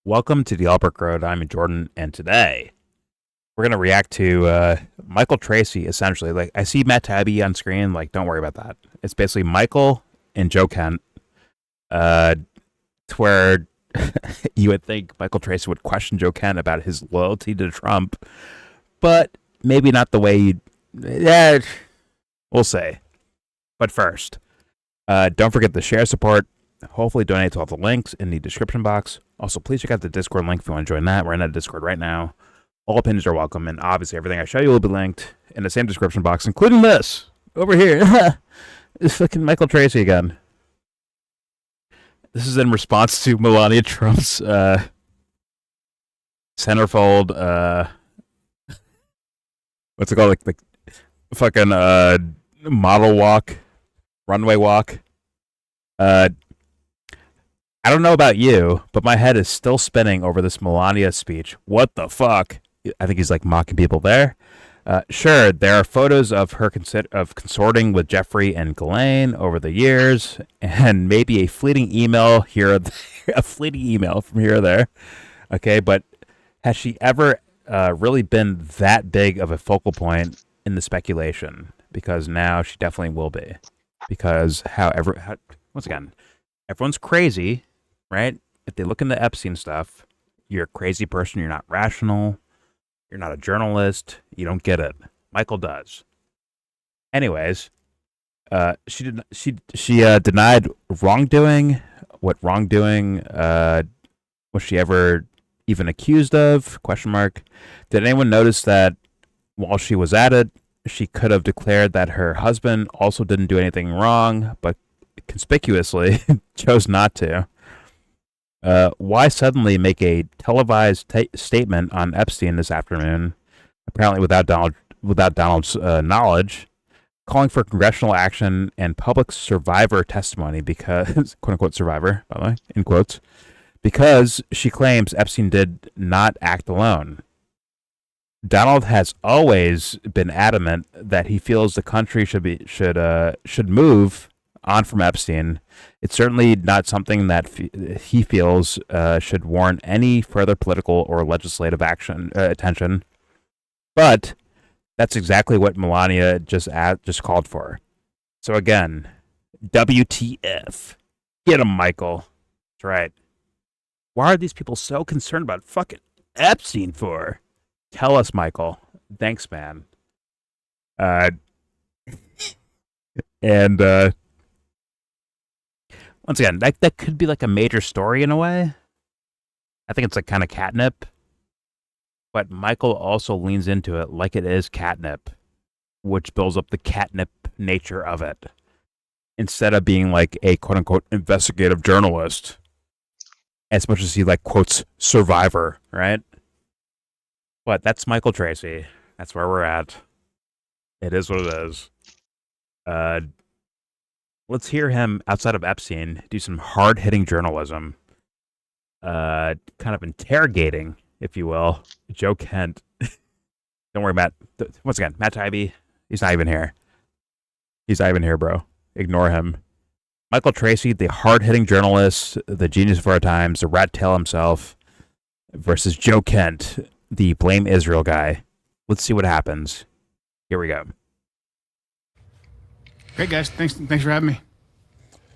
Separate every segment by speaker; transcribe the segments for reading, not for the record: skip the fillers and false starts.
Speaker 1: Welcome to the Albert Road. I'm Jordan, and today we're gonna react to Michael Tracey. Essentially, like I see Matt Tabby on screen. Like, don't worry about that. It's basically Michael and Joe Kent. Uh, to where you would think Michael Tracey would question Joe Kent about his loyalty to Trump, but maybe not the way you. Yeah, we'll say. But first, don't forget to share support. Hopefully, donate to all the links in the description box. Also, please check out the Discord link if you want to join that. We're in that Discord right now. All opinions are welcome, and obviously everything I show you will be linked in the same description box, including this over here. It's fucking Michael Tracey again. This is in response to Melania Trump's centerfold. What's it called? Like fucking model walk, runway walk. I don't know about you, but my head is still spinning over this Melania speech. What the fuck? I think he's like mocking people there. Sure, there are photos of her consorting with Jeffrey and Ghislaine over the years, and maybe a fleeting email here, a fleeting email from here or there. Okay, but has she ever really been that big of a focal point in the speculation? Because now she definitely will be. Because once again, everyone's crazy, right? If they look into Epstein stuff, you're a crazy person. You're not rational. You're not a journalist. You don't get it. Michael does. Anyways, she denied wrongdoing. What wrongdoing was she ever even accused of? Question mark. Did anyone notice that while she was at it, she could have declared that her husband also didn't do anything wrong, but conspicuously chose not to? Why suddenly make a televised statement on Epstein this afternoon, apparently without Donald's knowledge, calling for congressional action and public survivor testimony because, quote unquote, survivor, by the way, in quotes, because she claims Epstein did not act alone. Donald has always been adamant that he feels the country should move on from Epstein. It's certainly not something that he feels should warrant any further political or legislative attention. But that's exactly what Melania just called for. So again, WTF? Get him, Michael. That's right. Why are these people so concerned about fucking Epstein for? Tell us, Michael. Thanks, man. And once again, that could be like a major story in a way. I think it's like kind of catnip. But Michael also leans into it like it is catnip, which builds up the catnip nature of it. Instead of being like a quote unquote investigative journalist, as much as he like quotes survivor, right? But that's Michael Tracey. That's where we're at. It is what it is. Let's hear him outside of Epstein do some hard-hitting journalism, kind of interrogating, if you will, Joe Kent. Don't worry, Matt. Once again, Matt Taibbi, he's not even here. He's not even here, bro. Ignore him. Michael Tracey, the hard-hitting journalist, the genius of our times, the rat tail himself, versus Joe Kent, the blame Israel guy. Let's see what happens. Here we go.
Speaker 2: Great, guys. Thanks for having me.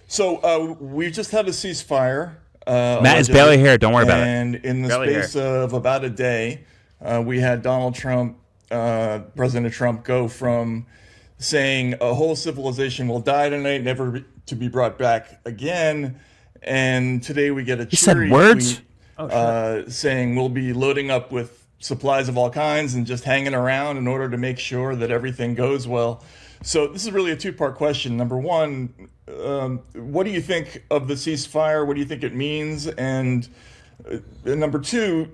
Speaker 3: So we just had a ceasefire.
Speaker 1: Matt is barely here. Don't worry about it.
Speaker 3: And in the
Speaker 1: barely
Speaker 3: space of about a day, we had Donald Trump, President Trump, go from saying a whole civilization will die tonight, never to be brought back again, and today we get a cheery tweet saying we'll be loading up with supplies of all kinds and just hanging around in order to make sure that everything goes well. So this is really a two-part question. Number one, what do you think of the ceasefire? What do you think it means? And number two,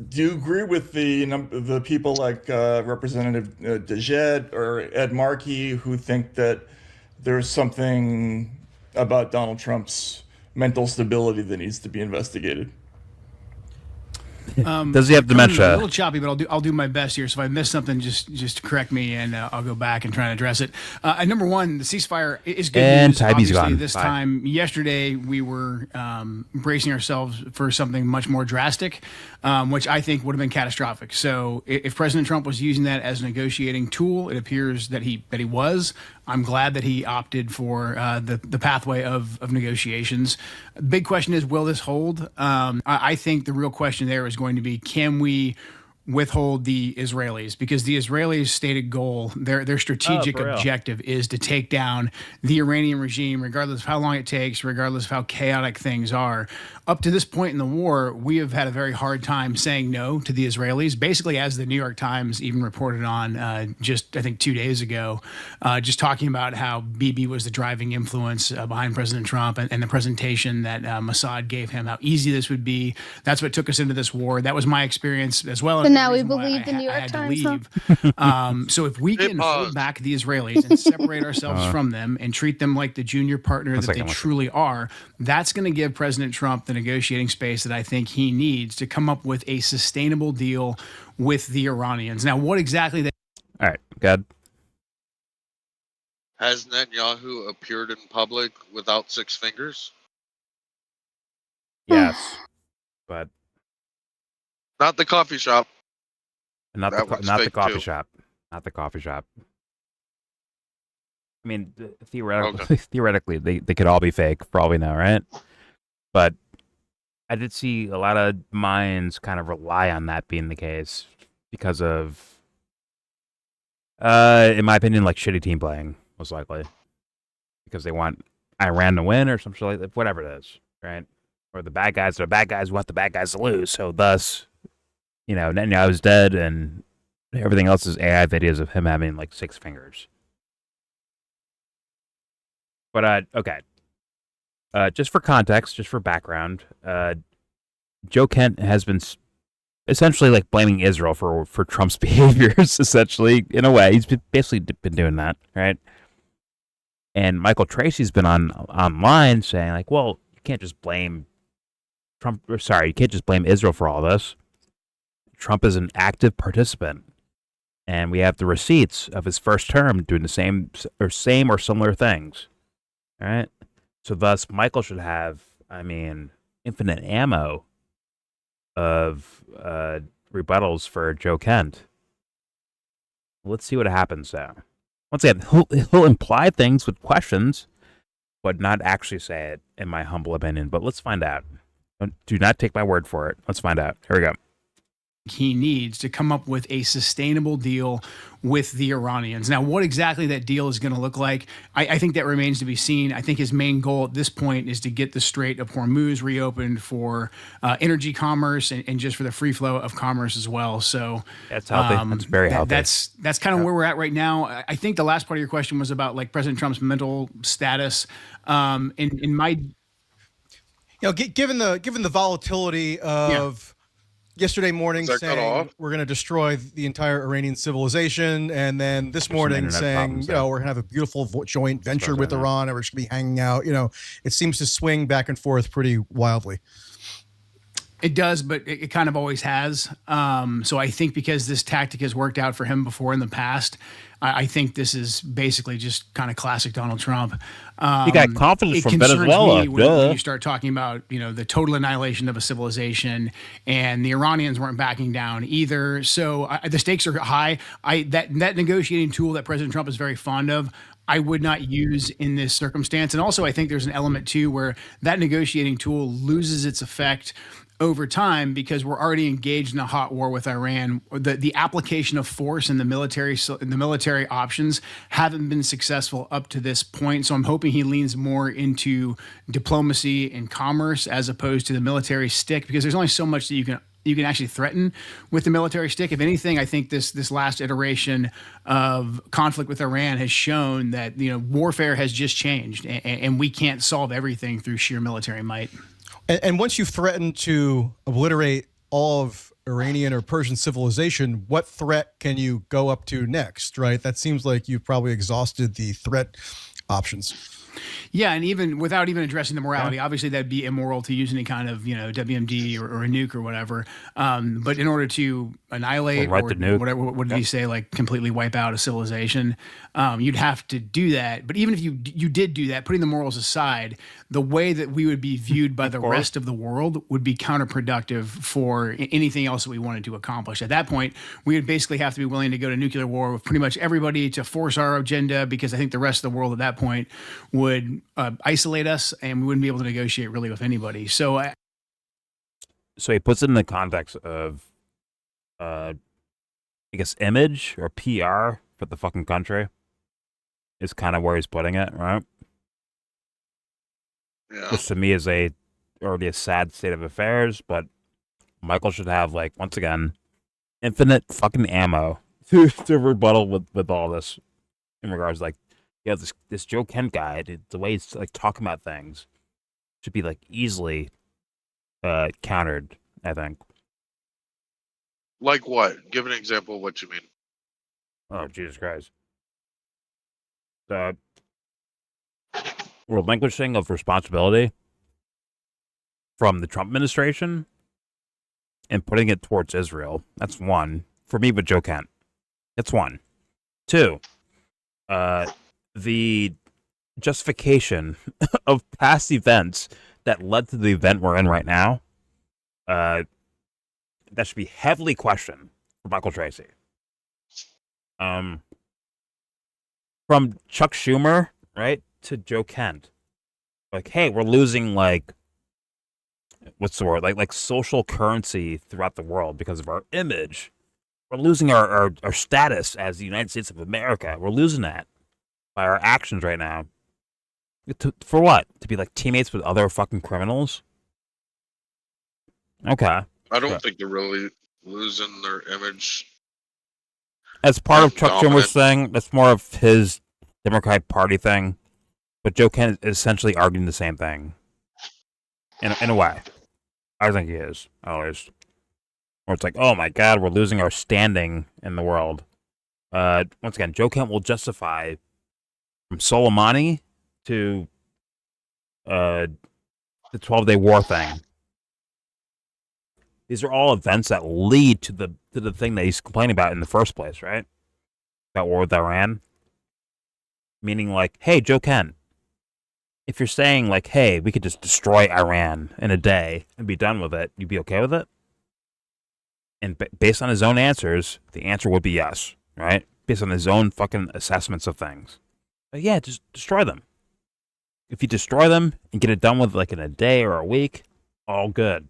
Speaker 3: do you agree with the people like Representative DeJed or Ed Markey who think that there's something about Donald Trump's mental stability that needs to be investigated?
Speaker 1: Does he have
Speaker 2: Coming in a
Speaker 1: dementia?
Speaker 2: little choppy, but I'll do my best here. So if I miss something, just correct me, and I'll go back and try and address it. Number one, the ceasefire is good
Speaker 1: And
Speaker 2: news.
Speaker 1: Tybie's
Speaker 2: Obviously,
Speaker 1: gone.
Speaker 2: this
Speaker 1: Bye.
Speaker 2: time yesterday we were bracing ourselves for something much more drastic, which I think would have been catastrophic. So if President Trump was using that as a negotiating tool, it appears that he was. I'm glad that he opted for the pathway of negotiations. Big question is, will this hold? I think the real question there is going to be, can we withhold the Israelis? Because the Israelis' stated goal, their strategic
Speaker 1: for real?
Speaker 2: objective is to take down the Iranian regime, regardless of how long it takes, regardless of how chaotic things are. Up to this point in the war, we have had a very hard time saying no to the Israelis. Basically, as the New York Times even reported on just, I think, 2 days ago, just talking about how Bibi was the driving influence behind President Trump, and the presentation that Mossad gave him, how easy this would be. That's what took us into this war. That was my experience as well.
Speaker 4: So now we
Speaker 2: reason why
Speaker 4: believe the New
Speaker 2: I
Speaker 4: York
Speaker 2: had to
Speaker 4: Times, huh?
Speaker 2: leave. So if we can hold back the Israelis and separate ourselves from them and treat them like the junior partner that they truly are, that's going to give President Trump the negotiating space that I think he needs to come up with a sustainable deal with the Iranians. Now, what exactly that?
Speaker 1: All right, good.
Speaker 5: Has Netanyahu appeared in public without 6 fingers?
Speaker 1: Yes, but
Speaker 5: Not the coffee shop.
Speaker 1: not
Speaker 5: That
Speaker 1: the
Speaker 5: one's
Speaker 1: not the
Speaker 5: fake,
Speaker 1: coffee
Speaker 5: too.
Speaker 1: shop. Not the coffee shop. I mean, theoretically, theoretically, they could all be fake, probably now, right? But I did see a lot of minds kind of rely on that being the case because of, in my opinion, like shitty team playing, most likely, because they want Iran to win or some shit like that, whatever it is, right? Or the bad guys are bad guys want the bad guys to lose, so thus, Netanyahu's dead and everything else is AI videos of him having like 6 fingers. But okay. Just for context, just for background, Joe Kent has been essentially like blaming Israel for Trump's behaviors, essentially, in a way. He's basically been doing that, right? And Michael Tracey's been online saying, like, well, you can't just blame you can't just blame Israel for all this. Trump is an active participant. And we have the receipts of his first term doing the same or similar things. All right? So thus, Michael should have, infinite ammo of rebuttals for Joe Kent. Let's see what happens there. Once again, he'll imply things with questions, but not actually say it, in my humble opinion. But let's find out. Do not take my word for it. Let's find out. Here we go.
Speaker 2: He needs to come up with a sustainable deal with the Iranians. Now, what exactly that deal is going to look like, I think that remains to be seen. I think his main goal at this point is to get the Strait of Hormuz reopened for energy commerce and just for the free flow of commerce as well. So
Speaker 1: that's healthy. That's very healthy.
Speaker 2: That's kind of where we're at right now. I think the last part of your question was about like President Trump's mental status. In my,
Speaker 6: given the volatility of yesterday morning saying we're going to destroy the entire Iranian civilization, and then this morning saying, we're going to have a beautiful joint venture with Iran, and we're just going to be hanging out. It seems to swing back and forth pretty wildly.
Speaker 2: It does, but it kind of always has. So I think because this tactic has worked out for him before in the past, I think this is basically just kind of classic Donald Trump.
Speaker 1: He got confidence from Venezuela.
Speaker 2: When you start talking about the total annihilation of a civilization, and the Iranians weren't backing down either. So the stakes are high. That negotiating tool that President Trump is very fond of, I would not use in this circumstance. And also, I think there's an element too where that negotiating tool loses its effect over time because we're already engaged in a hot war with Iran. The application of force and the military options haven't been successful up to this point. So I'm hoping he leans more into diplomacy and commerce as opposed to the military stick, because there's only so much that you can actually threaten with the military stick. If anything, I think this last iteration of conflict with Iran has shown that warfare has just changed, and we can't solve everything through sheer military might.
Speaker 6: And once you've threatened to obliterate all of Iranian or Persian civilization, what threat can you go up to next, right? That seems like you've probably exhausted the threat options.
Speaker 2: Yeah, and even without even addressing the morality, obviously that'd be immoral to use any kind of WMD or a nuke or whatever. But in order to annihilate
Speaker 1: Or
Speaker 2: or
Speaker 1: the nuke.
Speaker 2: whatever, what did he say? Like completely wipe out a civilization, you'd have to do that. But even if you did do that, putting the morals aside, the way that we would be viewed by the rest of the world would be counterproductive for anything else that we wanted to accomplish. At that point, we would basically have to be willing to go to nuclear war with pretty much everybody to force our agenda, because I think the rest of the world at that point would isolate us, and we wouldn't be able to negotiate really with anybody. So
Speaker 1: he puts it in the context of, I guess, image or PR for the fucking country is kind of where he's putting it, right?
Speaker 5: Yeah.
Speaker 1: Which to me is already a sad state of affairs, but Michael should have, like, once again, infinite fucking ammo to rebuttal with all this in regards, like, yeah, this Joe Kent guy, the way he's like talking about things should be like easily countered, I think.
Speaker 5: Like what? Give an example of what you mean.
Speaker 1: Oh, Jesus Christ. The relinquishing of responsibility from the Trump administration and putting it towards Israel. That's one. For me, with Joe Kent. That's one. Two, the justification of past events that led to the event we're in right now, that should be heavily questioned for Michael Tracey. From Chuck Schumer, right, to Joe Kent. Like, hey, we're losing, like, what's the word? Like social currency throughout the world because of our image. We're losing our status as the United States of America. We're losing that by our actions right now. For what? To be like teammates with other fucking criminals? Okay.
Speaker 5: I don't think they're really losing their image.
Speaker 1: As part of Chuck
Speaker 5: Dominant.
Speaker 1: Schumer's thing, that's more of his Democratic Party thing. But Joe Kent is essentially arguing the same thing. In a way. I think he is, at least. Where it's like, oh my God, we're losing our standing in the world. Once again, Joe Kent will justify from Solommani to the 12-day war thing. These are all events that lead to the thing that he's complaining about in the first place, right? About war with Iran. Meaning like, hey, Joe Kent, if you're saying like, hey, we could just destroy Iran in a day and be done with it, you'd be okay with it? And based on his own answers, the answer would be yes, right? Based on his own fucking assessments of things. But yeah, just destroy them. If you destroy them and get it done with like in a day or a week, all good.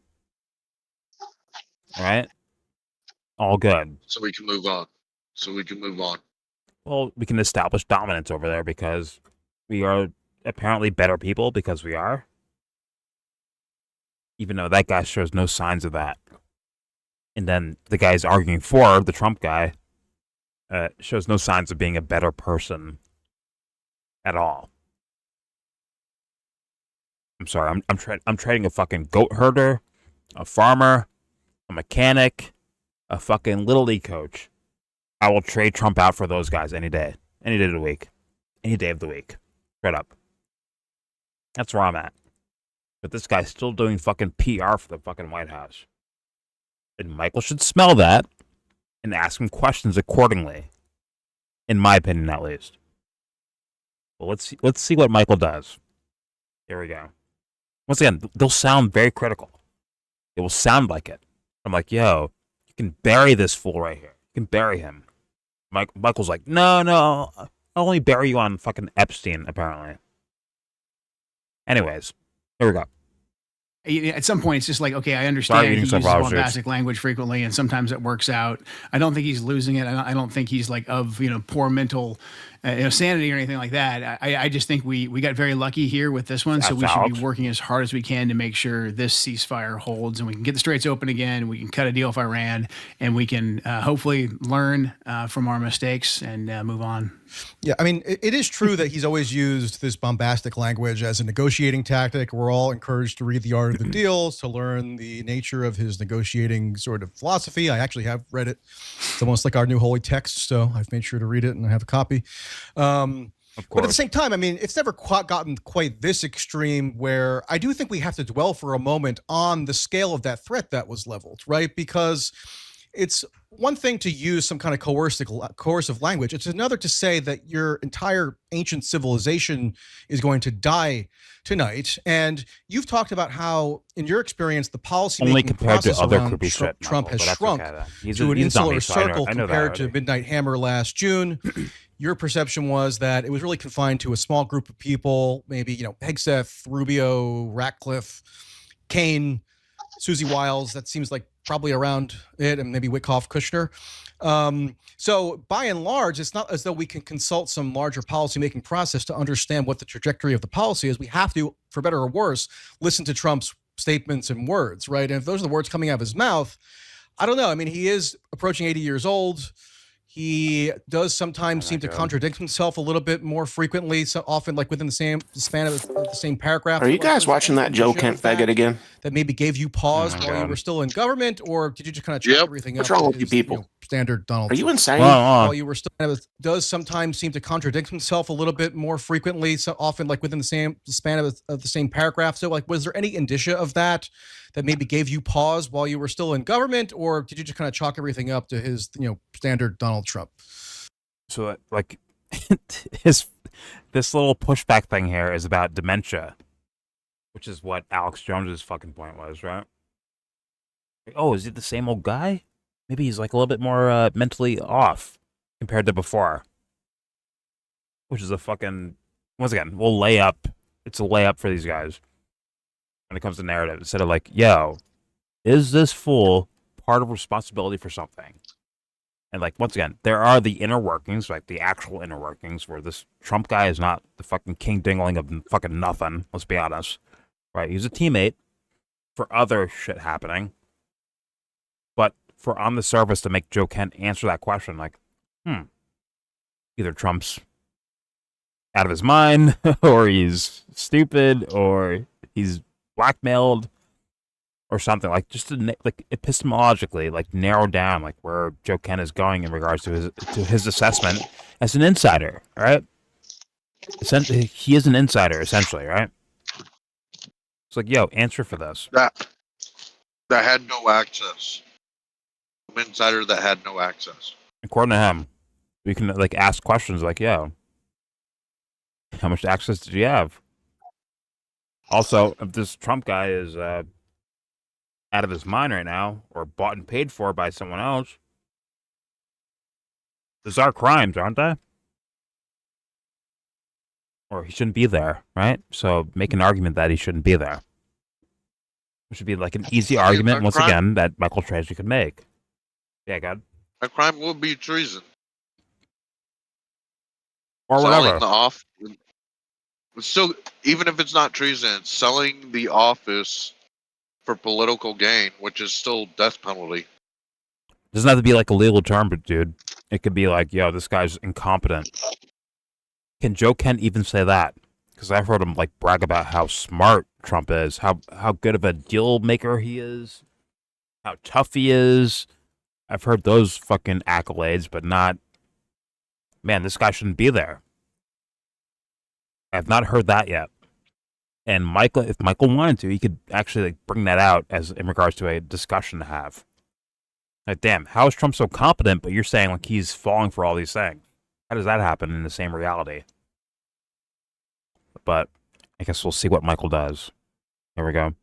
Speaker 1: All right? All good.
Speaker 5: So we can move on.
Speaker 1: Well, we can establish dominance over there because we are apparently better people because we are. Even though that guy shows no signs of that. And then the guy's arguing for the Trump guy shows no signs of being a better person at all. I'm sorry. I'm trading a fucking goat herder, a farmer, a mechanic, a fucking little league coach. I will trade Trump out for those guys any day of the week, any day of the week. Straight up. That's where I'm at. But this guy's still doing fucking PR for the fucking White House. And Michael should smell that and ask him questions accordingly. In my opinion, at least. Well, let's see what Michael does. Here we go. Once again, they'll sound very critical. It will sound like it. I'm like, yo, you can bury this fool right here. You can bury him. Michael's like, no, I'll only bury you on fucking Epstein, apparently. Anyways, here we go.
Speaker 2: At some point, it's just like, okay, I understand he uses bombastic language frequently, and sometimes it works out. I don't think he's losing it. I don't think he's like of poor mental sanity or anything like that. I just think we got very lucky here with this one, so we should be working as hard as we can to make sure this ceasefire holds, and we can get the straits open again. We can cut a deal with Iran, and we can hopefully learn from our mistakes and move on.
Speaker 6: Yeah, I mean, it is true that he's always used this bombastic language as a negotiating tactic. We're all encouraged to read The Art of the Deal to learn the nature of his negotiating sort of philosophy. I actually have read it. It's almost like our new holy text, so I've made sure to read it and I have a copy.
Speaker 1: Of course.
Speaker 6: But at the same time, I mean, it's never quite gotten quite this extreme where I do think we have to dwell for a moment on the scale of that threat that was leveled, right? Because it's one thing to use some kind of coercive language. It's another to say that your entire ancient civilization is going to die tonight. And you've talked about how, in your experience, the policy
Speaker 1: only
Speaker 6: making
Speaker 1: compared to
Speaker 6: process
Speaker 1: other
Speaker 6: around
Speaker 1: creepy shit,
Speaker 6: Trump
Speaker 1: Michael,
Speaker 6: has
Speaker 1: but
Speaker 6: shrunk
Speaker 1: that's okay,
Speaker 6: to an
Speaker 1: he's
Speaker 6: insular
Speaker 1: dummy, so I
Speaker 6: circle
Speaker 1: know that
Speaker 6: compared to
Speaker 1: already.
Speaker 6: Midnight Hammer last June. Your perception was that it was really confined to a small group of people, maybe, Hegseth, Rubio, Ratcliffe, Kane, Susie Wiles. That seems like probably around it, and maybe Wickoff, Kushner. So by and large, it's not as though we can consult some larger policymaking process to understand what the trajectory of the policy is. We have to, for better or worse, listen to Trump's statements and words, right? And if those are the words coming out of his mouth, I don't know. I mean, he is approaching 80 years old. He does sometimes seem to contradict himself a little bit more frequently, so often like within the same span of the same paragraph.
Speaker 4: Are you guys watching that Joe Kent faggot again?
Speaker 6: That maybe gave you pause while you were still in government, or did you just kind of chalk everything
Speaker 4: What's
Speaker 6: up?
Speaker 4: wrong with you people?
Speaker 6: Standard Donald.
Speaker 4: Are you insane?
Speaker 6: While you were still does sometimes seem to contradict himself a little bit more frequently, so often like within the same span of the same paragraph. So like, was there any indicia of that maybe gave you pause while you were still in government, or did you just kind of chalk everything up to his standard Donald Trump?
Speaker 1: So like this little pushback thing here is about dementia, which is what Alex Jones's fucking point was, right? Like, oh, is he the same old guy? Maybe he's like a little bit more mentally off compared to before, which is a fucking, once again, it's a layup for these guys when it comes to narrative. Instead of like, yo, is this fool part of responsibility for something? And like, once again, there are the inner workings, like the actual inner workings, where this Trump guy is not the fucking king dingling of fucking nothing. Let's be honest, right? He's a teammate for other shit happening, but for on the surface to make Joe Kent answer that question, like, either Trump's out of his mind, or he's stupid, or he's blackmailed, or something, like just to like epistemologically like narrow down like where Joe Kent is going in regards to his assessment as an insider, right? Essentially, he is an insider, essentially, right? It's like, yo, answer for this.
Speaker 5: That had no access. An insider that had no access.
Speaker 1: According to him, we can like ask questions like, yo, how much access did you have? Also, if this Trump guy is out of his mind right now, or bought and paid for by someone else, those are crimes, aren't they? Or he shouldn't be there, right? So make an argument that he shouldn't be there. Which would be like an easy argument, once again, that Michael Tracey could make. Yeah, God.
Speaker 5: A crime would be treason.
Speaker 1: Or
Speaker 5: selling
Speaker 1: whatever.
Speaker 5: Still, even if it's not treason, it's selling the office for political gain, which is still death penalty.
Speaker 1: Doesn't have to be like a legal term, but dude, it could be like, yo, this guy's incompetent. Can Joe Kent even say that? Because I've heard him like brag about how smart Trump is, how good of a deal maker he is, how tough he is. I've heard those fucking accolades, but not, man, this guy shouldn't be there. I've not heard that yet. And Michael, if Michael wanted to, he could actually like bring that out as in regards to a discussion to have. Like, damn, how is Trump so competent, but you're saying like he's falling for all these things? How does that happen in the same reality? But I guess we'll see what Michael does. Here we go.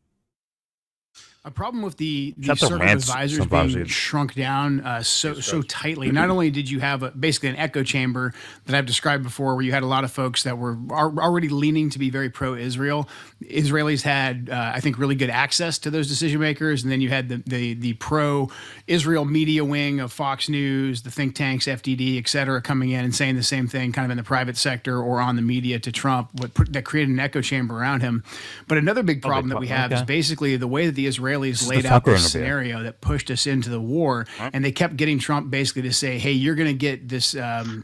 Speaker 2: A problem with the circle of advisors being shrunk down so tightly. Not only did you have basically an echo chamber that I've described before, where you had a lot of folks that were already leaning to be very pro-Israel. Israelis had, I think, really good access to those decision makers, and then you had the pro-Israel media wing of Fox News, the think tanks, FDD, et cetera, coming in and saying the same thing, kind of in the private sector or on the media to Trump. That created an echo chamber around him. But another big problem that we have is basically the way that the Israelis Israelis laid out this scenario that pushed us into the war, and they kept getting Trump basically to say, "Hey, you're going to get this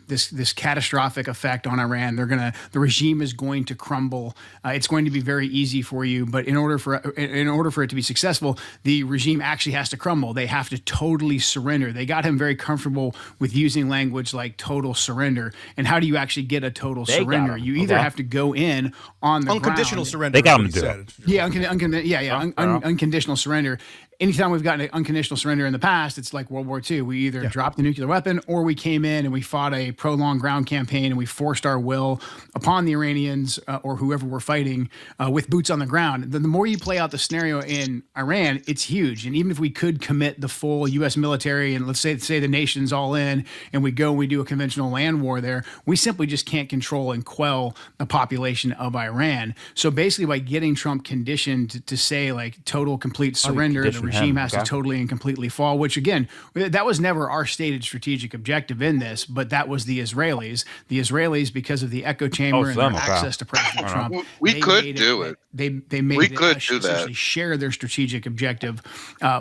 Speaker 2: this catastrophic effect on Iran. The regime is going to crumble. It's going to be very easy for you, but in order for it to be successful, the regime actually has to crumble. They have to totally surrender." They got him very comfortable with using language like total surrender. And how do you actually get a total surrender? You either have to go in on the
Speaker 6: unconditional
Speaker 2: ground.
Speaker 6: surrender.
Speaker 1: They got him to do it.
Speaker 2: Yeah, unconditional surrender. Anytime we've gotten an unconditional surrender in the past, it's like World War II. We either dropped the nuclear weapon or we came in and we fought a prolonged ground campaign and we forced our will upon the Iranians or whoever we're fighting with boots on the ground. The more you play out the scenario in Iran, it's huge. And even if we could commit the full U.S. military and let's say the nation's all in and we go and we do a conventional land war there, we simply just can't control and quell the population of Iran. So basically by getting Trump conditioned to say like total complete surrender, the regime has to totally and completely fall, which again, that was never our stated strategigic objective in this, but that was the Israelis. The Israelis, because of the echo chamber and their access to President Trump,
Speaker 5: we could do it.
Speaker 2: They made it essentially share their strategic objective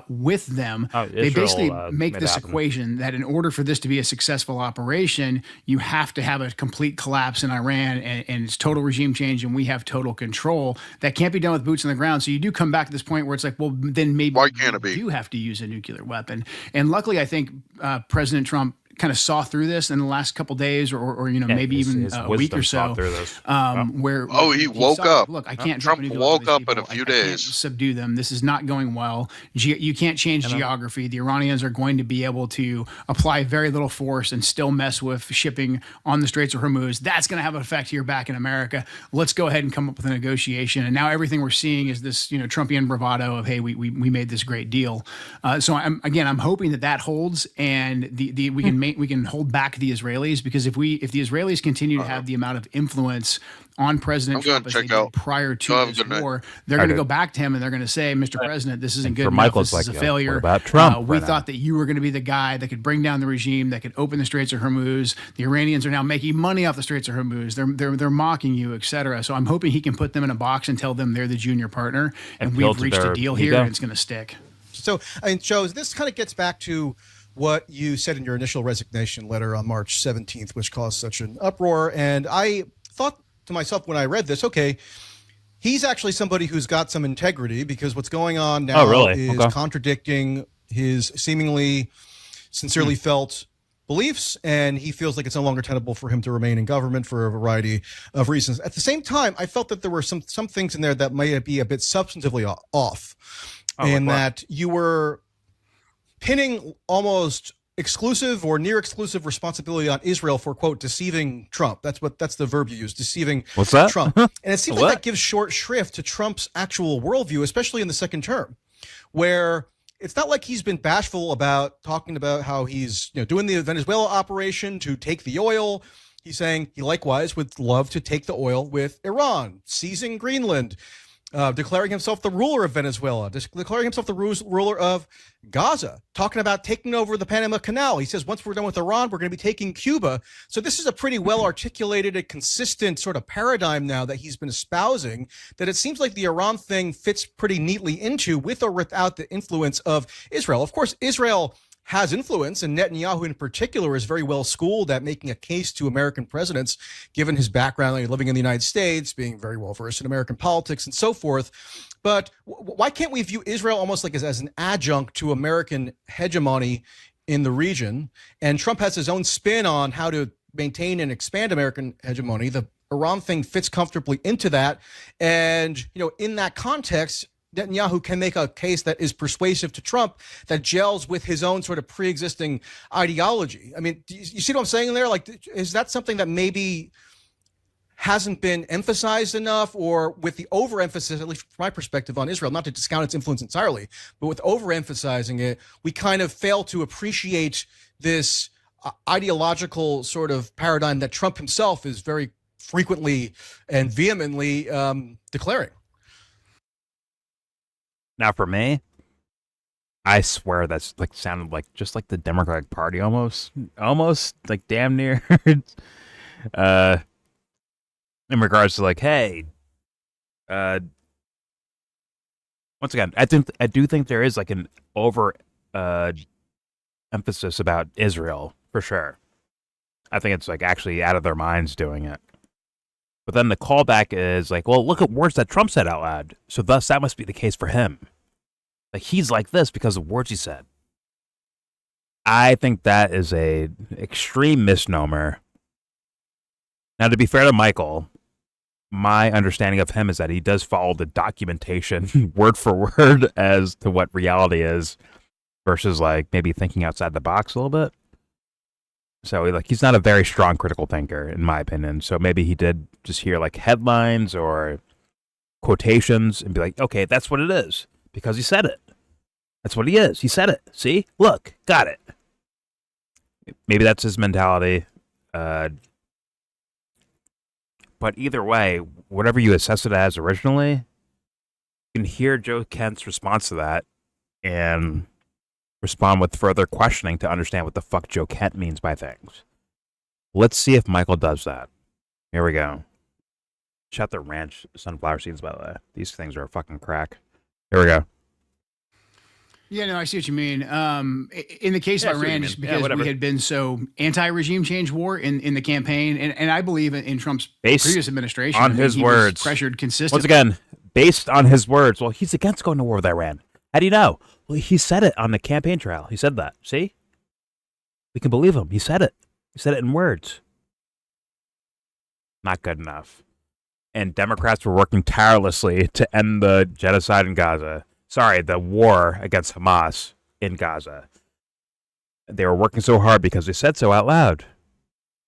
Speaker 2: with them. They basically make this equation that in order for this to be a successful operation, you have to have a complete collapse in Iran and it's total regime change, and we have total control. That can't be done with boots on the ground. So you do come back to this point where it's like, well, then maybe you have to use a nuclear weapon. And luckily, I think President Trump kind of saw through this in the last couple days or maybe even a week or so where
Speaker 5: he woke up.
Speaker 2: Look, I can't
Speaker 5: Trump woke up in a few days.
Speaker 2: I can't subdue them. This is not going well. You can't change geography. The Iranians are going to be able to apply very little force and still mess with shipping on the Straits of Hormuz. That's going to have an effect here back in America. Let's go ahead and come up with a negotiation. And now everything we're seeing is this, Trumpian bravado of, hey, we made this great deal. So I'm hoping that holds and we can hold back the Israelis, because if the Israelis continue to have the amount of influence on President Trump as they did prior to this war, they're going to go back to him and they're going to say, Mr. President, this isn't good enough. This is a failure.
Speaker 1: What about Trump?
Speaker 2: We thought that you were going to be the guy that could bring down the regime, that could open the Straits of Hormuz. The Iranians are now making money off the Straits of Hormuz. They're mocking you, etc. So I'm hoping he can put them in a box and tell them they're the junior partner, and we've reached a deal here, and it's going to stick.
Speaker 6: So, Joe, this kind of gets back to what you said in your initial resignation letter on March 17th, which caused such an uproar. And I thought to myself when I read this, okay, he's actually somebody who's got some integrity, because what's going on now is contradicting his seemingly sincerely felt beliefs, and he feels like it's no longer tenable for him to remain in government for a variety of reasons. At the same time, I felt that there were some things in there that might be a bit substantively off, that you were pinning almost exclusive or near exclusive responsibility on Israel for, quote, deceiving Trump. That's the verb you use, deceiving Trump. And it seems like that gives short shrift to Trump's actual worldview, especially in the second term, where it's not like he's been bashful about talking about how he's doing the Venezuela operation to take the oil. He's saying he likewise would love to take the oil with Iran, seizing Greenland, declaring himself the ruler of Venezuela, declaring himself the ruler of Gaza, talking about taking over the Panama Canal. He says, once we're done with Iran, we're going to be taking Cuba. So this is a pretty well-articulated and consistent sort of paradigm now that he's been espousing, that it seems like the Iran thing fits pretty neatly into, with or without the influence of Israel. Of course, Israel has influence, and Netanyahu in particular is very well schooled at making a case to American presidents, given his background, living in the United States, being very well versed in American politics and so forth. But why can't we view Israel almost like as an adjunct to American hegemony in the region? And Trump has his own spin on how to maintain and expand American hegemony. The Iran thing fits comfortably into that. And, in that context, Netanyahu can make a case that is persuasive to Trump, that gels with his own sort of pre-existing ideology. I mean, you see what I'm saying there? Like, is that something that maybe hasn't been emphasized enough, or with the overemphasis, at least from my perspective, on Israel, not to discount its influence entirely, but with overemphasizing it, we kind of fail to appreciate this ideological sort of paradigm that Trump himself is very frequently and vehemently declaring.
Speaker 1: Now, for me, I swear that's sounded like just like the Democratic Party, almost like damn near. In regards to hey, once again, I do think there is like an over emphasis about Israel for sure. I think it's like actually out of their minds doing it. But then the callback is like, well, look at words that Trump said out loud. So thus that must be the case for him. Like he's like this because of words he said. I think that is a extreme misnomer. Now, to be fair to Michael, my understanding of him is that he does follow the documentation word for word as to what reality is versus like maybe thinking outside the box a little bit. So like he's not a very strong critical thinker in my opinion. So maybe he did just hear like headlines or quotations and be like, okay, that's what it is because he said it. That's what he is. He said it. See? Look, got it. Maybe that's his mentality. But either way, whatever you assess it as originally, you can hear Joe Kent's response to that and respond with further questioning to understand what the fuck Joe Kent means by things. Let's see if Michael does that. Here we go. Shot the ranch sunflower seeds, by the way. These things are a fucking crack. Here we go.
Speaker 2: Yeah, no, I see what you mean. In the case of Iran, just because we had been so anti-regime change war in the campaign, and I believe in Trump's previous administration,
Speaker 1: on his words,
Speaker 2: was pressured consistently.
Speaker 1: Once again, based on his words, well, he's against going to war with Iran. How do you know? Well, he said it on the campaign trail. He said that. See? We can believe him. He said it. He said it in words. Not good enough. And Democrats were working tirelessly to end the genocide in Gaza. Sorry, the war against Hamas in Gaza. They were working so hard because they said so out loud.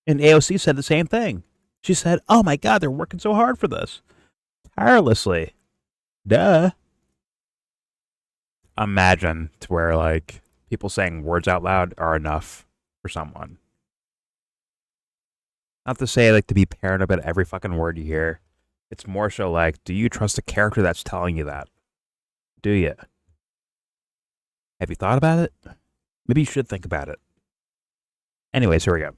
Speaker 1: And AOC said the same thing. She said, oh my God, they're working so hard for this. Tirelessly. Duh. Imagine to where, like, people saying words out loud are enough for someone. Not to say, like, to be paranoid about every fucking word you hear. It's more so like, do you trust the character that's telling you that? Do you? Have you thought about it? Maybe you should think about it. Anyways, here we go.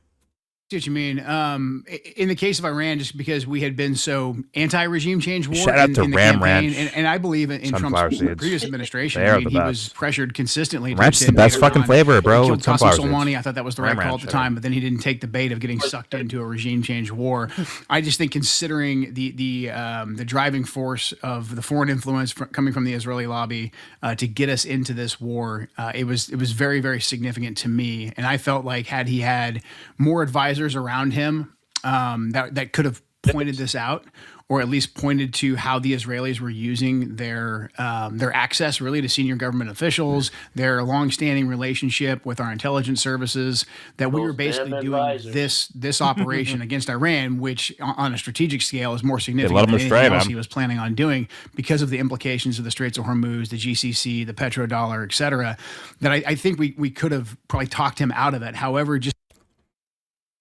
Speaker 2: See what you mean. In the case of Iran, just because we had been so anti-regime change war
Speaker 1: Shout out to
Speaker 2: in the
Speaker 1: Ram
Speaker 2: campaign,
Speaker 1: Ranch,
Speaker 2: and I believe in Trump's
Speaker 1: seeds.
Speaker 2: previous administration,
Speaker 1: They are
Speaker 2: he
Speaker 1: the
Speaker 2: was pressured consistently.
Speaker 1: Ranch is the best fucking flavor, bro.
Speaker 2: He killed
Speaker 1: Sunflower
Speaker 2: Solommani.
Speaker 1: seeds.
Speaker 2: I thought that was the right call at the time, but then he didn't take the bait of getting sucked into a regime change war. I just think, considering the driving force of the foreign influence coming from the Israeli lobby to get us into this war, it was very, very significant to me, and I felt like had he had more advisors around him that could have pointed this out, or at least pointed to how the Israelis were using their access really to senior government officials, their longstanding relationship with our intelligence services, that we were basically doing this operation against Iran, which on a strategic scale is more significant than anything else he was planning on doing because of the implications of the Straits of Hormuz, the GCC, the petrodollar, et cetera, that I think we could have probably talked him out of it. However, just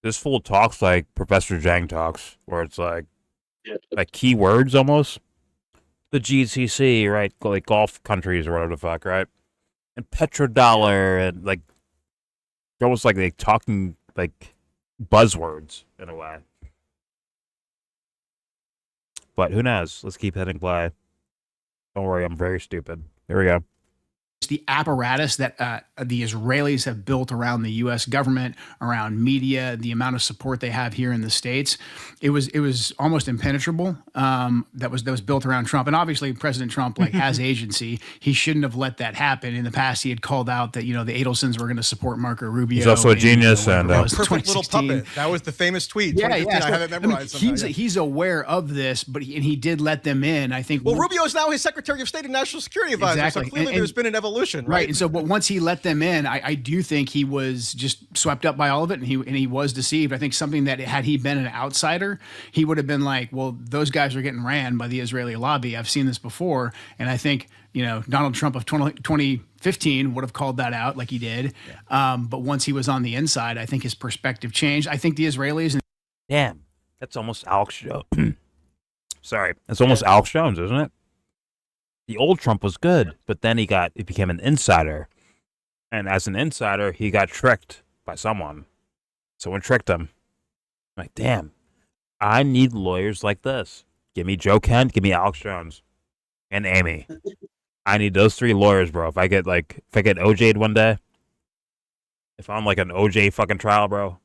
Speaker 1: this fool talks like Professor Zhang talks, where it's like keywords almost. The GCC, right? Like Gulf countries or whatever the fuck, right? And petrodollar, and like almost like they talking like buzzwords in a way. But who knows? Let's keep hitting play. Don't worry, I'm very stupid. Here we go.
Speaker 2: The apparatus that the Israelis have built around the U.S. government, around media, the amount of support they have here in the States, it was almost impenetrable. That was built around Trump, and obviously President Trump has agency. He shouldn't have let that happen. In the past, he had called out that the Adelsons were going to support Marco Rubio.
Speaker 1: He's also a genius and
Speaker 6: perfect little puppet. That was the famous tweet.
Speaker 2: Yeah.
Speaker 6: I have it memorized.
Speaker 2: He's aware of this, but he did let them in. I think.
Speaker 6: Well, Rubio is now his Secretary of State and National Security Advisor.
Speaker 2: Exactly.
Speaker 6: So clearly, there's been an evolution. Right.
Speaker 2: And so, but once he let them in, I do think he was just swept up by all of it, and he was deceived. I think something that had he been an outsider, he would have been like, well, those guys are getting ran by the Israeli lobby. I've seen this before, and I think Donald Trump of 2015 would have called that out like he did. Yeah. But once he was on the inside, I think his perspective changed. I think the Israelis.
Speaker 1: Damn, that's almost Alex Jones. Sorry, that's almost Alex Jones, isn't it? The old Trump was good, but then he became an insider. And as an insider, he got tricked by someone. Someone tricked him. I'm like, damn, I need lawyers like this. Give me Joe Kent, give me Alex Jones. And Amy. I need those 3 lawyers, bro. If I get OJ'd one day, if I'm like an OJ fucking trial, bro,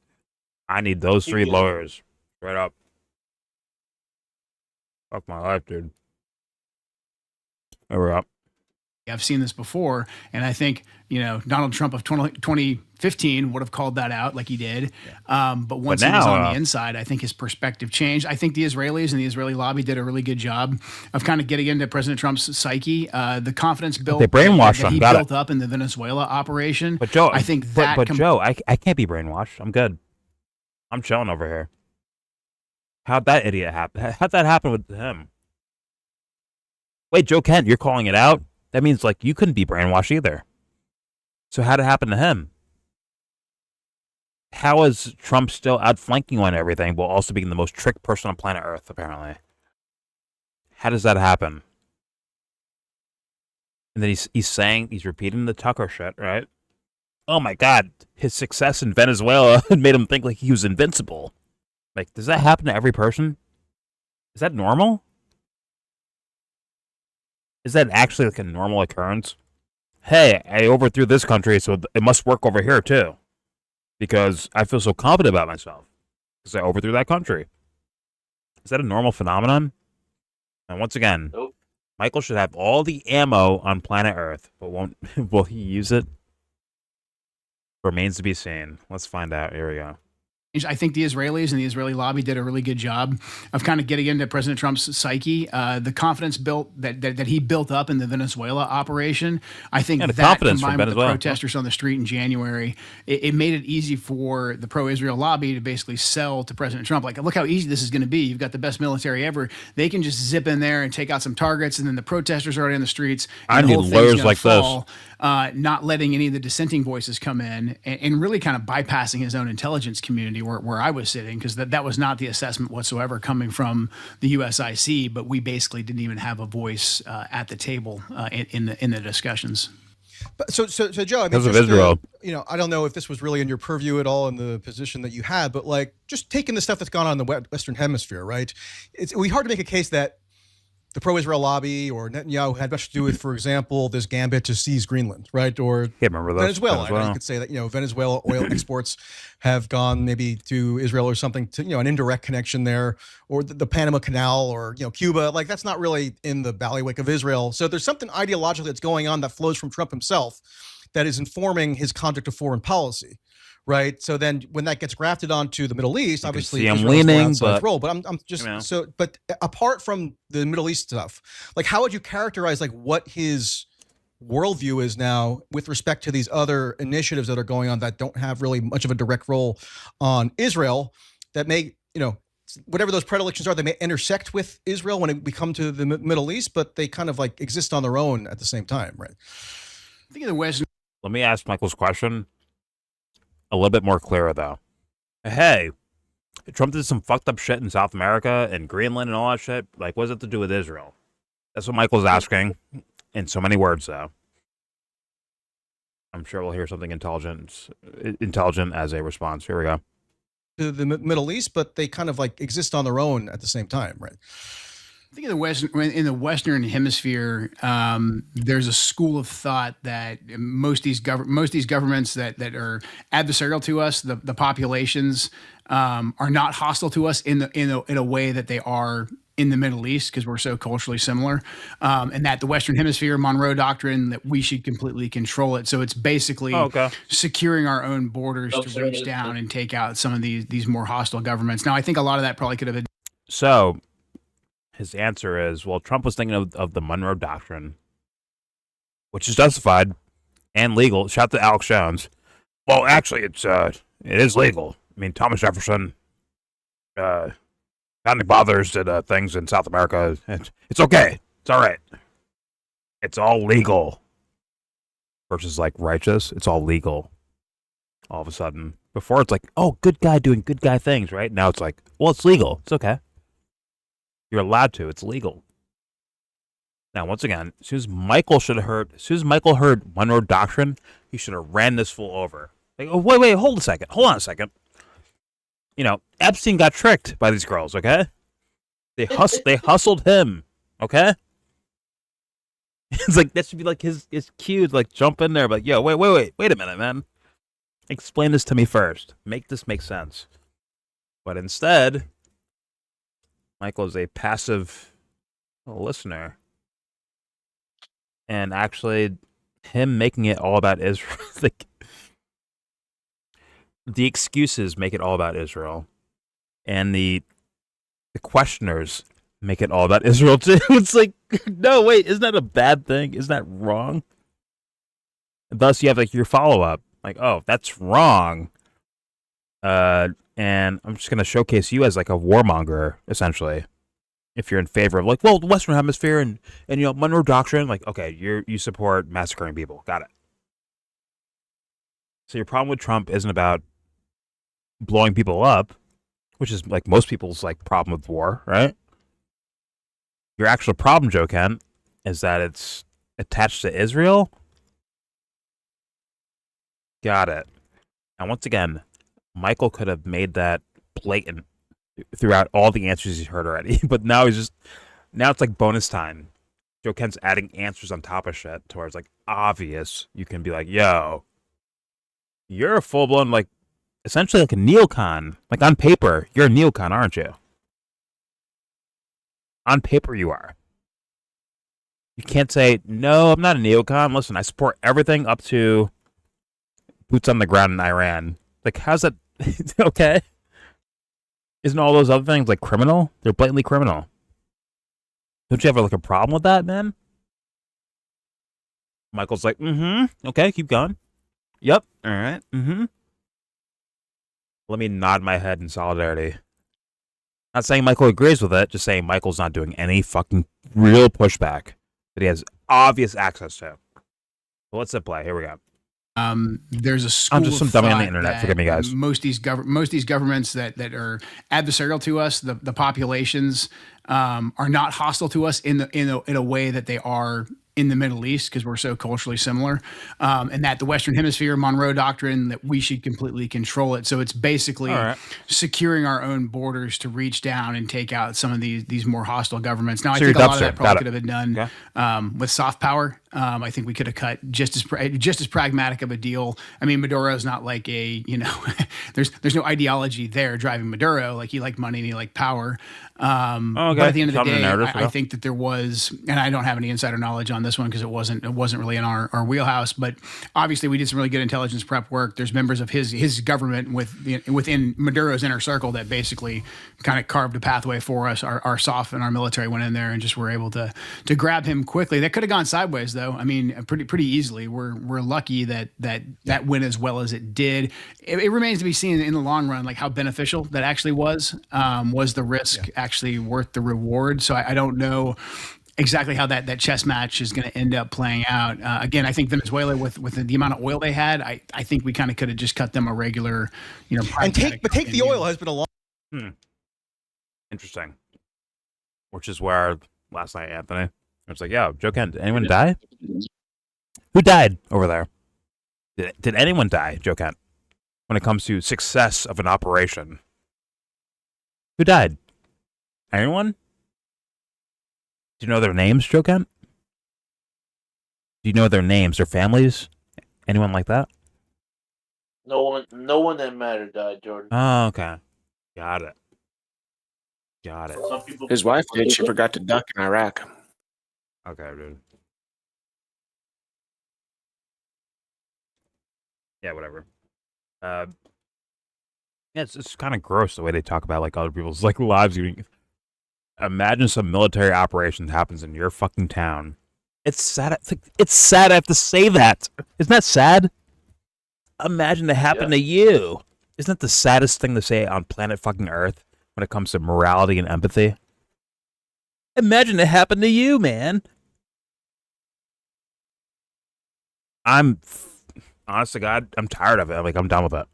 Speaker 1: I need those 3 lawyers. Straight up. Fuck my life, dude. We're up.
Speaker 2: I've seen this before, and I think Donald Trump of 2015 would have called that out like he did. But once he was on the inside, I think his perspective changed. I think the Israelis and the Israeli lobby did a really good job of kind of getting into President Trump's psyche. The confidence built
Speaker 1: they brainwashed him.
Speaker 2: He built up in the Venezuela operation.
Speaker 1: But Joe,
Speaker 2: I think that.
Speaker 1: But Joe, I can't be brainwashed. I'm good. I'm chilling over here. How'd that idiot happen? How'd that happen with him? Wait, Joe Kent, you're calling it out? That means like you couldn't be brainwashed either. So how'd it happen to him? How is Trump still outflanking on everything while also being the most tricked person on planet Earth, apparently? How does that happen? And then he's repeating the Tucker shit, right? Oh my God, his success in Venezuela made him think like he was invincible. Like, does that happen to every person? Is that normal? Is that actually like a normal occurrence? Hey, I overthrew this country, so it must work over here too. Because I feel so confident about myself. Because I overthrew that country. Is that a normal phenomenon? And once again, nope. Michael should have all the ammo on planet Earth, but will he use it? Remains to be seen. Let's find out. Here we go.
Speaker 2: I think the Israelis and the Israeli lobby did a really good job of kind of getting into President Trump's psyche. The confidence built that he built up in the Venezuela operation. I think that combined with the protesters on the street in January, it made it easy for the pro-Israel lobby to basically sell to President Trump. Like, look how easy this is going to be. You've got the best military ever. They can just zip in there and take out some targets, and then the protesters are already in the streets.
Speaker 1: I need lawyers like this.
Speaker 2: Not letting any of the dissenting voices come in and really kind of bypassing his own intelligence community where I was sitting, because that was not the assessment whatsoever coming from the USIC, but we basically didn't even have a voice at the table in the discussions.
Speaker 6: But so Joe, I mean,
Speaker 1: because of Israel,
Speaker 6: I don't know if this was really in your purview at all in the position that you had, but like just taking the stuff that's gone on in the Western Hemisphere, right? It'd be hard to make a case that the pro-Israel lobby or Netanyahu had much to do with, for example, this gambit to seize Greenland, right? Or Venezuela. You could say that, Venezuela oil exports have gone maybe to Israel or something, to, an indirect connection there, or the Panama Canal, or, Cuba. Like, that's not really in the bailiwick of Israel. So there's something ideologically that's going on that flows from Trump himself that is informing his conduct of foreign policy. Right. So then when that gets grafted onto the Middle East, obviously
Speaker 1: I'm leaning,
Speaker 6: but I'm just but apart from the Middle East stuff, like, how would you characterize like what his worldview is now with respect to these other initiatives that are going on that don't have really much of a direct role on Israel, that may, whatever those predilections are, they may intersect with Israel when we come to the Middle East, but they kind of like exist on their own at the same time, right?
Speaker 2: I think in the West.
Speaker 1: Let me ask Michael's question a little bit more clearer, though. Hey, Trump did some fucked up shit in South America and Greenland and all that shit. Like, what does it to do with Israel? That's what Michael's asking in so many words, though. I'm sure we'll hear something intelligent as a response. Here we go.
Speaker 6: To the Middle East, but they kind of like exist on their own at the same time, right?
Speaker 2: I think in the Western Hemisphere, there's a school of thought that most of these governments that are adversarial to us, the populations, are not hostile to us in a way that they are in the Middle East, because we're so culturally similar, and that the Western Hemisphere, Monroe Doctrine, that we should completely control it. So it's basically securing our own borders to reach down and take out some of these more hostile governments. Now, I think a lot of that probably could have been.
Speaker 1: So his answer is, well, Trump was thinking of the Monroe Doctrine, which is justified and legal. Shout out to Alex Jones. Well, actually, it is legal. I mean, Thomas Jefferson, founding fathers did things in South America. It's okay. It's all right. It's all legal. Versus like righteous, it's all legal. All of a sudden, before it's like, oh, good guy doing good guy things, right? Now it's like, well, it's legal. It's okay. You're allowed to. It's legal. Now, once again, as soon as Michael heard Monroe Doctrine, he should have ran this fool over. Like, oh, wait, hold on a second. Epstein got tricked by these girls, okay? They hustled him, okay? It's like that should be like his cue to like jump in there, like, yo, wait a minute, man. Explain this to me first. Make this make sense. But instead, Michael is a passive listener. And actually, him making it all about Israel, like, the excuses make it all about Israel. And the questioners make it all about Israel, too. It's like, no, wait, isn't that a bad thing? Isn't that wrong? And thus, you have, like, your follow-up. Like, oh, that's wrong. And I'm just going to showcase you as, like, a warmonger, essentially. If you're in favor of, like, well, the Western Hemisphere and you know, Monroe Doctrine, like, okay, you support massacring people. Got it. So your problem with Trump isn't about blowing people up, which is, like, most people's, like, problem with war, right? Your actual problem, Joe Kent, is that it's attached to Israel. Got it. And once again, Michael could have made that blatant throughout all the answers he's heard already. But now it's like bonus time. Joe Kent's adding answers on top of shit to where it's like obvious. You can be like, yo, you're a full-blown, like, essentially like a neocon. Like, on paper, you're a neocon, aren't you? On paper, you are. You can't say, no, I'm not a neocon. Listen, I support everything up to boots on the ground in Iran. Like, how's that? Okay. Isn't all those other things, like, criminal? They're blatantly criminal. Don't you have, like, a problem with that, man? Michael's like, okay, keep going. Yep, all right, Let me nod my head in solidarity. Not saying Michael agrees with it, just saying Michael's not doing any fucking real pushback that he has obvious access to. So let's hit play. Here we go.
Speaker 2: There's a school
Speaker 1: I'm just some dummy on the
Speaker 2: thought
Speaker 1: internet.
Speaker 2: that
Speaker 1: Forgive me, guys.
Speaker 2: Most of these governments that are adversarial to us, the populations are not hostile to us in a way that they are in the Middle East because we're so culturally similar, and that the Western Hemisphere, Monroe Doctrine, that we should completely control it. So it's basically securing our own borders to reach down and take out some of these more hostile governments. Now, I think a lot of that probably could have been done with soft power. I think we could have cut just as pragmatic of a deal. I mean, Maduro's not like a, you know, there's no ideology there driving Maduro. Like, he liked money and he liked power. But at the end of the day, I think that there was, and I don't have any insider knowledge on this one because it wasn't really in our wheelhouse. But obviously, we did some really good intelligence prep work. There's members of his government within Maduro's inner circle that basically kind of carved a pathway for us. Our SOF and our military went in there and just were able to grab him quickly. That could have gone sideways, though. I mean, pretty easily. We're lucky that went as well as it did. It remains to be seen in the long run, like, how beneficial that actually was. Was the risk actually worth the reward? So I don't know exactly how that chess match is going to end up playing out. Again, I think Venezuela, with the amount of oil they had, I think we kind of could have just cut them a regular, you know.
Speaker 6: And take the oil has been a long.
Speaker 1: Interesting. Which is where last night, Anthony, I was like, yo, Joe Kent, did anyone die? Who died over there? Did anyone die, Joe Kent, when it comes to success of an operation? Who died? Anyone? Do you know their names, Joe Kent? Do you know their names, their families? Anyone like that?
Speaker 7: No one that mattered died, Jordan.
Speaker 1: Oh, okay. Got it.
Speaker 7: Some people,
Speaker 4: His wife did. She forgot to duck in Iraq.
Speaker 1: Okay, dude. Yeah, whatever. Yeah, it's kind of gross the way they talk about, like, other people's, like, lives. Imagine some military operation happens in your fucking town. It's sad. It's sad I have to say that. Isn't that sad? Imagine it happened to you. Isn't that the saddest thing to say on planet fucking Earth when it comes to morality and empathy? Imagine it happened to you, man. I'm honest to God, I'm tired of it. I'm done with it.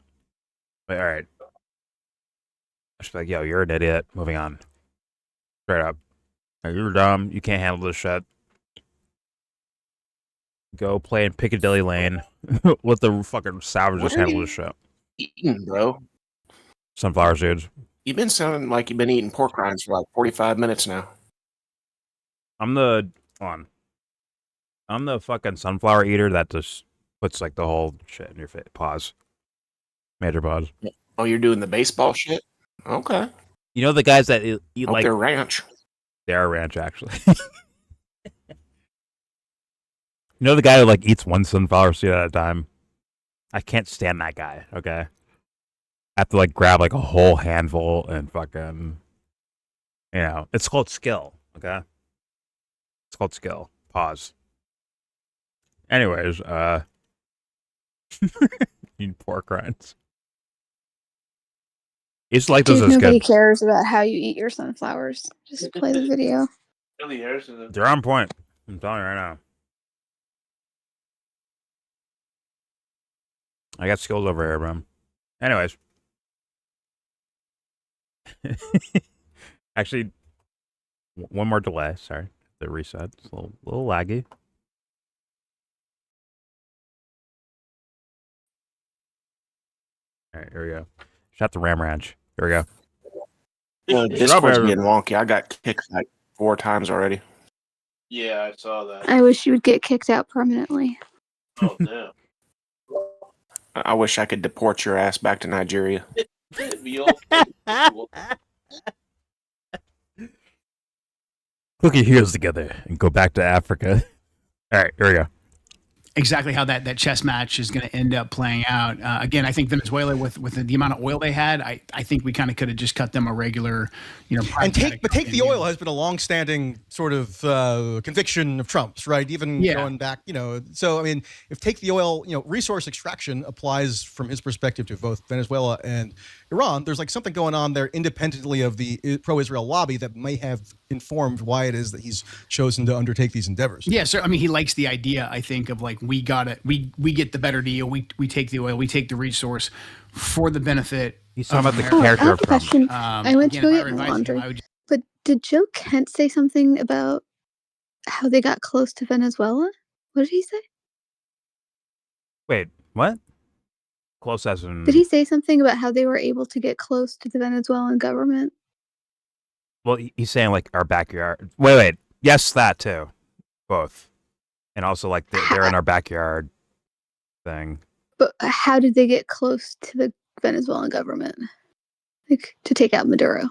Speaker 1: But, all right. I should be like, yo, you're an idiot. Moving on. Straight up. You're dumb. You can't handle this shit. Go play in Piccadilly Lane. Let the fucking savages handle this shit.
Speaker 4: Eating, bro.
Speaker 1: Sunflower seeds.
Speaker 4: You've been sounding like you've been eating pork rinds for like 45 minutes now.
Speaker 1: Hold on. I'm the fucking sunflower eater that just puts like the whole shit in your face. Pause. Major pause.
Speaker 4: Oh, you're doing the baseball shit? Okay.
Speaker 1: You know the guys that eat
Speaker 4: Hope
Speaker 1: like
Speaker 4: they're ranch.
Speaker 1: they're ranch actually. You know the guy who like eats one sunflower seed at a time? I can't stand that guy, okay? I have to like grab like a whole handful and fucking, it's called skill, okay? It's called skill. Pause. Anyways, eating pork rinds. It's like this
Speaker 8: Dude,
Speaker 1: is
Speaker 8: nobody
Speaker 1: good.
Speaker 8: cares about how you eat your sunflowers. Just play the video.
Speaker 1: They're on point. I'm telling you right now. I got skills over here, bro. Anyways. Actually, one more delay. Sorry. The reset. It's a little laggy. All right, here we go. Shot the Ram Ranch. Here we go.
Speaker 4: Discord's getting wonky. I got kicked like 4 times already.
Speaker 7: Yeah, I saw that.
Speaker 8: I wish you would get kicked out permanently.
Speaker 7: Oh, damn.
Speaker 4: I wish I could deport your ass back to Nigeria.
Speaker 1: Hook your heels together and go back to Africa. All right, here we go.
Speaker 2: Exactly how that chess match is going to end up playing out. Again, I think Venezuela with the amount of oil they had, I think we kind of could have just cut them a regular,
Speaker 6: and take the oil has been a long-standing sort of conviction of Trump's, right? Even going back, So I mean, if take the oil, resource extraction applies from his perspective to both Venezuela and Iran. There's like something going on there independently of the pro-Israel lobby that may have informed why it is that he's chosen to undertake these endeavors.
Speaker 2: Yeah, so I mean, he likes the idea. I think of like we get the better deal. We take the oil, we take the resource for the benefit.
Speaker 1: He's talking about the character
Speaker 8: I have a
Speaker 1: of Trump.
Speaker 8: question. I went to go get my laundry, but did Joe Kent say something about how they got close to Venezuela? What did he say?
Speaker 1: Wait, what? Close as in...
Speaker 8: Did he say something about how they were able to get close to the Venezuelan government?
Speaker 1: Well, he's saying like our backyard. Wait. Yes, that too. Both. And also like they're in our backyard thing.
Speaker 8: But how did they get close to the Venezuelan government? Like to take out Maduro?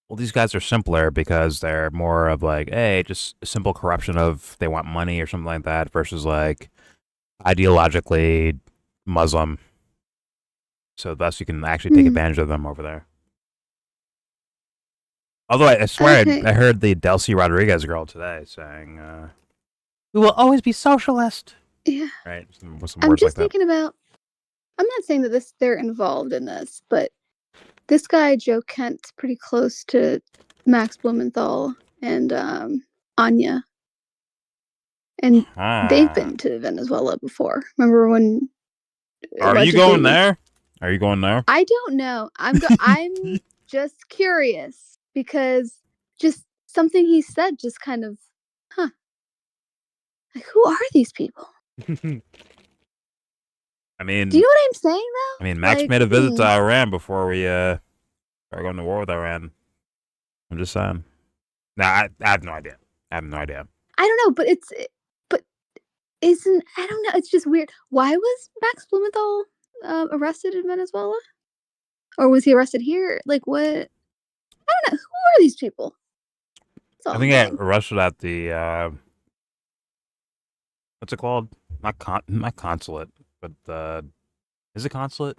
Speaker 1: Well, these guys are simpler because they're more of like, hey, just simple corruption of they want money or something like that versus like ideologically Muslim. So thus you can actually take advantage of them over there. Although I swear I heard the Delcy Rodriguez girl today saying, we will always be socialist.
Speaker 8: Yeah.
Speaker 1: Right. Some
Speaker 8: I'm just thinking about, I'm not saying that they're involved in this, but this guy, Joe Kent's pretty close to Max Blumenthal and Anya. And they've been to Venezuela before. Remember when...
Speaker 1: Are you going there? Are you going there?
Speaker 8: I don't know. I'm just curious because just something he said just kind of, like, who are these people?
Speaker 1: I mean,
Speaker 8: do you know what I'm saying though?
Speaker 1: I mean, Max made a visit to Iran before we started going to war with Iran. I'm just saying. Nah, I have no idea. I don't
Speaker 8: know, but I don't know. It's just weird. Why was Max Blumenthal arrested in Venezuela? Or was he arrested here? Like what? I don't know. Who are these people?
Speaker 1: I think I got arrested at the what's it called? Not consulate, but is it consulate?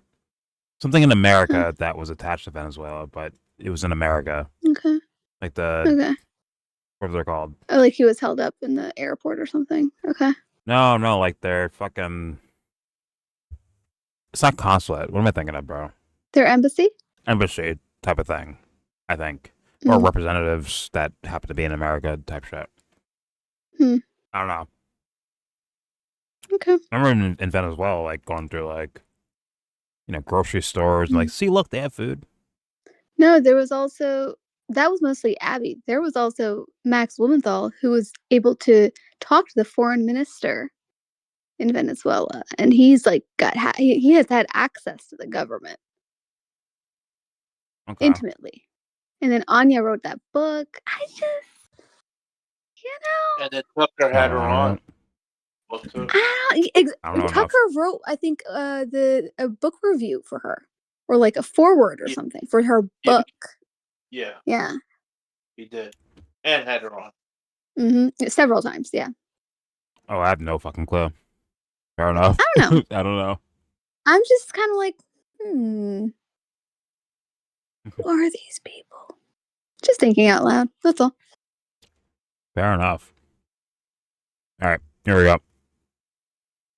Speaker 1: Something in America that was attached to Venezuela, but it was in America.
Speaker 8: Okay.
Speaker 1: Like what was it called?
Speaker 8: Oh, like he was held up in the airport or something. Okay.
Speaker 1: No, like they're fucking. It's not consulate. What am I thinking of, bro?
Speaker 8: Their embassy?
Speaker 1: Embassy type of thing, I think. Or representatives that happen to be in America type shit. I don't know.
Speaker 8: Okay.
Speaker 1: I remember in Venezuela, like going through like, grocery stores and like, see, look, they have food.
Speaker 8: No, there was also, that was mostly Abby. There was also Max Blumenthal who was able to talk to the foreign minister in Venezuela. And he's like he has had access to the government. Okay. Intimately. And then Anya wrote that book.
Speaker 7: And then Tucker had her on.
Speaker 1: I don't know
Speaker 8: Tucker
Speaker 1: enough.
Speaker 8: wrote, I think, a book review for her, or like a foreword or something for her book.
Speaker 7: Yeah.
Speaker 8: Yeah.
Speaker 7: He did, and had her on.
Speaker 8: Several times. Yeah.
Speaker 1: Oh, I have no fucking clue. Fair enough.
Speaker 8: I don't know.
Speaker 1: I don't know.
Speaker 8: I'm just kind of like, who are these people? Just thinking out loud. That's all.
Speaker 1: Fair enough. All right, here we go.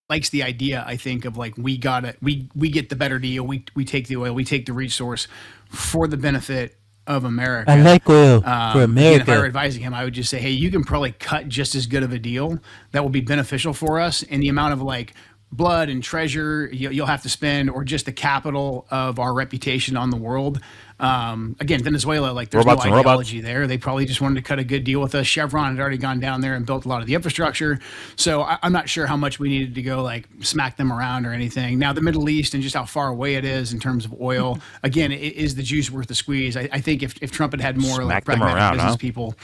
Speaker 2: Likes the idea, I think, of like we get the better deal. We take the oil, we take the resource for the benefit of America.
Speaker 1: I like oil for America.
Speaker 2: Again, if I were advising him, I would just say, hey, you can probably cut just as good of a deal that will be beneficial for us, and the amount of like blood and treasure you'll have to spend, or just the capital of our reputation on the world. Again, Venezuela, like there's
Speaker 1: robots
Speaker 2: no ideology there. They probably just wanted to cut a good deal with us. Chevron had already gone down there and built a lot of the infrastructure. So I'm not sure how much we needed to go like smack them around or anything. Now the Middle East and just how far away it is in terms of oil, again, is the juice worth the squeeze? I think if Trump had more
Speaker 1: Smack
Speaker 2: like
Speaker 1: them
Speaker 2: pragmatic
Speaker 1: around,
Speaker 2: business
Speaker 1: huh?
Speaker 2: people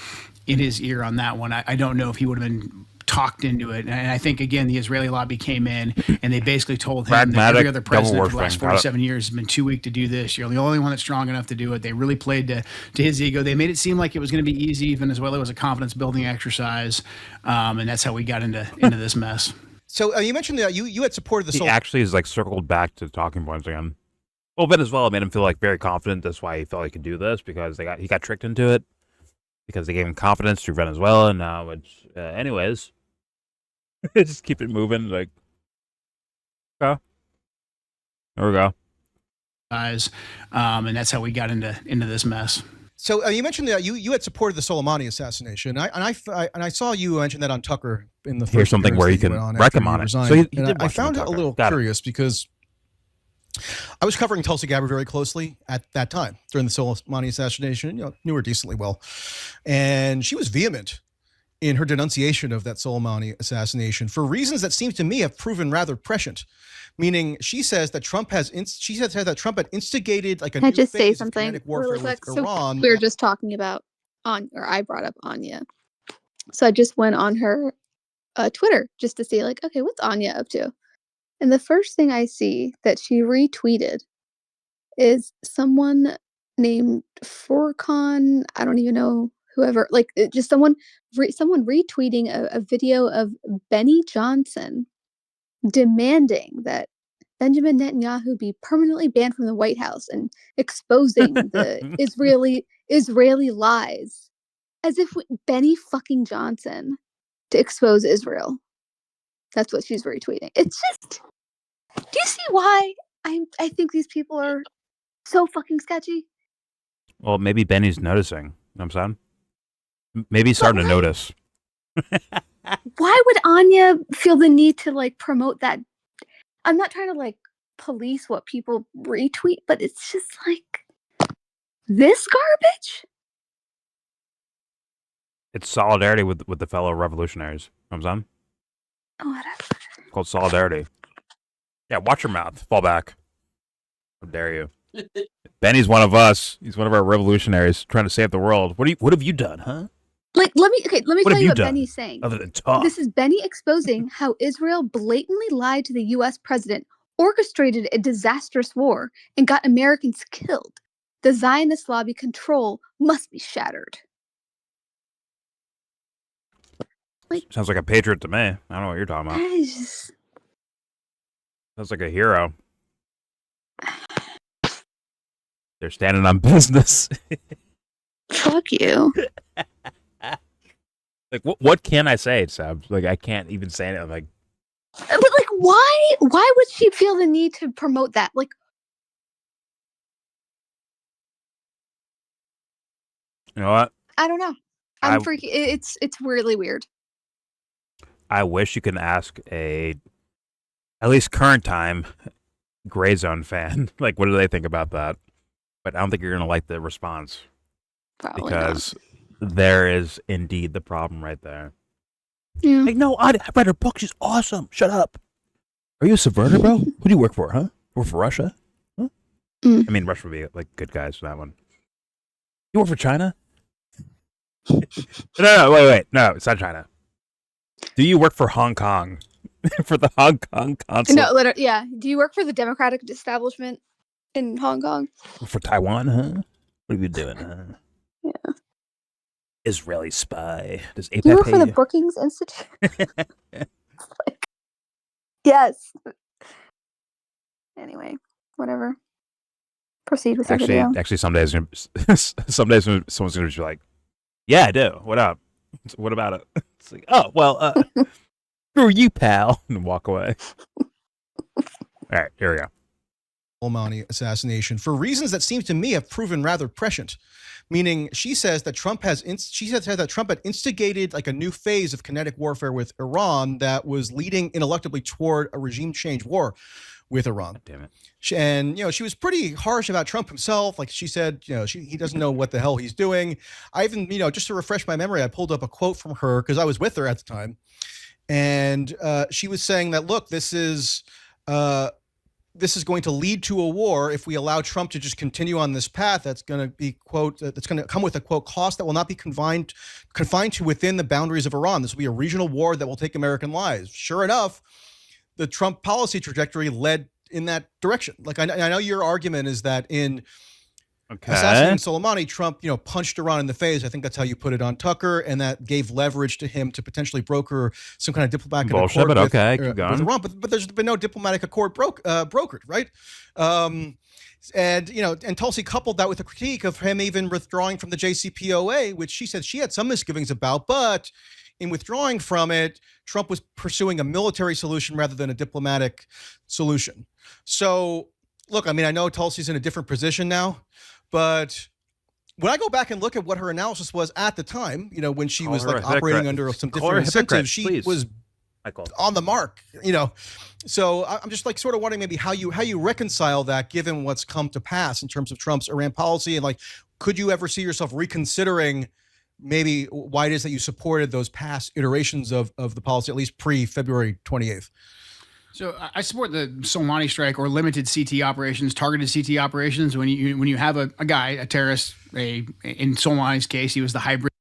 Speaker 2: in his ear on that one, I don't know if he would have been talked into it. And I think, again, the Israeli lobby came in and they basically told him that every other president for the last 47 years has been too weak to do this. You're the only one that's strong enough to do it. They really played to his ego. They made it seem like it was going to be easy. Venezuela was a confidence building exercise. And that's how we got into this mess.
Speaker 6: So you mentioned that you had supported the
Speaker 1: He actually is like circled back to talking points again. Well, Venezuela made him feel like very confident. That's why he felt he could do this, because he got tricked into it, because they gave him confidence through Venezuela. And now it's anyways. Just keep it moving. Like, okay. There we go.
Speaker 2: And that's how we got into this mess.
Speaker 6: So you mentioned that you had supported the Solommani assassination, and I saw you mention that on Tucker in the first.
Speaker 1: Here's something where you can wreck him on it. So he did
Speaker 6: I found it a little curious because I was covering Tulsi Gabbard very closely at that time during the Solommani assassination. Knew her decently well, and she was vehement in her denunciation of that Solommani assassination for reasons that seem to me have proven rather prescient. Meaning, she says that Trump had instigated like a new phase of kinetic warfare with Iran.
Speaker 8: So we were just talking about I brought up Anya, so I just went on her Twitter just to see like, okay, what's Anya up to? And the first thing I see that she retweeted is someone named Furcon. I don't even know. Whoever, like just someone retweeting a video of Benny Johnson demanding that Benjamin Netanyahu be permanently banned from the White House and exposing the Israeli lies, as if Benny fucking Johnson to expose Israel. That's what she's retweeting. It's just, do you see why I think these people are so fucking sketchy?
Speaker 1: Well, maybe Benny's noticing. You know what I'm saying? Maybe he's starting to notice.
Speaker 8: Why would Anya feel the need to like promote that? I'm not trying to like police what people retweet, but it's just like this garbage.
Speaker 1: It's solidarity with the fellow revolutionaries. You know what I'm saying?
Speaker 8: Oh, whatever.
Speaker 1: It's called solidarity. Yeah, watch your mouth. Fall back. How dare you? Benny's one of us. He's one of our revolutionaries trying to save the world. What have you done, huh?
Speaker 8: Like, let me tell you what Benny's saying.
Speaker 1: Other than talk.
Speaker 8: This is Benny exposing how Israel blatantly lied to the U.S. president, orchestrated a disastrous war, and got Americans killed. The Zionist lobby control must be shattered. Like,
Speaker 1: sounds like a patriot to me. I don't know what you're talking about. Sounds like a hero. They're standing on business.
Speaker 8: Fuck you.
Speaker 1: Like, what can I say, Sab? Like, I can't even say it. Like,
Speaker 8: but like, why would she feel the need to promote that? Like,
Speaker 1: you know what?
Speaker 8: I don't know. I'm freaking. It's weirdly weird.
Speaker 1: I wish you could ask at least current time, Gray Zone fan, like, what do they think about that? But I don't think you're gonna like the response.
Speaker 8: Probably
Speaker 1: because there is indeed the problem right there.
Speaker 8: Yeah.
Speaker 1: Like, no, I read her book. She's awesome. Shut up. Are you a subverter, bro? Who do you work for, huh? Work for Russia? Huh? I mean, Russia would be like good guys for that one. You work for China? No, wait. No, it's not China. Do you work for Hong Kong? For the Hong Kong consulate?
Speaker 8: No, literally, yeah. Do you work for the Democratic establishment in Hong Kong?
Speaker 1: For Taiwan, huh? What are you doing, huh?
Speaker 8: Yeah.
Speaker 1: Israeli spy. Does
Speaker 8: Do you work for the Brookings Institute? Yes. Anyway, whatever. Proceed with your video.
Speaker 1: Actually, some days someone's gonna be like, "Yeah, I do. What up? What about it?" It's like, "Oh, well, screw you, pal," and walk away. All right, here we go.
Speaker 6: Solommani assassination for reasons that seem to me have proven rather prescient. Meaning, she says that Trump had instigated like a new phase of kinetic warfare with Iran that was leading ineluctably toward a regime change war with Iran.
Speaker 1: God damn it.
Speaker 6: And she was pretty harsh about Trump himself. Like she said, he doesn't know what the hell he's doing. I even, just to refresh my memory, I pulled up a quote from her because I was with her at the time, and she was saying that, look, this is going to lead to a war if we allow Trump to just continue on this path. That's going to be, quote, that's going to come with a, quote, cost that will not be confined to within the boundaries of Iran. This will be a regional war that will take American lives. Sure enough, the Trump policy trajectory led in that direction. Like, I know your argument is that in assassinating Solommani, Trump, punched Iran in the face. I think that's how you put it on Tucker, and that gave leverage to him to potentially broker some kind of diplomatic accord with Iran. But there's been no diplomatic accord brokered, right? And Tulsi coupled that with a critique of him even withdrawing from the JCPOA, which she said she had some misgivings about, but in withdrawing from it, Trump was pursuing a military solution rather than a diplomatic solution. So, look, I mean, I know Tulsi's in a different position now, but when I go back and look at what her analysis was at the time, when she was like operating under some different incentives, she was on the mark, So I'm just like sort of wondering maybe how you reconcile that given what's come to pass in terms of Trump's Iran policy, and like, could you ever see yourself reconsidering maybe why it is that you supported those past iterations of the policy, at least pre-February 28th?
Speaker 2: So I support the Solommani strike or limited CT operations, targeted CT operations. When you have a terrorist, in Solommani's case, he was the hybrid.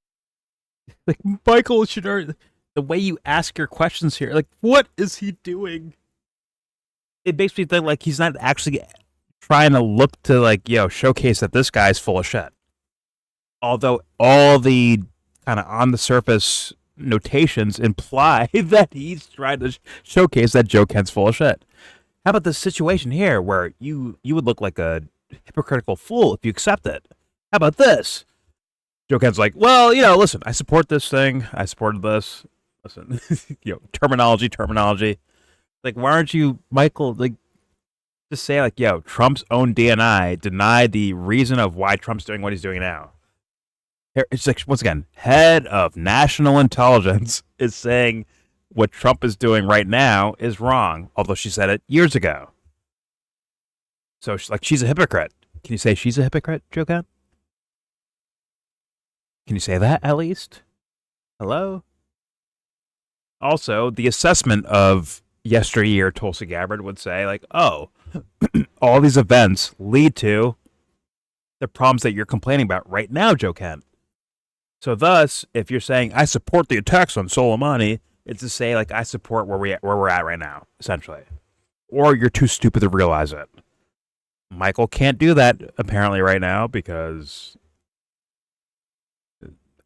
Speaker 1: Like, Michael, the way you ask your questions here, like, what is he doing? It makes me think like he's not actually trying to look to showcase that this guy's full of shit. Although all the kind of on the surface notations imply that he's trying to showcase that Joe Kent's full of shit. How about this situation here where you would look like a hypocritical fool if you accept it? How about this? Joe Kent's like, well, listen, I support this thing. I supported this. Listen, terminology. Like, why aren't you, Michael, like, just say like, Trump's own DNI denied the reason of why Trump's doing what he's doing now. It's like, once again, head of national intelligence is saying what Trump is doing right now is wrong, although she said it years ago. So, she's a hypocrite. Can you say she's a hypocrite, Joe Kent? Can you say that, at least? Hello? Also, the assessment of yesteryear Tulsi Gabbard would say, like, oh, all these events lead to the problems that you're complaining about right now, Joe Kent. So thus, if you're saying, I support the attacks on Solommani, it's to say, like, I support where we're at right now, essentially. Or you're too stupid to realize it. Michael can't do that, apparently, right now, because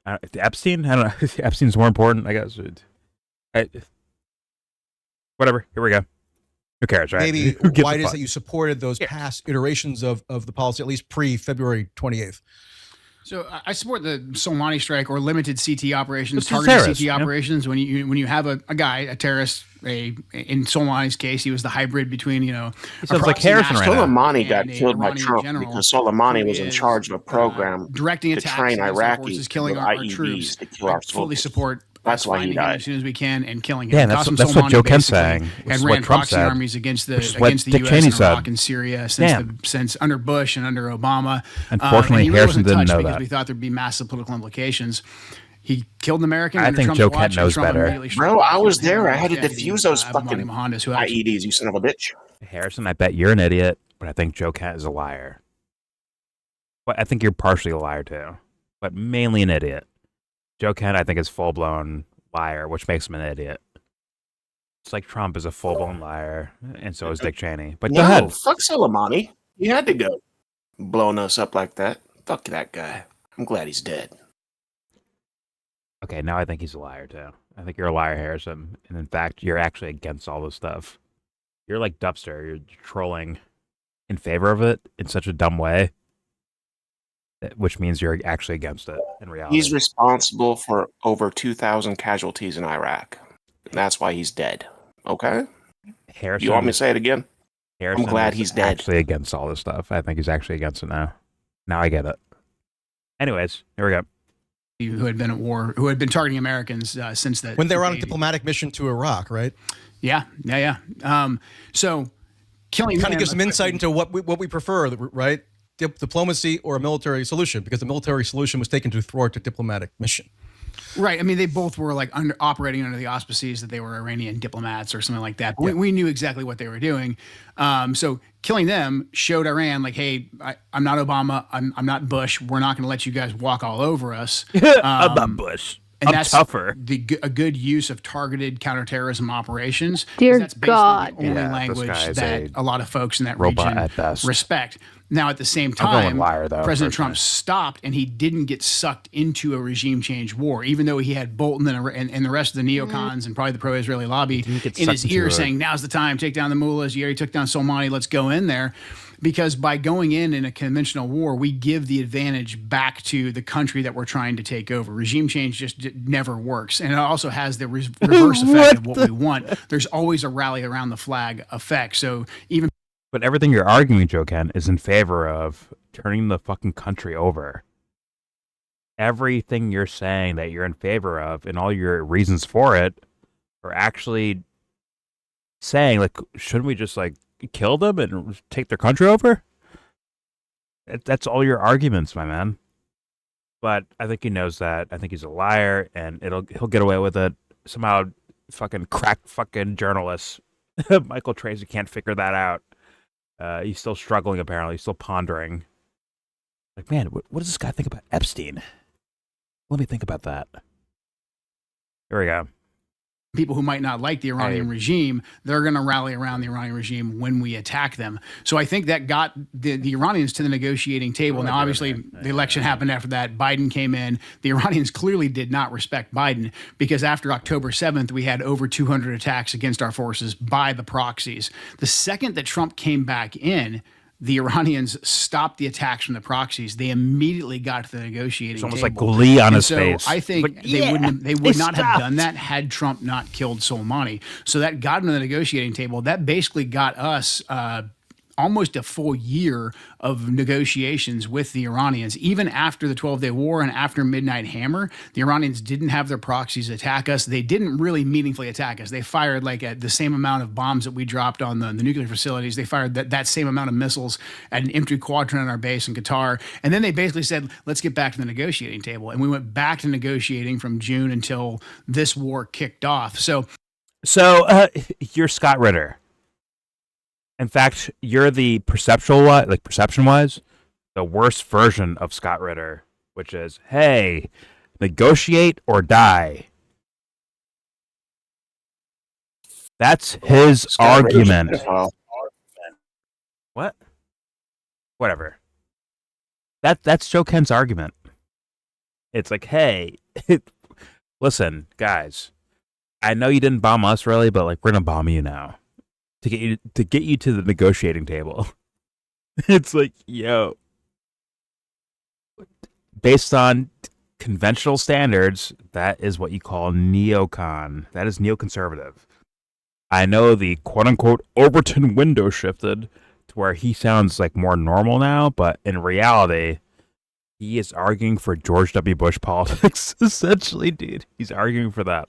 Speaker 1: Epstein? I don't know. Epstein's more important, I guess. Whatever. Here we go. Who cares, right?
Speaker 6: Maybe why it is that you supported those past iterations of the policy, at least pre-February 28th.
Speaker 2: So I support the Solommani strike or limited CT operations, targeted CT operations. When you have a terrorist, in Solommani's case, he was the hybrid between,
Speaker 1: he sounds like Harrison right now.
Speaker 4: Solommani got killed by Trump because Solommani was in charge of a program
Speaker 2: directing
Speaker 4: to train Iraqis
Speaker 2: killing
Speaker 4: with
Speaker 2: our
Speaker 4: IEDs
Speaker 2: troops.
Speaker 4: to kill our
Speaker 2: fully
Speaker 4: soldiers.
Speaker 2: support.
Speaker 4: That's why he died.
Speaker 2: As soon as we can and killing him.
Speaker 1: Yeah, that's what Joe Kent's saying.
Speaker 2: And ran proxy armies against the U.S. and Iraq and Syria since under Bush and under Obama.
Speaker 1: Unfortunately, Harrison didn't know that
Speaker 2: because we thought there'd be massive political implications. He killed an American.
Speaker 1: I think Joe Kent knows better.
Speaker 4: Bro, I was there. I had to defuse those fucking IEDs, you son of a bitch.
Speaker 1: Harrison, I bet you're an idiot, but I think Joe Kent is a liar. But I think you're partially a liar too, but mainly an idiot. Joe Kent, I think, is full-blown liar, which makes him an idiot. It's like Trump is a full-blown liar, and so is Dick Cheney. But go ahead.
Speaker 4: Fuck Solommani. He had to go. Blowing us up like that. Fuck that guy. I'm glad he's dead.
Speaker 1: Okay, now I think he's a liar, too. I think you're a liar, Harrison. And in fact, you're actually against all this stuff. You're like Dubster. You're trolling in favor of it in such a dumb way, which means you're actually against it in reality.
Speaker 4: He's responsible for over 2,000 casualties in Iraq. That's why he's dead. Okay?
Speaker 1: Harrison,
Speaker 4: you want me to say it again?
Speaker 1: Harrison
Speaker 4: I'm glad he's dead.
Speaker 1: Actually against all this stuff. I think he's actually against it now. Now I get it. Anyways, here we go.
Speaker 2: Who had been at war, who had been targeting Americans since that.
Speaker 6: When they were on a diplomatic mission to Iraq, right?
Speaker 2: Yeah. So killing
Speaker 6: kind of gives some insight into what we prefer, right? Diplomacy or a military solution, because the military solution was taken to thwart a diplomatic mission.
Speaker 2: Right. I mean, they both were like operating under the auspices that they were Iranian diplomats or something like that. But we knew exactly what they were doing. So killing them showed Iran like, hey, I'm not Obama. I'm not Bush. We're not going to let you guys walk all over us.
Speaker 1: I'm not Bush.
Speaker 2: And
Speaker 1: I'm
Speaker 2: that's
Speaker 1: tougher.
Speaker 2: A good use of targeted counterterrorism operations.
Speaker 8: Dear
Speaker 2: that's basically
Speaker 8: God.
Speaker 2: the only language that a lot of folks in that region respect. Now, at the same time, President Trump stopped, and he didn't get sucked into a regime change war, even though he had Bolton and the rest of the neocons and probably the pro-Israeli lobby in his ear saying, now's the time, take down the mullahs. You already took down Solommani, let's go in there. Because by going in a conventional war, we give the advantage back to the country that we're trying to take over. Regime change just never works. And it also has the reverse effect of what we want. There's always a rally around the flag effect. So even.
Speaker 1: But everything you're arguing, Joe Ken, is in favor of turning the fucking country over. Everything you're saying that you're in favor of and all your reasons for it are actually saying, like, shouldn't we just, like, kill them and take their country over? That's all your arguments, my man. But I think he knows that. I think he's a liar, and he'll get away with it. Somehow, fucking crack fucking journalists. Michael Tracey can't figure that out. He's still struggling, apparently. He's still pondering. Like, man, what does this guy think about Epstein? Let me think about that. Here we go.
Speaker 2: People who might not like the Iranian regime, they're going to rally around the Iranian regime when we attack them. So I think that got the Iranians to the negotiating table. Now, obviously, the election happened after that. Biden came in. The Iranians clearly did not respect Biden because after October 7th, we had over 200 attacks against our forces by the proxies. The second that Trump came back in, the Iranians stopped the attacks from the proxies. They immediately got to the negotiating table.
Speaker 1: It's almost like glee on his face.
Speaker 2: I think they would not have done that had Trump not killed Solommani. So that got him to the negotiating table. That basically got us almost a full year of negotiations with the Iranians. Even after the 12-day war and after Midnight Hammer, the Iranians didn't have their proxies attack us. They didn't really meaningfully attack us. They fired like the same amount of bombs that we dropped on the nuclear facilities. They fired that same amount of missiles at an infantry quadrant on our base in Qatar. And then they basically said, let's get back to the negotiating table. And we went back to negotiating from June until this war kicked off. So
Speaker 1: you're Scott Ritter. In fact, you're the perception-wise, the worst version of Scott Ritter, which is, hey, negotiate or die. That's his argument. What? Whatever. That's Joe Ken's argument. It's like, hey, listen, guys, I know you didn't bomb us really, but like we're gonna bomb you now. To get you to the negotiating table. It's like, yo, based on conventional standards, that is what you call neocon. That is neoconservative. I know the quote-unquote Overton window shifted to where he sounds like more normal now, but in reality, he is arguing for George W. Bush politics, essentially, dude. He's arguing for that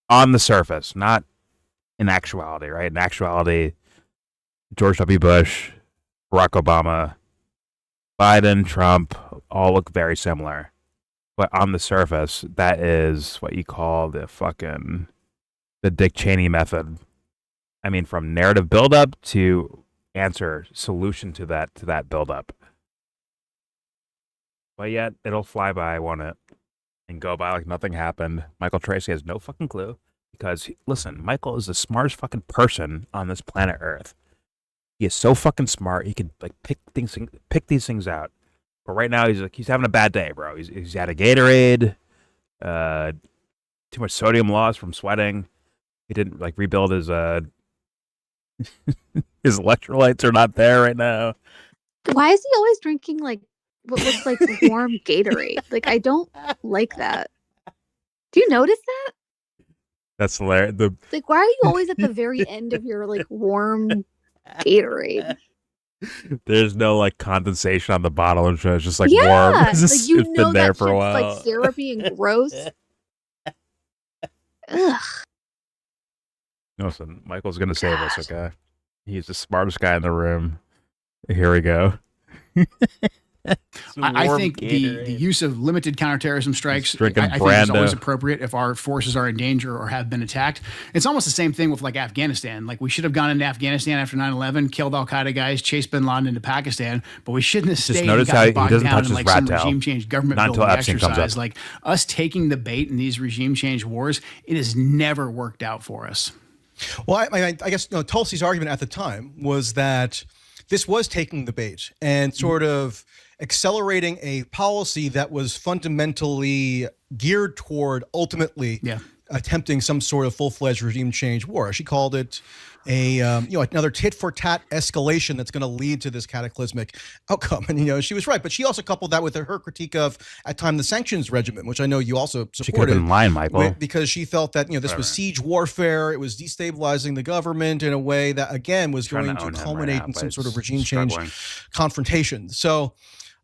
Speaker 1: on the surface, not in actuality, right? In actuality, George W. Bush, Barack Obama, Biden, Trump all look very similar. But on the surface, that is what you call the Dick Cheney method. I mean, from narrative buildup to answer solution to that buildup. But yet, it'll fly by, won't it? and go by like nothing happened. Michael Tracey has no fucking clue because, listen, Michael is the smartest fucking person on this planet Earth. He is so fucking smart. He could like pick these things out. But right now he's having a bad day, bro. He's had a Gatorade, too much sodium loss from sweating. He didn't like rebuild his his electrolytes are not there right now.
Speaker 8: Why is he always drinking like what looks like warm Gatorade? Like, I don't like that. Do you notice that?
Speaker 1: That's hilarious.
Speaker 8: Like, why are you always at the very end of your like warm Gatorade?
Speaker 1: There's no like condensation on the bottle and shit. It's just like
Speaker 8: Yeah,
Speaker 1: warm.
Speaker 8: like you
Speaker 1: It's
Speaker 8: know
Speaker 1: been there
Speaker 8: that
Speaker 1: for a
Speaker 8: shit's
Speaker 1: while.
Speaker 8: like syrupy and gross. Ugh.
Speaker 1: Listen, Michael's gonna save us, okay? He's the smartest guy in the room. Here we go.
Speaker 2: I think the use of limited counterterrorism strikes, I think is always appropriate if our forces are in danger or have been attacked. It's almost the same thing with like Afghanistan. Like we should have gone into Afghanistan after 9/11, killed Al Qaeda guys, chased Bin Laden into Pakistan, but we shouldn't have stayed.
Speaker 1: Notice
Speaker 2: and
Speaker 1: how he
Speaker 2: bogged
Speaker 1: doesn't
Speaker 2: down
Speaker 1: touch
Speaker 2: in
Speaker 1: his
Speaker 2: like some
Speaker 1: rat tail.
Speaker 2: regime change government
Speaker 1: Not until
Speaker 2: building
Speaker 1: Epstein comes
Speaker 2: exercise.
Speaker 1: up.
Speaker 2: Like us taking the bait in these regime change wars, it has never worked out for us.
Speaker 6: Well, I guess Tulsi's argument at the time was that this was taking the bait and sort of accelerating a policy that was fundamentally geared toward ultimately attempting some sort of full-fledged regime change war. She called it a another tit-for-tat escalation that's going to lead to this cataclysmic outcome. And she was right, but she also coupled that with her critique of at time the sanctions regimen, which I know you also supported.
Speaker 1: She could have been lying, Michael,
Speaker 6: because she felt that this was siege warfare. It was destabilizing the government in a way that again was going to culminate in some sort of regime change confrontation. So.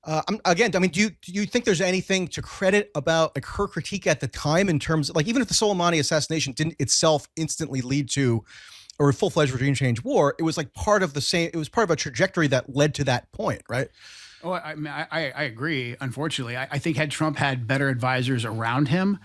Speaker 6: Do you think there's anything to credit about like her critique at the time in terms of like even if the Solommani assassination didn't itself instantly lead to a full-fledged regime change war, it was like part of a trajectory that led to that point, right?
Speaker 2: Oh, I agree. Unfortunately, I think had Trump had better advisors around him,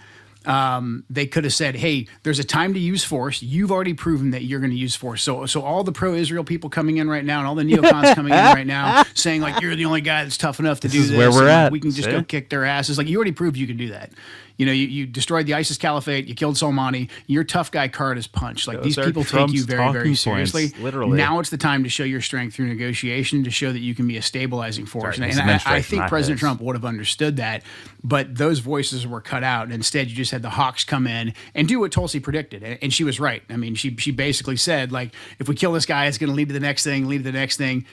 Speaker 2: they could have said, hey, there's a time to use force. You've already proven that you're going to use force. So all the pro-Israel people coming in right now and all the neocons coming in right now saying like, you're the only guy that's tough enough to do this.
Speaker 1: This is where we're at.
Speaker 2: We can just go kick their asses. Like you already proved you can do that. You destroyed the ISIS caliphate. You killed Solommani. Your tough guy card is punched. Like these people take you very, very seriously.
Speaker 1: Literally.
Speaker 2: Now it's the time to show your strength through negotiation to show that you can be a stabilizing force. And I think President Trump would have understood that, but those voices were cut out. Instead, you just had the hawks come in and do what Tulsi predicted. And she was right. I mean, she basically said, like, if we kill this guy, it's going to lead to the next thing,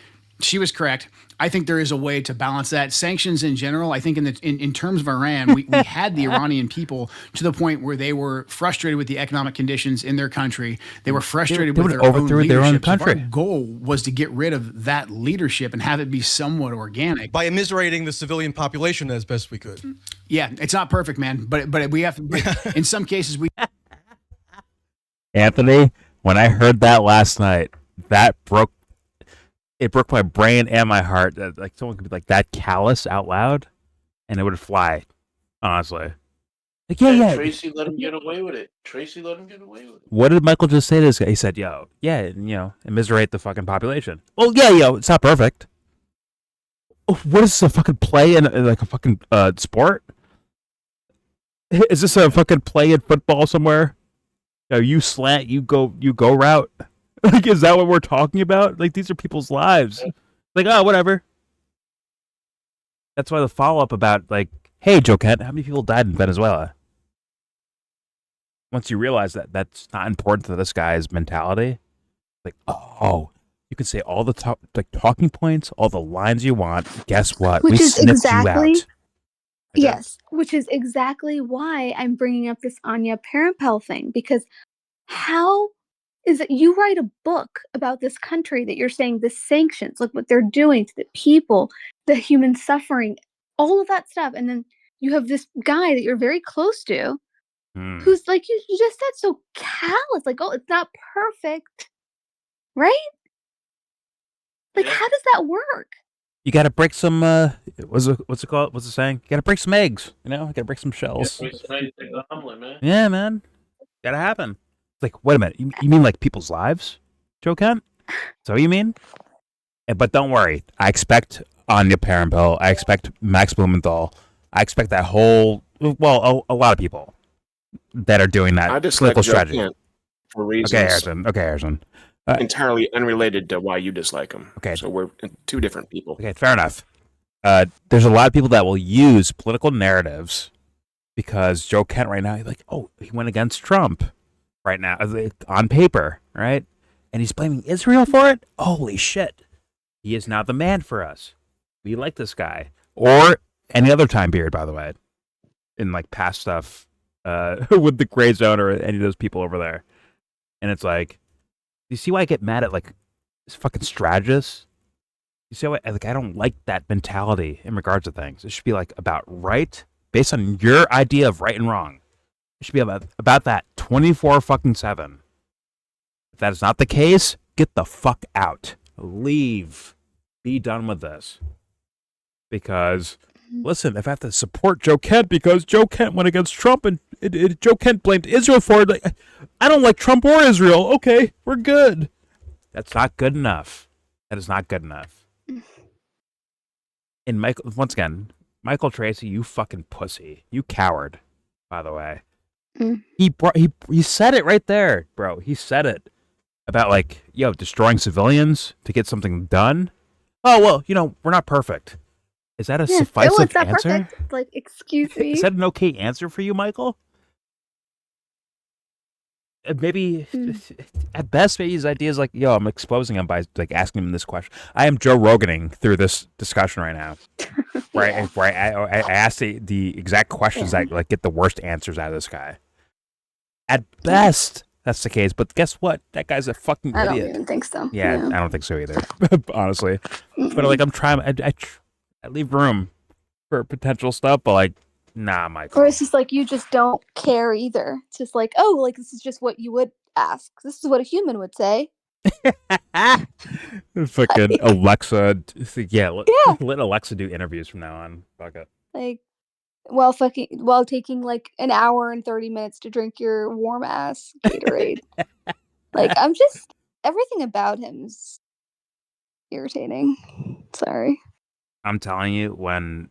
Speaker 2: She was correct. I think there is a way to balance that. Sanctions in general, I think in terms of Iran, we had the Iranian people to the point where they were frustrated with the economic conditions in their country. They were frustrated with their own leadership.
Speaker 1: Their own country.
Speaker 2: So our goal was to get rid of that leadership and have it be somewhat organic.
Speaker 6: By immiserating the civilian population as best we could.
Speaker 2: Yeah, it's not perfect, man. But we have to, in some cases, we...
Speaker 1: Anthony, when I heard that last night, it broke my brain and my heart that like someone could be like that callous out loud and it would fly, honestly. Like, yeah.
Speaker 7: Tracey let him get away with it.
Speaker 1: What did Michael just say to this guy? He said, immiserate the fucking population. Well, it's not perfect. What is this, a fucking play in like a fucking sport? Is this a fucking play in football somewhere? You slant, you go route. Like, is that what we're talking about? Like, these are people's lives. Like, whatever. That's why the follow-up about, like, hey, Joe Kent, how many people died in Venezuela? Once you realize that that's not important to this guy's mentality, like, you can say all the talking points, all the lines you want. Guess what? We sniffed you out.
Speaker 8: Yes, which is exactly why I'm bringing up this Anya Parampel thing, because how is that you write a book about this country that you're saying the sanctions, like what they're doing to the people, the human suffering, all of that stuff. And then you have this guy that you're very close to who's like, you just said so callous, like, oh, it's not perfect. Right? Like, how does that work?
Speaker 1: You got to break some, what's it called? What's the saying? You got to break some eggs, you got to break some shells. Yeah, man. Got to happen. Like, wait a minute. You mean like people's lives, Joe Kent? Is that what you mean? But don't worry. I expect Anya Parampel. I expect Max Blumenthal. I expect that whole well, a lot of people that are doing that
Speaker 4: I dislike
Speaker 1: political
Speaker 4: Joe
Speaker 1: strategy.
Speaker 4: Kent for
Speaker 1: Okay,
Speaker 4: reasons
Speaker 1: Harrison.
Speaker 4: entirely unrelated to why you dislike him.
Speaker 1: Okay.
Speaker 4: So we're two different people.
Speaker 1: Okay, fair enough. There's a lot of people that will use political narratives because Joe Kent right now, he's like, oh, he went against Trump right now on paper, right? And he's blaming Israel for it? Holy shit. He is now the man for us. We like this guy. Or any other time period, by the way, in like past stuff with the gray zone or any of those people over there. And it's like, you see why I get mad at like this fucking strategist? You see why I don't like that mentality in regards to things. It should be like about right, based on your idea of right and wrong. It should be about that 24/7. If that is not the case, get the fuck out. Leave. Be done with this. Because, listen, if I have to support Joe Kent because Joe Kent went against Trump and Joe Kent blamed Israel for it, like, I don't like Trump or Israel. Okay, we're good. That's not good enough. That is not good enough. And once again, Michael Tracey, you fucking pussy. You coward, by the way. He said it right there, bro. He said it about like, destroying civilians to get something done. Oh, well, we're not perfect. Is that a sufficient answer?
Speaker 8: Perfect. Like, excuse me.
Speaker 1: Is that an okay answer for you, Michael? Maybe at best, maybe his idea is like, I'm exposing him by like asking him this question. I am Joe Roganing through this discussion right now, right? Where I asked the exact questions that like get the worst answers out of this guy. At best, that's the case. But guess what? That guy's a fucking idiot.
Speaker 8: I don't even think so.
Speaker 1: Yeah, I don't think so either, honestly. But like, I'm trying. I leave room for potential stuff, but like, nah, Michael.
Speaker 8: Or it's just like you just don't care either. It's just like, oh, like this is just what you would ask. This is what a human would say.
Speaker 1: Fucking Alexa. Let Alexa do interviews from now on. Fuck it.
Speaker 8: Like, while taking like an hour and 30 minutes to drink your warm ass Gatorade. Like, everything about him's irritating. Sorry.
Speaker 1: I'm telling you, when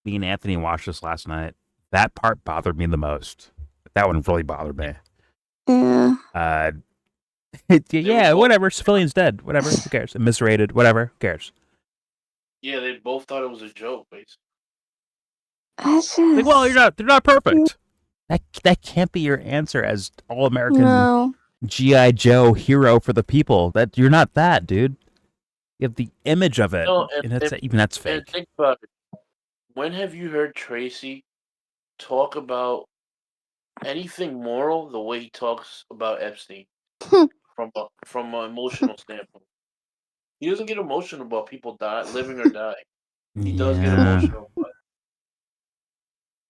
Speaker 1: me and Anthony watched this last night, that part bothered me the most. That one really bothered me.
Speaker 8: Yeah.
Speaker 1: Yeah, whatever. Civilians dead. Whatever. Who cares? Immiserated. Whatever. Who cares?
Speaker 7: Yeah, they both thought it was a joke, basically.
Speaker 1: Like, well, they're not perfect. That can't be your answer as all American G.I. Joe hero for the people. That you're not that, dude. You have the image of it, and that's fake.
Speaker 7: And think about it. When have you heard Tracey talk about anything moral the way he talks about Epstein from an emotional standpoint? He doesn't get emotional about people living or dying. He does get emotional. But...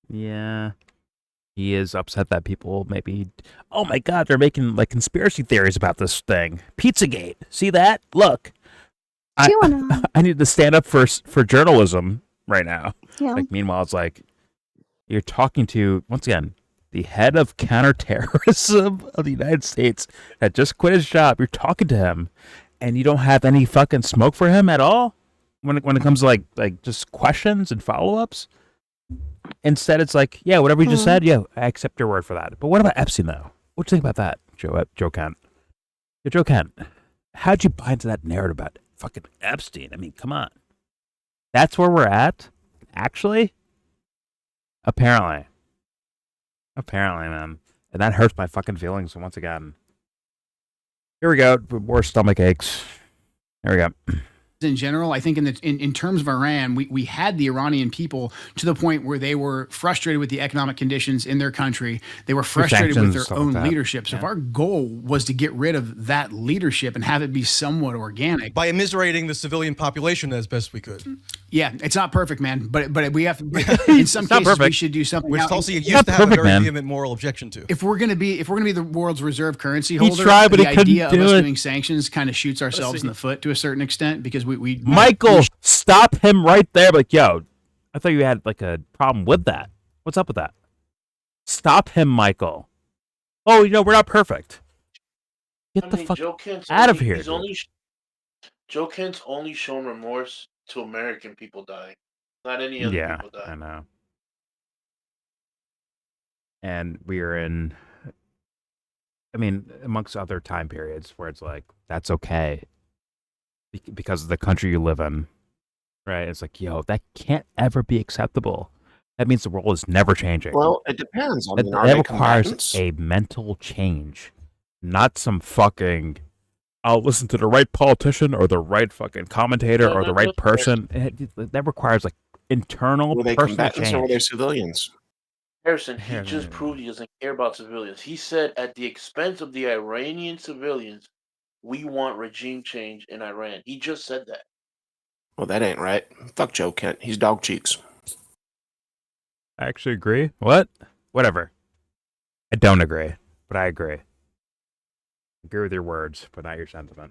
Speaker 1: Yeah. He is upset that people maybe, oh my God, they're making like conspiracy theories about this thing. Pizzagate. See that? Look. I need to stand up for journalism right now.
Speaker 8: Yeah.
Speaker 1: Like, meanwhile, it's like you're talking to, once again, the head of counterterrorism of the United States that just quit his job. You're talking to him, and you don't have any fucking smoke for him at all when it comes to like just questions and follow ups. Instead, it's like, yeah, whatever you just said, yeah, I accept your word for that. But what about Epstein though? What do you think about that, Joe Kent? Yeah, Joe Kent, how'd you buy into that narrative about fucking Epstein? I mean, come on. That's where we're at, actually. Apparently, man. And that hurts my fucking feelings once again. Here we go. More stomach aches. Here we go.
Speaker 2: In general, I think in terms of Iran, we had the Iranian people to the point where they were frustrated with the economic conditions in their country. They were frustrated with their own leadership. So if our goal was to get rid of that leadership and have it be somewhat organic.
Speaker 6: By immiserating the civilian population as best we could.
Speaker 2: Yeah, it's not perfect, man. But we have to, in some cases, we should do something.
Speaker 6: Which Tulsi used to have a very vehement moral objection to.
Speaker 2: If we're gonna be the world's reserve currency holder,
Speaker 1: the
Speaker 2: idea of us doing sanctions kind of shoots ourselves in the foot to a certain extent because we
Speaker 1: Michael, stop him right there. Like, yo, I thought you had like a problem with that. What's up with that? Stop him, Michael. Oh, we're not perfect. Get the fuck out of here.
Speaker 7: Joe Kent's only shown remorse to American people dying, not any other people dying.
Speaker 1: I know. and we are in, I mean, amongst other time periods where it's like, that's okay because of the country you live in, right? It's like, yo, that can't ever be acceptable. That means the world is never changing.
Speaker 4: Well, it depends. I mean, are
Speaker 1: That
Speaker 4: they
Speaker 1: requires
Speaker 4: combatants?
Speaker 1: a mental change, not some fucking, I'll listen to the right politician or the right fucking commentator or the right person. That requires like internal
Speaker 4: Were they
Speaker 1: personal
Speaker 4: combatants or were they
Speaker 1: change.
Speaker 4: civilians?
Speaker 7: Harrison, he just proved he doesn't care about civilians. He said at the expense of the Iranian civilians, we want regime change in Iran. He just said that.
Speaker 4: Well, that ain't right. Fuck Joe Kent. He's dog cheeks.
Speaker 1: I actually agree. What? Whatever. I don't agree, but I agree. Agree with your words, but not your sentiment.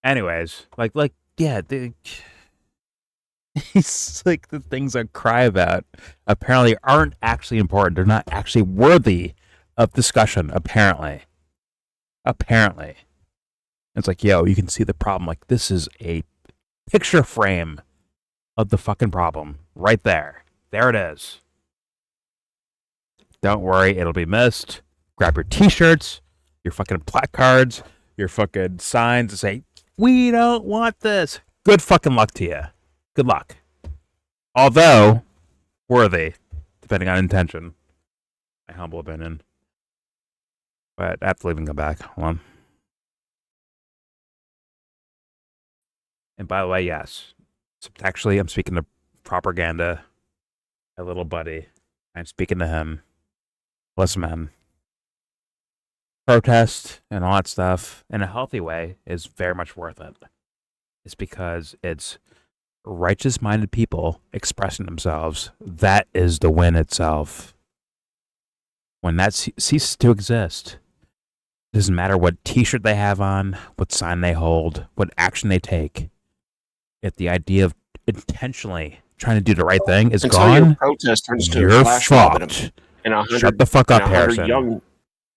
Speaker 1: Anyways, yeah, it's like the things I cry about apparently aren't actually important. They're not actually worthy of discussion, apparently. Apparently. It's like, yo, you can see the problem. Like, this is a picture frame of the fucking problem right there. There it is. Don't worry, it'll be missed. Grab your t-shirts, your fucking placards, your fucking signs and say, we don't want this. Good fucking luck to you. Good luck. Although, worthy, depending on intention. My humble opinion. But I have to leave and come back. Hold on. And by the way, yes. Actually, I'm speaking to propaganda. My little buddy. I'm speaking to him. Listen, man. Protest and all that stuff in a healthy way is very much worth it. It's because it's righteous-minded people expressing themselves. That is the win itself. When that ceases to exist, it doesn't matter what t-shirt they have on, what sign they hold, what action they take. If the idea of intentionally trying to do the right thing is gone,
Speaker 4: Your protest turns to
Speaker 1: you're
Speaker 4: flash mob
Speaker 1: fucked.
Speaker 4: and
Speaker 1: Shut the fuck up, Harrison.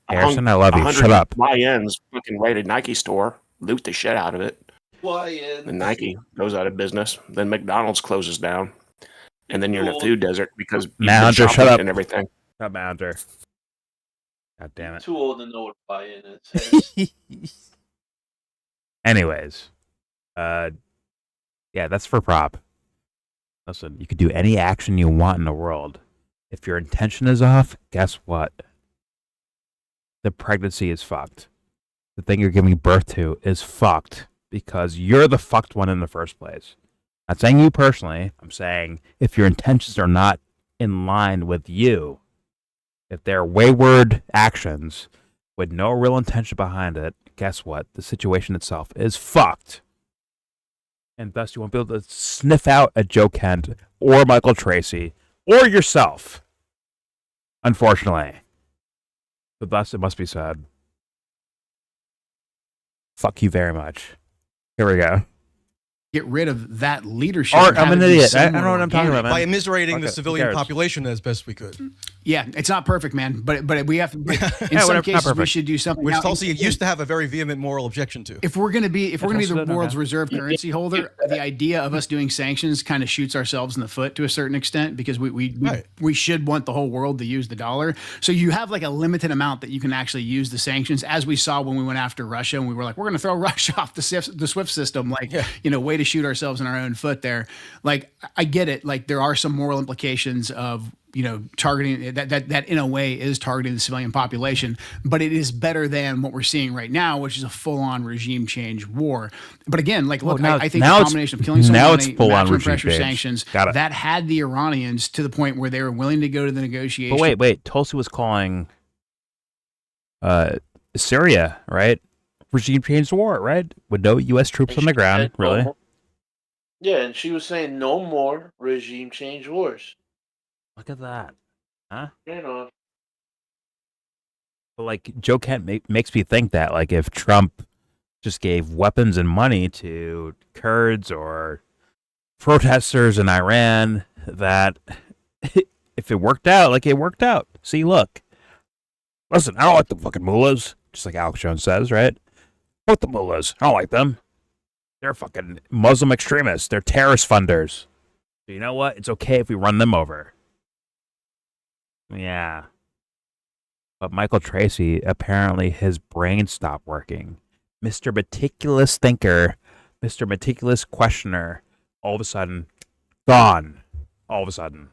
Speaker 1: Harrison, I love you. Shut up.
Speaker 4: YN's fucking raided Nike store, loot the shit out of it.
Speaker 7: YN.
Speaker 4: Then Nike goes out of business. Then McDonald's closes down. And then you're in a food desert because you've been
Speaker 1: Hunter, shut up.
Speaker 4: and everything.
Speaker 1: Shut up, Hunter. God damn it.
Speaker 7: Too old to know what YN is.
Speaker 1: Anyways, yeah, that's for prop. Listen, you could do any action you want in the world. If your intention is off, guess what? The pregnancy is fucked. The thing you're giving birth to is fucked because you're the fucked one in the first place. Not saying you personally. I'm saying if your intentions are not in line with you, if they're wayward actions with no real intention behind it, guess what? The situation itself is fucked. And thus you won't be able to sniff out a Joe Kent or Michael Tracey or yourself. Unfortunately. But thus it must be said. Fuck you very much. Here we go.
Speaker 2: Get rid of that leadership.
Speaker 1: Art, I'm an idiot. I don't know what I'm talking about, man.
Speaker 6: By immiserating the civilian population as best we could.
Speaker 2: Yeah, it's not perfect, man. But we have to. In some cases, we should do something.
Speaker 6: Which
Speaker 2: now,
Speaker 6: Tulsi used to have a very vehement moral objection to.
Speaker 2: If we're gonna be the world's reserve currency holder, the idea of us doing sanctions kind of shoots ourselves in the foot to a certain extent because we should want the whole world to use the dollar. So you have like a limited amount that you can actually use the sanctions, as we saw when we went after Russia and we were like, we're gonna throw Russia off the SWIFT system, like way to shoot ourselves in our own foot there. Like I get it, like there are some moral implications of targeting that in a way is targeting the civilian population, but it is better than what we're seeing right now, which is a full-on regime change war. But again, like, look, I think the combination of killing Solommani, maximum pressure sanctions, that had the Iranians to the point where they were willing to go to the negotiation.
Speaker 1: But wait, Tulsi was calling Syria, right? Regime change war, right? With no U.S. troops on the ground, really?
Speaker 7: Yeah, and she was saying no more regime change wars.
Speaker 1: Look at that. Huh?
Speaker 7: But
Speaker 1: like, Joe Kent makes me think that, like, if Trump just gave weapons and money to Kurds or protesters in Iran, that if it worked out, like, it worked out. See, look. Listen, I don't like the fucking mullahs, just like Alex Jones says, right? Fuck the mullahs. I don't like them. They're fucking Muslim extremists. They're terrorist funders. So you know what? It's okay if we run them over. Yeah. But Michael Tracey, apparently his brain stopped working. Mr. Meticulous Thinker, Mr. Meticulous Questioner, all of a sudden, gone. All of a sudden.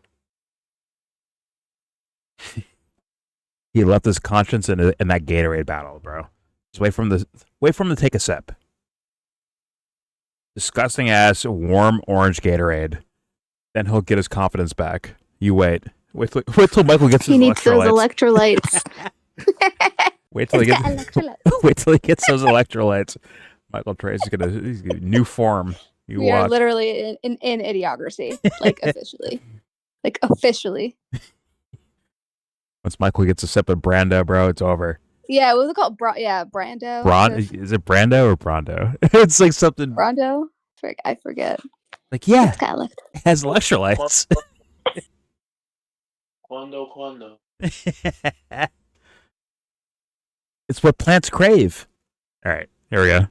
Speaker 1: He left his conscience in that Gatorade battle, bro. Just wait for him to take a sip. Disgusting ass warm orange Gatorade. Then he'll get his confidence back. You wait. Wait till Michael gets his
Speaker 8: needs those
Speaker 1: electrolytes. Wait till he gets those electrolytes. Michael Tracey's gonna new form.
Speaker 8: We are literally in idiocracy, like officially,
Speaker 1: Once Michael gets a sip of Brando, bro, it's over.
Speaker 8: Yeah, what was it called? Brando.
Speaker 1: Is it Brando or Brondo? It's like something.
Speaker 8: Brando. I forget.
Speaker 1: Like yeah,
Speaker 8: it
Speaker 1: has electrolytes.
Speaker 7: Quando.
Speaker 1: It's what plants crave. All right, here we go.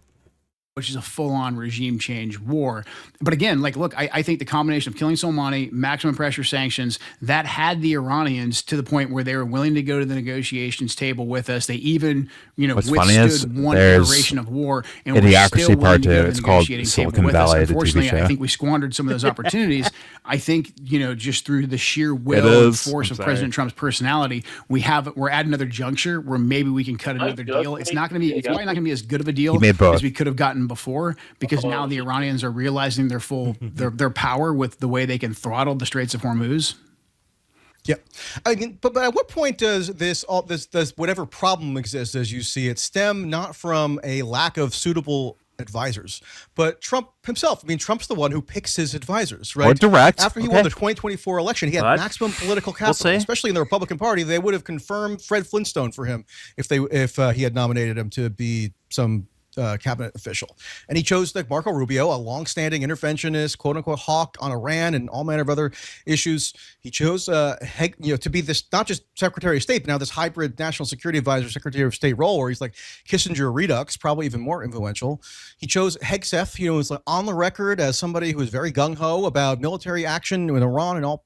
Speaker 2: Which is a full-on regime change war. But again, like, look, I think the combination of killing Solommani, maximum pressure sanctions, that had the Iranians to the point where they were willing to go to the negotiations table with us. They even, withstood one iteration of war, and we're still willing to go to the negotiating table with us. Unfortunately, I think we squandered some of those opportunities. I think, just through the sheer will and force of President Trump's personality, we're at another juncture where maybe we can cut another deal. It's probably not going to be as good of a deal as we could have gotten before, because now the Iranians are realizing their full their power with the way they can throttle the Straits of Hormuz.
Speaker 6: Yeah, I mean, but at what point does this whatever problem exists as you see it stem not from a lack of suitable advisors, but Trump himself? I mean, Trump's the one who picks his advisors, right?
Speaker 1: Or direct.
Speaker 6: After he won the 2024 election, he had maximum political capital, especially in the Republican Party. They would have confirmed Fred Flintstone for him if he had nominated him to be some cabinet official. And he chose like Marco Rubio, a longstanding interventionist, quote unquote, hawk on Iran and all manner of other issues. He chose to be this, not just Secretary of State, but now this hybrid national security advisor, Secretary of State role, where he's like Kissinger Redux, probably even more influential. He chose Hegseth, who's like on the record as somebody who is very gung-ho about military action in Iran and all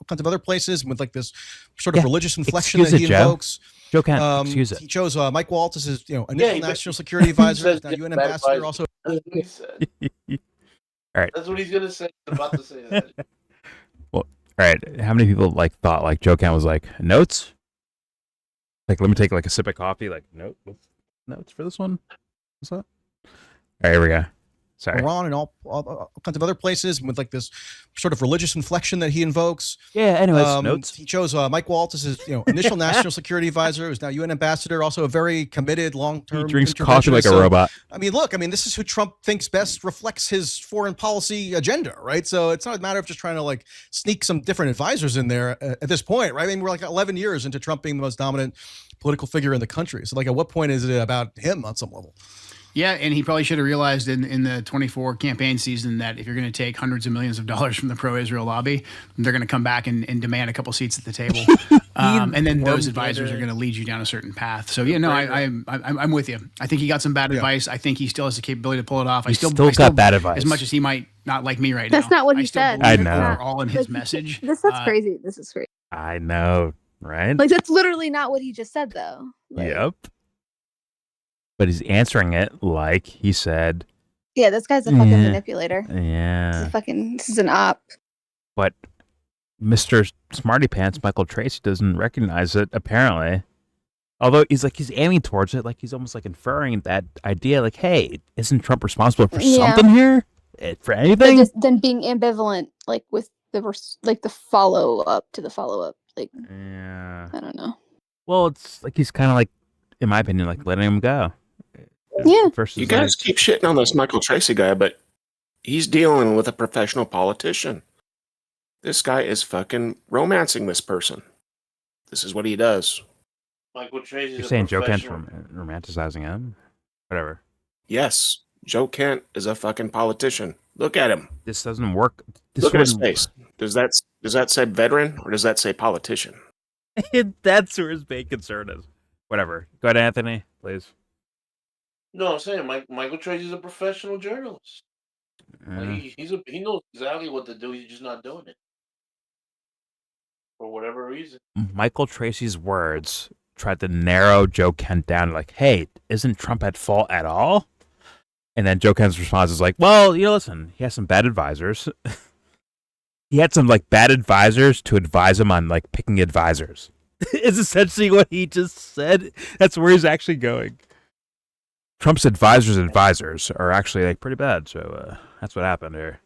Speaker 6: kinds of other places, with like this sort of religious inflection that he invokes.
Speaker 1: Joe can't excuse it.
Speaker 6: He chose Mike Waltz as his initial national security advisor, now UN ambassador. Also,
Speaker 7: that's what he said.
Speaker 1: All right,
Speaker 7: that's what he's gonna say. He's about to say that.
Speaker 1: Well, all right. How many people thought like Joe Kent was like notes? Like, let me take like a sip of coffee. Like, notes for this one. What's that? All right, here we go. Sorry.
Speaker 6: Iran and all kinds of other places, with like this sort of religious inflection that he invokes.
Speaker 1: Yeah. Anyways, notes.
Speaker 6: He chose Mike Waltz as his initial national security advisor, who's now UN ambassador, also a very committed long-term.
Speaker 1: He drinks coffee like a robot.
Speaker 6: I mean, look, this is who Trump thinks best reflects his foreign policy agenda, right? So it's not a matter of just trying to like sneak some different advisors in there at this point, right? I mean, we're like 11 years into Trump being the most dominant political figure in the country. So like, at what point is it about him on some level?
Speaker 2: Yeah, and he probably should have realized in the 24 campaign season that if you're going to take hundreds of millions of dollars from the pro-Israel lobby, they're going to come back and demand a couple seats at the table, and then those advisors are going to lead you down a certain path. So yeah, no, I'm with you. I think he got some bad advice. I think he still has the capability to pull it off. I still
Speaker 1: got bad advice,
Speaker 2: as much as he might not like me right now.
Speaker 8: That's not what he said.
Speaker 1: I know.
Speaker 2: We're all in his message.
Speaker 8: That's crazy. This is crazy.
Speaker 1: I know, right?
Speaker 8: Like, that's literally not what he just said, though.
Speaker 1: Yep. But he's answering it like he said.
Speaker 8: Yeah, this guy's a fucking manipulator.
Speaker 1: Yeah.
Speaker 8: This is an op.
Speaker 1: But Mr. Smarty Pants, Michael Tracey, doesn't recognize it, apparently. Although he's aiming towards it, like he's almost like inferring that idea, like, hey, isn't Trump responsible for something here? For anything?
Speaker 8: But then being ambivalent, like with the follow-up to the follow-up. Like,
Speaker 1: yeah.
Speaker 8: I don't know.
Speaker 1: Well, it's like he's kind of like, in my opinion, like letting him go.
Speaker 8: Yeah.
Speaker 4: You guys keep shitting on this Michael Tracey guy, but he's dealing with a professional politician. This guy is fucking romancing this person. This is what he does.
Speaker 7: Michael Tracey's
Speaker 1: You're saying Joe Kent's romanticizing him? Whatever.
Speaker 4: Yes. Joe Kent is a fucking politician. Look at him.
Speaker 1: This doesn't work.
Speaker 4: Look at his face. Does that say veteran or does that say politician?
Speaker 1: That's where his main concern is. Whatever. Go ahead, Anthony, please.
Speaker 7: No, I'm saying Michael Tracey's a professional journalist. Like he knows exactly what to do. He's just not doing it. for whatever reason.
Speaker 1: Michael Tracey's words tried to narrow Joe Kent down to like, hey, isn't Trump at fault at all? And then Joe Kent's response is like, well, listen, he has some bad advisors. He had some like bad advisors to advise him on like picking advisors. Is essentially what he just said. That's where he's actually going. Trump's advisors are actually like pretty bad. So that's what happened here.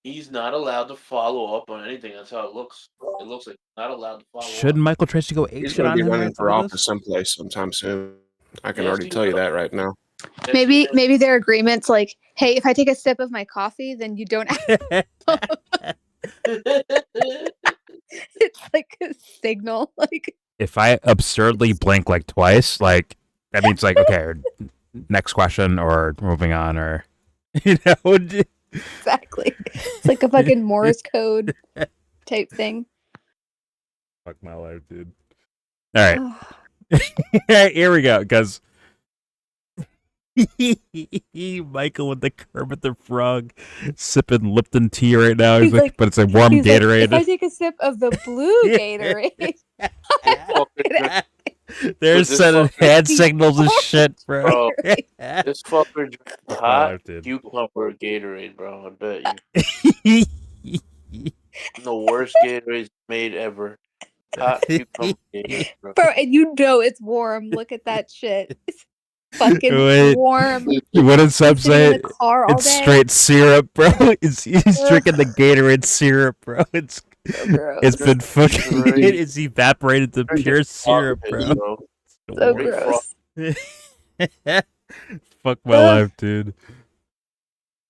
Speaker 7: He's not allowed to follow up on anything. That's how it looks. It looks like he's not allowed to follow
Speaker 1: Shouldn't
Speaker 7: up.
Speaker 1: Michael Tracey go
Speaker 4: He's
Speaker 1: apeshit
Speaker 4: going
Speaker 1: on
Speaker 4: to be
Speaker 1: him?
Speaker 4: running for office someplace sometime soon. I can already tell you that right now.
Speaker 8: Maybe their agreements like, hey, if I take a sip of my coffee, then you don't. It's like a signal. Like
Speaker 1: if I absurdly blink like twice, like that means like okay, next question or moving on or
Speaker 8: exactly. It's like a fucking Morse code type thing.
Speaker 1: Fuck my life, dude. All right. Here we go, because Michael with the Kermit the Frog sipping Lipton tea right now. He's like, but it's a warm Gatorade.
Speaker 8: Like, if I take a sip of the blue Gatorade.
Speaker 1: They're sending hand signals and shit, bro.
Speaker 7: This fucker drinks hot cucumber Gatorade, bro. I bet you. The worst Gatorades made ever. Hot cucumber Gatorade,
Speaker 8: bro. And it's warm. Look at that shit. It's fucking warm.
Speaker 1: What did Sub say? It's straight syrup, bro. He's drinking the Gatorade syrup, bro. It's been fucking. It's evaporated to pure syrup, bro.
Speaker 8: So gross.
Speaker 1: Fuck my life, dude.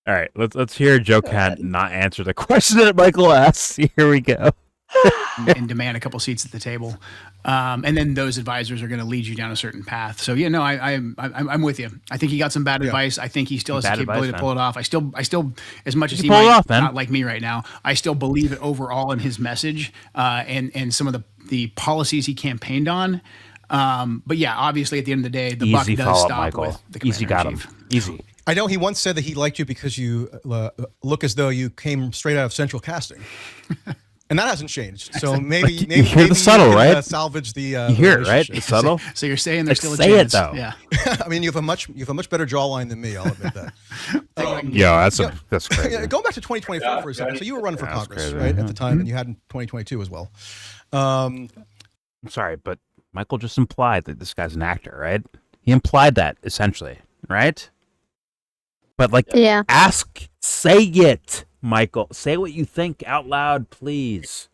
Speaker 1: All right, let's hear Joe Kent not answer the question that Michael asked. Here we go.
Speaker 2: And demand a couple seats at the table, and then those advisors are going to lead you down a certain path. So yeah, no, I'm with you. I think he got some bad advice. I think he still has the capability to pull it off. I still, as much as he might not like me right now, I still believe it overall in his message and some of the policies he campaigned on. But yeah, obviously at the end of the day, the buck does stop
Speaker 1: Michael.
Speaker 2: with the commander-in-chief.
Speaker 1: Easy.
Speaker 6: I know he once said that he liked you because you look as though you came straight out of Central Casting. And that hasn't changed. So maybe
Speaker 1: you hear the subtle, right?
Speaker 6: Salvage the
Speaker 1: you hear it, right? The subtle.
Speaker 2: So you're saying there's still a
Speaker 1: chance.
Speaker 2: Say it though. Yeah.
Speaker 6: I mean, you have a much better jawline than me. I'll admit that.
Speaker 1: That's crazy.
Speaker 6: Going back to 2024 for a second. So you were running for Congress, right, at the time, and you had in 2022 as well.
Speaker 1: I'm sorry, but Michael just implied that this guy's an actor, right? He implied that essentially, right? But say it. Michael, say what you think out loud, please.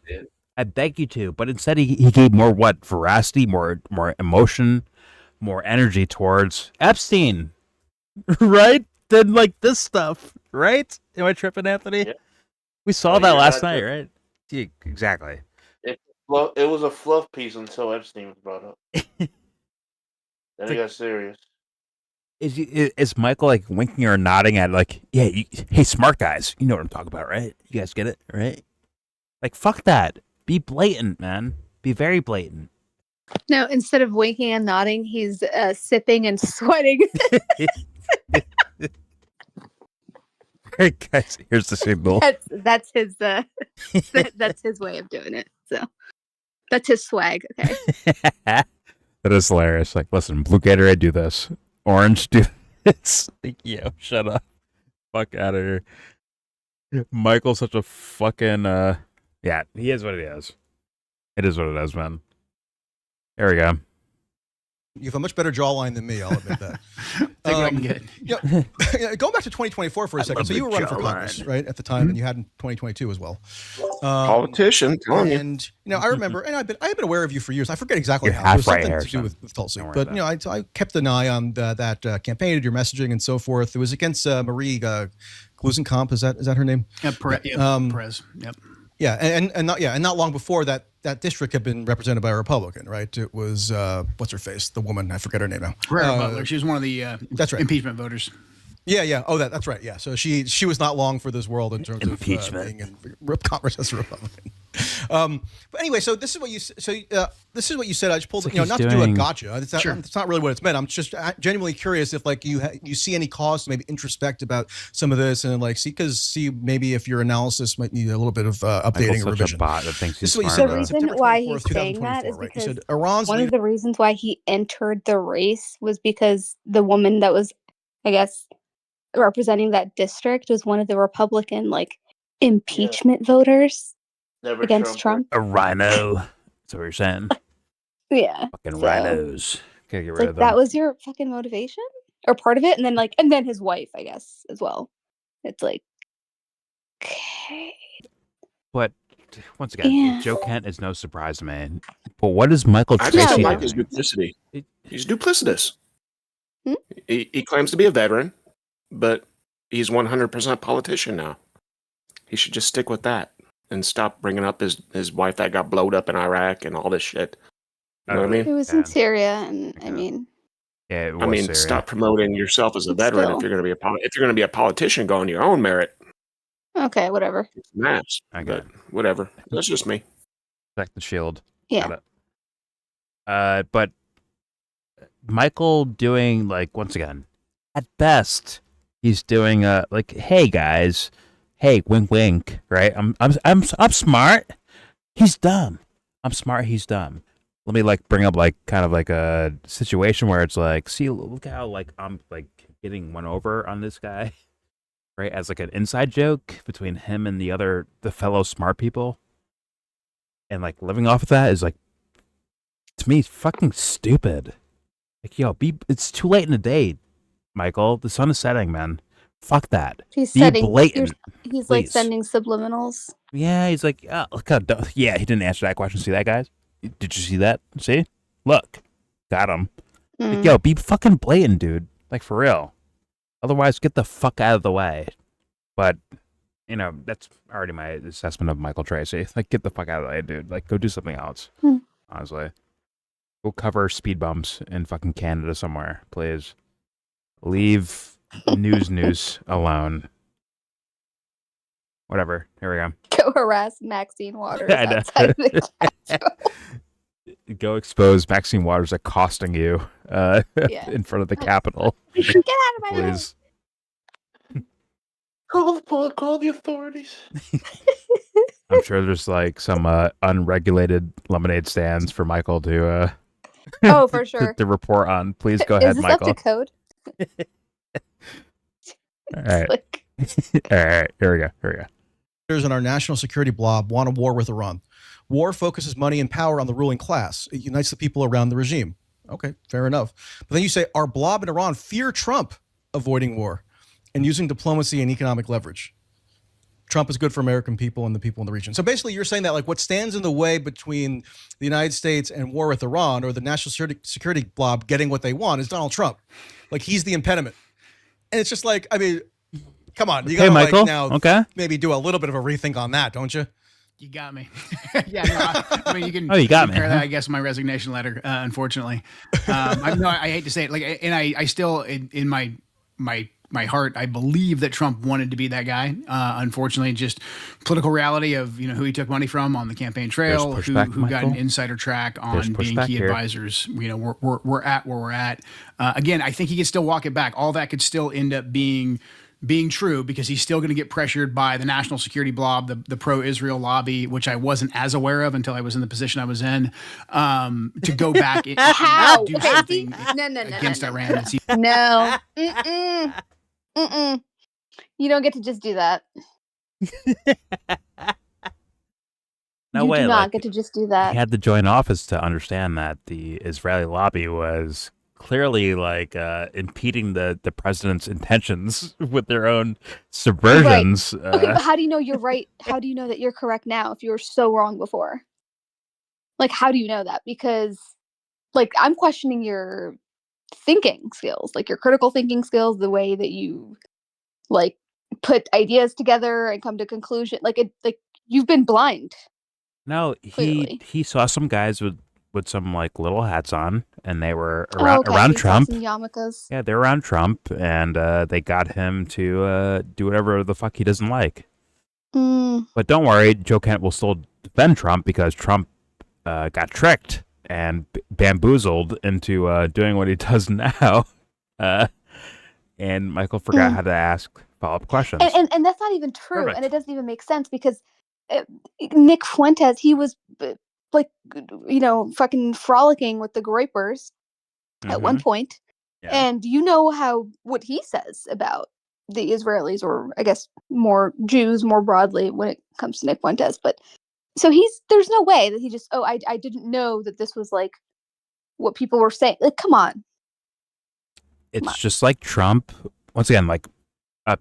Speaker 1: I beg you to. But instead, he gave more veracity, more emotion, more energy towards Epstein, right? Than like this stuff, right? Am I tripping, Anthony? Yeah. We saw that last night, right? Yeah, exactly.
Speaker 7: It was a fluff piece until Epstein was brought up. Then it got serious.
Speaker 1: Is Michael like winking or nodding at like, hey, smart guys, you know what I'm talking about, right? You guys get it, right? Like, fuck that. Be blatant, man. Be very blatant.
Speaker 8: No, instead of winking and nodding, he's sipping and sweating.
Speaker 1: Hey guys, here's the signal.
Speaker 8: That's his that's his way of doing it. So that's his swag. Okay.
Speaker 1: That is hilarious. Like, listen, blue Gatorade, do this. Orange, do this. Like, yo, shut up. Fuck out of here. Michael's such a fucking yeah, he is what he is. It is what it is, man. There we go.
Speaker 6: You have a much better jawline than me, I'll admit that.
Speaker 2: Take what I can get.
Speaker 6: Going back to 2024 for a second. So you were running for Congress, right, at the time, and you had in 2022 as well.
Speaker 4: Politician,
Speaker 6: and I remember, and I've been aware of you for years. I forget exactly how.
Speaker 1: Half
Speaker 6: It was
Speaker 1: right
Speaker 6: something
Speaker 1: hair,
Speaker 6: to do with Tulsi, but I kept an eye on that campaign, your messaging, and so forth. It was against Marie Glusenkamp. Is that her name?
Speaker 2: Yeah, Perez. Yep.
Speaker 6: Yeah, and not long before that district had been represented by a Republican, right? It was what's her face, the woman, I forget her name now.
Speaker 2: Butler. She was one of the
Speaker 6: that's right.
Speaker 2: impeachment voters.
Speaker 6: Yeah. Oh, that's right. Yeah. So she was not long for this world in terms
Speaker 1: Impeachment.
Speaker 6: of being in Congress as a Republican. But anyway, so this is what you said. I just pulled, not to do a gotcha. It's not really what it's meant. I'm just genuinely curious if like you see any cause to maybe introspect about some of this and like see maybe if your analysis might need a little bit of updating or revision.
Speaker 1: This
Speaker 8: is what you said. The reason why he's saying that is because one of the reasons why he entered the race was because the woman that was, I guess, representing that district was one of the Republican impeachment voters against Trump.
Speaker 1: A rhino. That's what you're saying.
Speaker 8: Yeah.
Speaker 1: Fucking rhinos. Can't get rid of them.
Speaker 8: That was your fucking motivation or part of it, and then his wife, I guess, as well. It's like, okay.
Speaker 1: But once again, Joe Kent is no surprise to me. But what is Michael Tracey
Speaker 4: I just
Speaker 1: doing?
Speaker 4: like his duplicity. He's duplicitous. He claims to be a veteran, but he's 100% politician now. He should just stick with that and stop bringing up his wife that got blowed up in Iraq and all this shit. You know what I mean?
Speaker 8: It was in Syria, and I mean,
Speaker 1: yeah, it was Syria.
Speaker 4: Stop promoting yourself as a veteran if you're going to be a politician. Go on your own merit.
Speaker 8: Okay, whatever.
Speaker 4: Maps, but whatever. That's just me.
Speaker 1: Protect the shield.
Speaker 8: Yeah.
Speaker 1: But Michael doing once again, at best, he's doing hey guys, hey wink wink, right? I'm smart. He's dumb. I'm smart. He's dumb. Let me bring up kind of a situation where it's see, look how I'm getting one over on this guy, right? As an inside joke between him and the fellow smart people, and living off of that is to me fucking stupid. It's too late in the day, Michael. The sun is setting, man. Fuck that.
Speaker 8: He's
Speaker 1: Be blatant.
Speaker 8: He's
Speaker 1: please.
Speaker 8: Sending subliminals.
Speaker 1: Yeah, he's look how yeah, he didn't answer that question. See that, guys? Did you see that? See? Look. Got him. Be fucking blatant, dude. For real. Otherwise, get the fuck out of the way. But, that's already my assessment of Michael Tracey. Get the fuck out of the way, dude. Go do something else. Honestly. Go cover speed bumps in fucking Canada somewhere, please. Leave news alone. Whatever. Here we go.
Speaker 8: Go harass Maxine Waters
Speaker 1: I know.
Speaker 8: outside of the Capitol.
Speaker 1: Go expose Maxine Waters accosting you in front of the Capitol.
Speaker 8: Get out of my
Speaker 1: please.
Speaker 7: Call the authorities.
Speaker 1: I'm sure there's some unregulated lemonade stands for Michael to
Speaker 8: oh, for sure.
Speaker 1: to report on. Please go ahead,
Speaker 8: Is this
Speaker 1: Michael.
Speaker 8: up to code?
Speaker 1: All right. All right. Here we go.
Speaker 6: In our national security blob want a war with Iran. War focuses money and power on the ruling class. It unites the people around the regime. Okay, fair enough. But then you say our blob in Iran fear Trump avoiding war and using diplomacy and economic leverage. Trump is good for American people and the people in the region. So basically you're saying that what stands in the way between the United States and war with Iran or the national security blob getting what they want is Donald Trump. He's the impediment. And it's just come on. You got to
Speaker 1: Michael.
Speaker 6: now maybe do a little bit of a rethink on that, don't you?
Speaker 2: You got me. Yeah, no, I mean, you can.
Speaker 1: Oh, you got me.
Speaker 2: Compare that, I guess, my resignation letter. Unfortunately, I hate to say it, and I still in my heart, I believe that Trump wanted to be that guy. Unfortunately, just political reality of who he took money from on the campaign trail, who got an insider track on being key advisors. We're at where we're at. Again, I think he could still walk it back. All that could still end up being true because he's still going to get pressured by the national security blob, the pro-Israel lobby, which I wasn't as aware of until I was in the position I was in, to go back and do something against Iran.
Speaker 8: No. You don't get to just do that.
Speaker 1: No
Speaker 8: you
Speaker 1: way.
Speaker 8: Do not get to just do that.
Speaker 1: He had to join office to understand that the Israeli lobby was clearly impeding the president's intentions with their own subversions.
Speaker 8: Right. Okay, but how do you know you're right? How do you know that you're correct now if you were so wrong before? How do you know that? Because I'm questioning your thinking skills, your critical thinking skills, the way that you put ideas together and come to conclusion. You've been blind.
Speaker 1: No,
Speaker 8: clearly.
Speaker 1: he saw some guys with with some like little hats on, and they were around Trump.
Speaker 8: Yarmulkes.
Speaker 1: Yeah, they're around Trump, and they got him to do whatever the fuck he doesn't like. But don't worry, Joe Kent will still defend Trump because Trump got tricked and bamboozled into doing what he does now. And Michael forgot how to ask follow-up questions.
Speaker 8: And that's not even true.
Speaker 1: Perfect.
Speaker 8: And it doesn't even make sense because Nick Fuentes, he was like, fucking frolicking with the Groypers at one point. Yeah. And what he says about the Israelis, or I guess more Jews more broadly when it comes to Nick Fuentes. But so there's no way that he just, I didn't know that this was like what people were saying. Like, come on.
Speaker 1: It's just like Trump, once again, like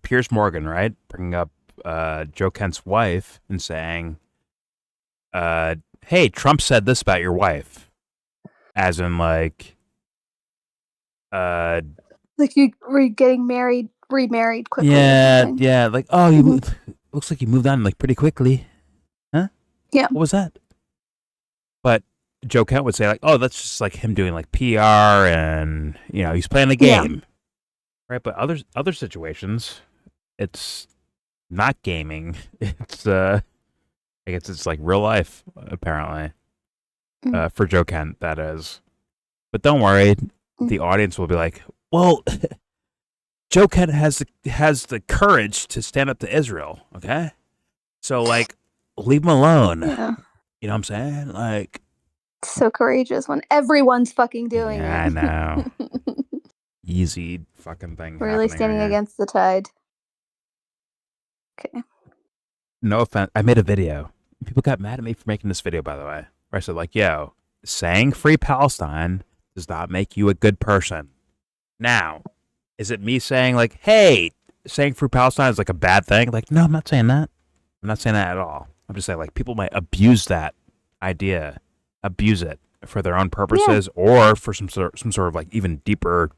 Speaker 1: Piers Morgan, right? Bringing up Joe Kent's wife and saying, hey, Trump said this about your wife. As in like
Speaker 8: you were getting remarried quickly.
Speaker 1: Yeah. Like, oh, looks like you moved on like pretty quickly. Huh?
Speaker 8: Yeah.
Speaker 1: What was that? But Joe Kent would say like, oh, that's just like him doing like PR and, he's playing the game. Yeah. Right? But other situations, it's not gaming. It's, I guess it's like real life, apparently. For Joe Kent, that is. But don't worry, the audience will be like, well, Joe Kent has the courage to stand up to Israel, okay? So, like, leave him alone.
Speaker 8: Yeah.
Speaker 1: You know what I'm saying? Like,
Speaker 8: so courageous when everyone's fucking doing it.
Speaker 1: I know. Easy fucking thing.
Speaker 8: Really standing against the tide. Okay.
Speaker 1: No offense. I made a video. People got mad at me for making this video, by the way. Where I said, like, yo, saying free Palestine does not make you a good person. Now, is it me saying, like, hey, saying free Palestine is like a bad thing? Like, no, I'm not saying that. I'm not saying that at all. I'm just saying, like, people might abuse that idea, abuse it for their own purposes, or for some sort of like even deeper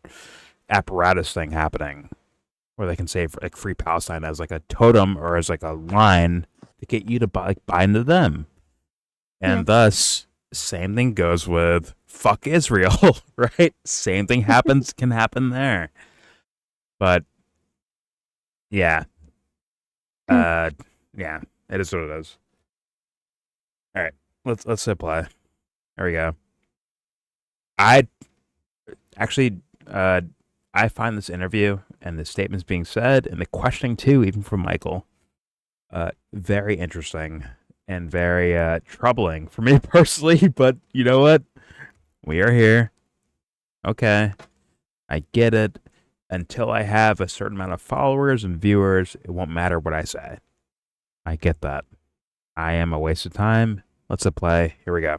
Speaker 1: apparatus thing happening, where they can say like free Palestine as like a totem or as like a line to get you to buy into them, and thus same thing goes with fuck Israel, right? Same thing can happen there, but yeah, it is what it is. All right, let's hit play. There we go. I find this interview and the statements being said and the questioning too, even from Michael, very interesting and very troubling for me personally. But you know what? We are here. Okay, I get it. Until I have a certain amount of followers and viewers, it won't matter what I say. I get that. I am a waste of time. Let's hit play. Here we go.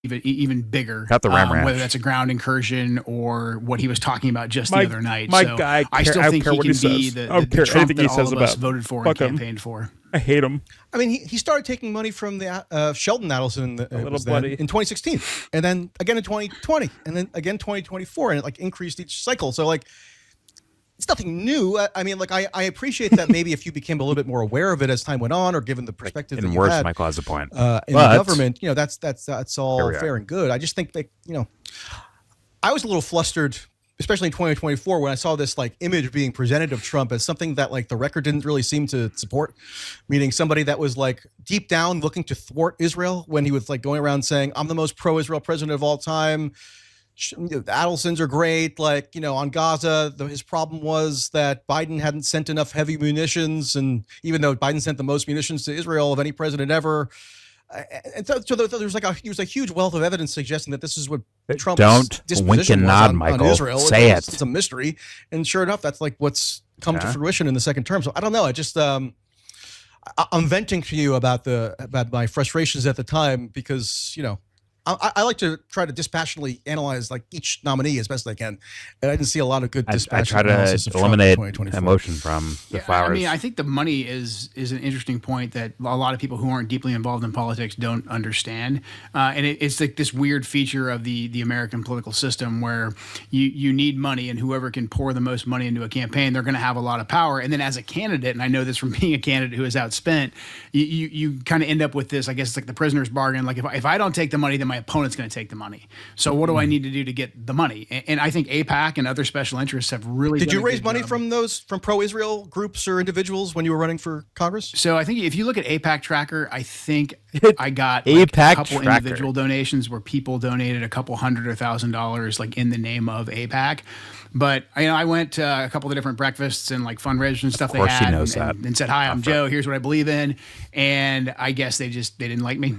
Speaker 2: Even bigger.
Speaker 1: Got the Ram Ranch.
Speaker 2: Whether that's a ground incursion or what he was talking about just the other night.
Speaker 1: My guy,
Speaker 2: I still think he can be the Trump that all of us voted for and campaigned for.
Speaker 1: I hate him.
Speaker 6: I mean, he started taking money from the Sheldon Adelson in 2016, and then again in 2020, and then again 2024, and it like increased each cycle. So like, it's nothing new. I mean, like I appreciate that maybe if you became a little bit more aware of it as time went on, or given the perspective that you had,
Speaker 1: Michael has a point.
Speaker 6: In the government, that's all fair and good. I just think that I was a little flustered, especially in 2024, when I saw this like image being presented of Trump as something that like the record didn't really seem to support, meaning somebody that was like deep down looking to thwart Israel, when he was like going around saying, "I'm the most pro-Israel president of all time. The Adelsons are great." Like, on Gaza, his problem was that Biden hadn't sent enough heavy munitions, and even though Biden sent the most munitions to Israel of any president ever, and so there's like a huge wealth of evidence suggesting that this is what Trump's disposition was on Israel.
Speaker 1: Say it.
Speaker 6: It's a mystery, and sure enough, that's like what's come to fruition in the second term. So I don't know. I just I'm venting to you about my frustrations at the time, because I like to try to dispassionately analyze like each nominee as best I can, and I didn't see a lot of good dispassionate analysis of Trump in 2024.
Speaker 1: I try to eliminate emotion from the flowers.
Speaker 2: I mean, I think the money is an interesting point that a lot of people who aren't deeply involved in politics don't understand, and it's like this weird feature of the American political system where you need money, and whoever can pour the most money into a campaign, they're going to have a lot of power. And then as a candidate, and I know this from being a candidate who is outspent, you kind of end up with this. I guess it's like the prisoner's bargain. Like if I don't take the money, then my opponent's going to take the money. So what do I need to do to get the money? And I think AIPAC and other special interests have really.
Speaker 6: Did you raise money from pro-Israel groups or individuals when you were running for Congress?
Speaker 2: So I think if you look at AIPAC Tracker, I think I got
Speaker 1: AIPAC
Speaker 2: a couple
Speaker 1: Tracker.
Speaker 2: individual donations where people donated a couple $100 or $1,000 like in the name of AIPAC. But I went to a couple of different breakfasts and like fundraisers and stuff they had, and said, "Hi, I'm Joe. Here's what I believe in." And I guess they didn't like me.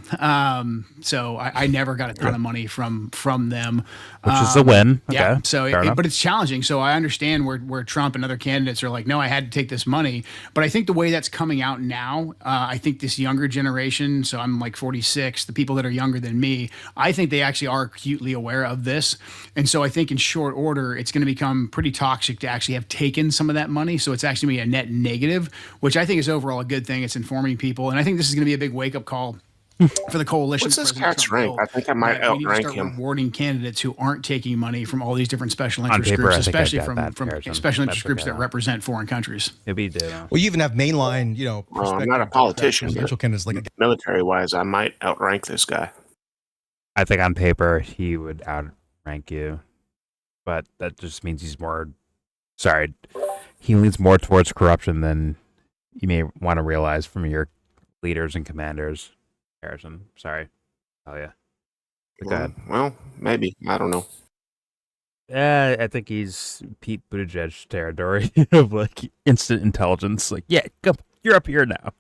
Speaker 2: So I never got a ton of money from them,
Speaker 1: which is a win. Okay,
Speaker 2: yeah. So, but it's challenging. So I understand where Trump and other candidates are like, "No, I had to take this money." But I think the way that's coming out now, I think this younger generation. So I'm like 46. The people that are younger than me, I think they actually are acutely aware of this, and so I think in short order, it's going to become pretty toxic to actually have taken some of that money. So it's actually going to be a net negative, which I think is overall a good thing. It's informing people. And I think this is going to be a big wake up call for the coalition.
Speaker 4: What's this cat's rank? I think I might outrank him.
Speaker 2: Rewarding candidates who aren't taking money from all these different special interest groups, especially from special interest groups that represent foreign countries.
Speaker 1: Maybe do.
Speaker 6: Well, you even have mainline,
Speaker 4: I'm not a politician.
Speaker 6: Presidential candidates like
Speaker 4: military-wise, I might outrank this guy.
Speaker 1: I think on paper he would outrank you, but that just means he leans more towards corruption than you may want to realize from your leaders and commanders. Harrison, sorry. Oh yeah. Go ahead.
Speaker 4: Well, maybe. I don't know.
Speaker 1: I think he's Pete Buttigieg territory of like instant intelligence. Like, yeah, come, you're up here now.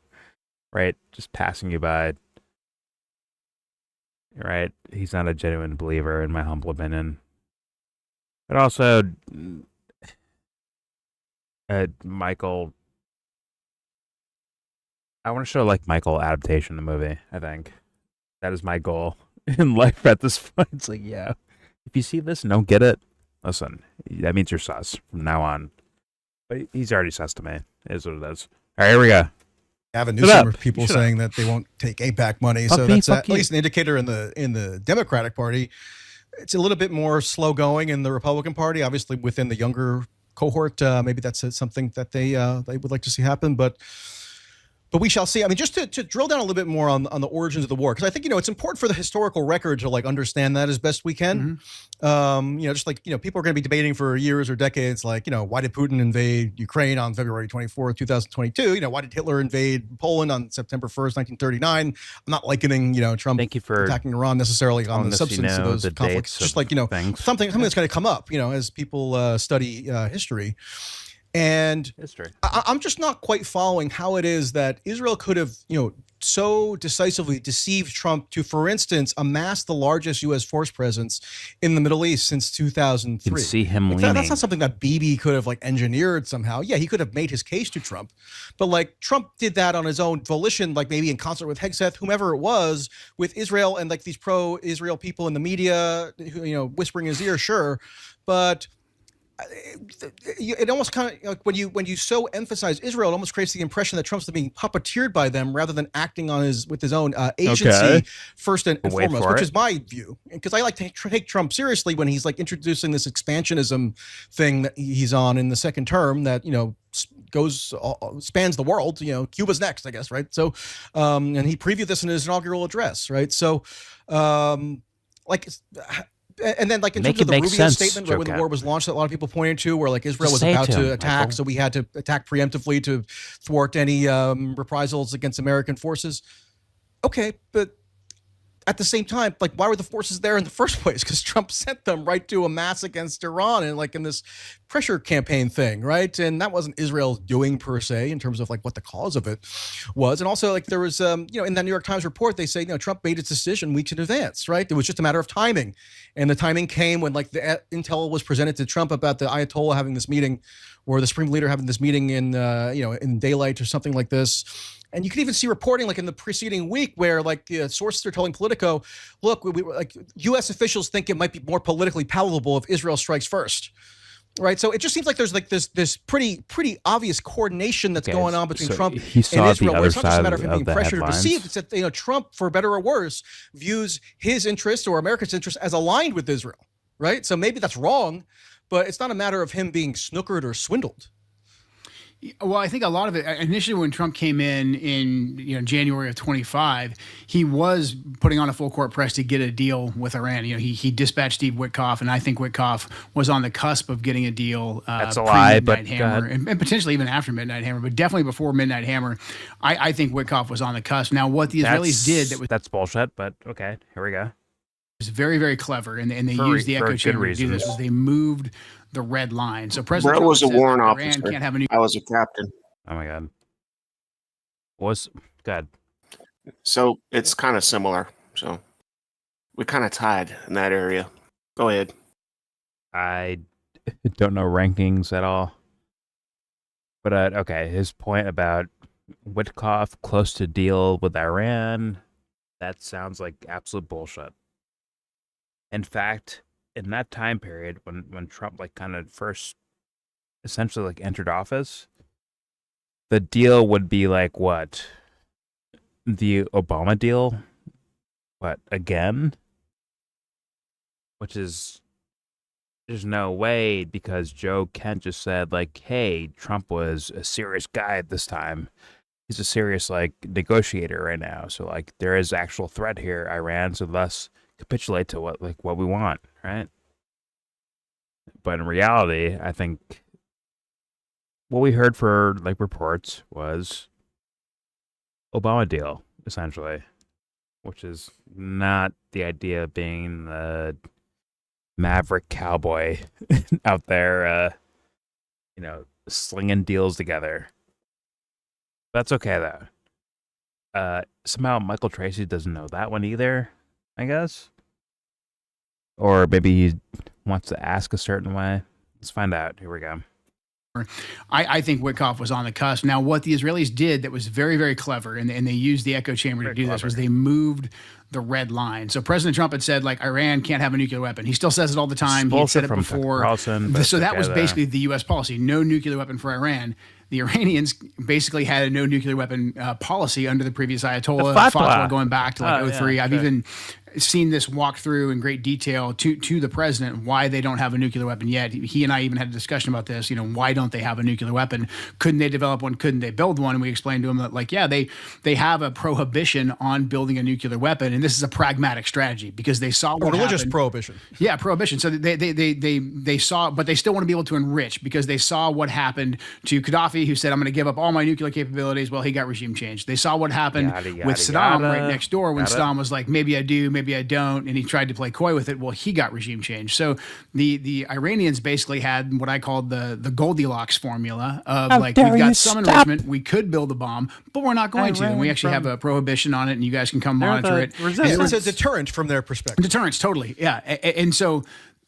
Speaker 1: Right? Just passing you by. Right? He's not a genuine believer, in my humble opinion. But also, Michael, I want to show like Michael adaptation in the movie. I think that is my goal in life at this point. It's like, yeah, if you see this and don't get it, listen, that means you're sus from now on. But he's already sus to me. It is what it is. All right, here we go.
Speaker 6: I have a new summer of people saying that they won't take AIPAC money, so that's at least an indicator in the Democratic Party. It's a little bit more slow going in the Republican Party. Obviously, within the younger cohort, maybe that's something that they would like to see happen, but we shall see. I mean, just to drill down a little bit more on the origins of the war, because I think it's important for the historical record to like understand that as best we can. Just like people are going to be debating for years or decades, like why did Putin invade Ukraine on February 24th, 2022? Why did Hitler invade Poland on September 1st, 1939? I'm not likening Trump attacking Iran necessarily on the substance of those conflicts. Just like something that's going to come up as people study history. And I'm just not quite following how it is that Israel could have, so decisively deceived Trump to, for instance, amass the largest U.S. force presence in the Middle East since 2003.
Speaker 1: You can see him leaning.
Speaker 6: That's not something that Bibi could have engineered somehow. Yeah, he could have made his case to Trump, but Trump did that on his own volition, maybe in concert with Hegseth, whomever it was, with Israel and these pro-Israel people in the media, whispering in his ear, sure, but. It almost kind of when you so emphasize Israel, it almost creates the impression that Trump's being puppeteered by them rather than acting with his own agency first and foremost, which is my view. Because I like to take Trump seriously when he's introducing this expansionism thing that he's on in the second term that spans the world. Cuba's next, I guess, right? So, and he previewed this in his inaugural address, right? So, and then in terms of the Rubio statement, when the war was launched, that a lot of people pointed to, where Israel was about to attack, Michael. So we had to attack preemptively to thwart any reprisals against American forces. Okay, but at the same time, why were the forces there in the first place? Because Trump sent them right to amass against Iran and in this pressure campaign thing, right? And that wasn't Israel's doing per se in terms of what the cause of it was. And also there was, in that New York Times report, they say, Trump made its decision weeks in advance, right? It was just a matter of timing. And the timing came when the intel was presented to Trump about the Ayatollah having this meeting or the Supreme Leader having this meeting in daylight or something like this. And you can even see reporting in the preceding week where the sources are telling Politico, look, U.S. officials think it might be more politically palatable if Israel strikes first. Right. So it just seems like there's this pretty obvious coordination that's going on between Trump and Israel. Where it's not just a matter of him being pressured or deceived. It's that Trump, for better or worse, views his interests or America's interests as aligned with Israel. Right. So maybe that's wrong, but it's not a matter of him being snookered or swindled.
Speaker 2: Well, I think a lot of it initially when Trump came in January of 25, he was putting on a full court press to get a deal with Iran. He dispatched Steve Witkoff, and I think Witkoff was on the cusp of getting a deal.
Speaker 1: That's a lie, but
Speaker 2: Hammer, and potentially even after Midnight Hammer, but definitely before Midnight Hammer. I think Witkoff was on the cusp. Now, what the Israelis did that's
Speaker 1: bullshit. But okay, here we go.
Speaker 2: Was very, very clever, and they used the echo chamber to do this. Was they moved the red line. So President
Speaker 4: Trump was a warrant
Speaker 2: Iran
Speaker 4: officer.
Speaker 2: Can't have a
Speaker 4: I was a captain.
Speaker 1: Oh my God. Good.
Speaker 4: So it's kind of similar. So we kind of tied in that area. Go ahead.
Speaker 1: I don't know rankings at all. But okay, his point about Witkoff close to deal with Iran, that sounds like absolute bullshit. In fact, in that time period when Trump kind of first essentially entered office, the deal would be what? The Obama deal? What, again? Which is, there's no way, because Joe Kent just said hey, Trump was a serious guy at this time. He's a serious negotiator right now. So there is actual threat here, Iran, so thus capitulate to what we want, right? But in reality, I think what we heard for reports was Obama deal, essentially, which is not the idea of being the maverick cowboy out there, slinging deals together. That's okay, though. Somehow Michael Tracey doesn't know that one either, I guess. Or maybe he wants to ask a certain way. Let's find out. Here we go.
Speaker 2: I think Witkoff was on the cusp. Now, what the Israelis did that was very, very clever, and they used the echo chamber to do this, was they moved the red line. So President Trump had said, Iran can't have a nuclear weapon. He still says it all the time. He said it before. So that was basically the U.S. policy. No nuclear weapon for Iran. The Iranians basically had a no nuclear weapon policy under the previous Ayatollah fatwa going back to 2003. I've even seen this walk through in great detail to the president why they don't have a nuclear weapon yet. He and I even had a discussion about this. Why don't they have a nuclear weapon? Couldn't they develop one? Couldn't they build one? And we explained to him that they have a prohibition on building a nuclear weapon, and this is a pragmatic strategy because they saw what
Speaker 6: religious
Speaker 2: happened.
Speaker 6: Prohibition.
Speaker 2: Yeah, prohibition. So they saw, but they still want to be able to enrich because they saw what happened to Gaddafi, who said, "I'm going to give up all my nuclear capabilities." Well, he got regime changed. They saw what happened with Saddam right next door when Saddam was like, "Maybe I do, maybe I don't," and he tried to play coy with it. Well, he got regime change. So the Iranians basically had what I called the Goldilocks formula of we've got some enrichment, we could build a bomb, but we're not going to. And we actually have a prohibition on it, and you guys can come monitor it.
Speaker 6: It's a deterrent from their perspective.
Speaker 2: Deterrence, totally, yeah. And so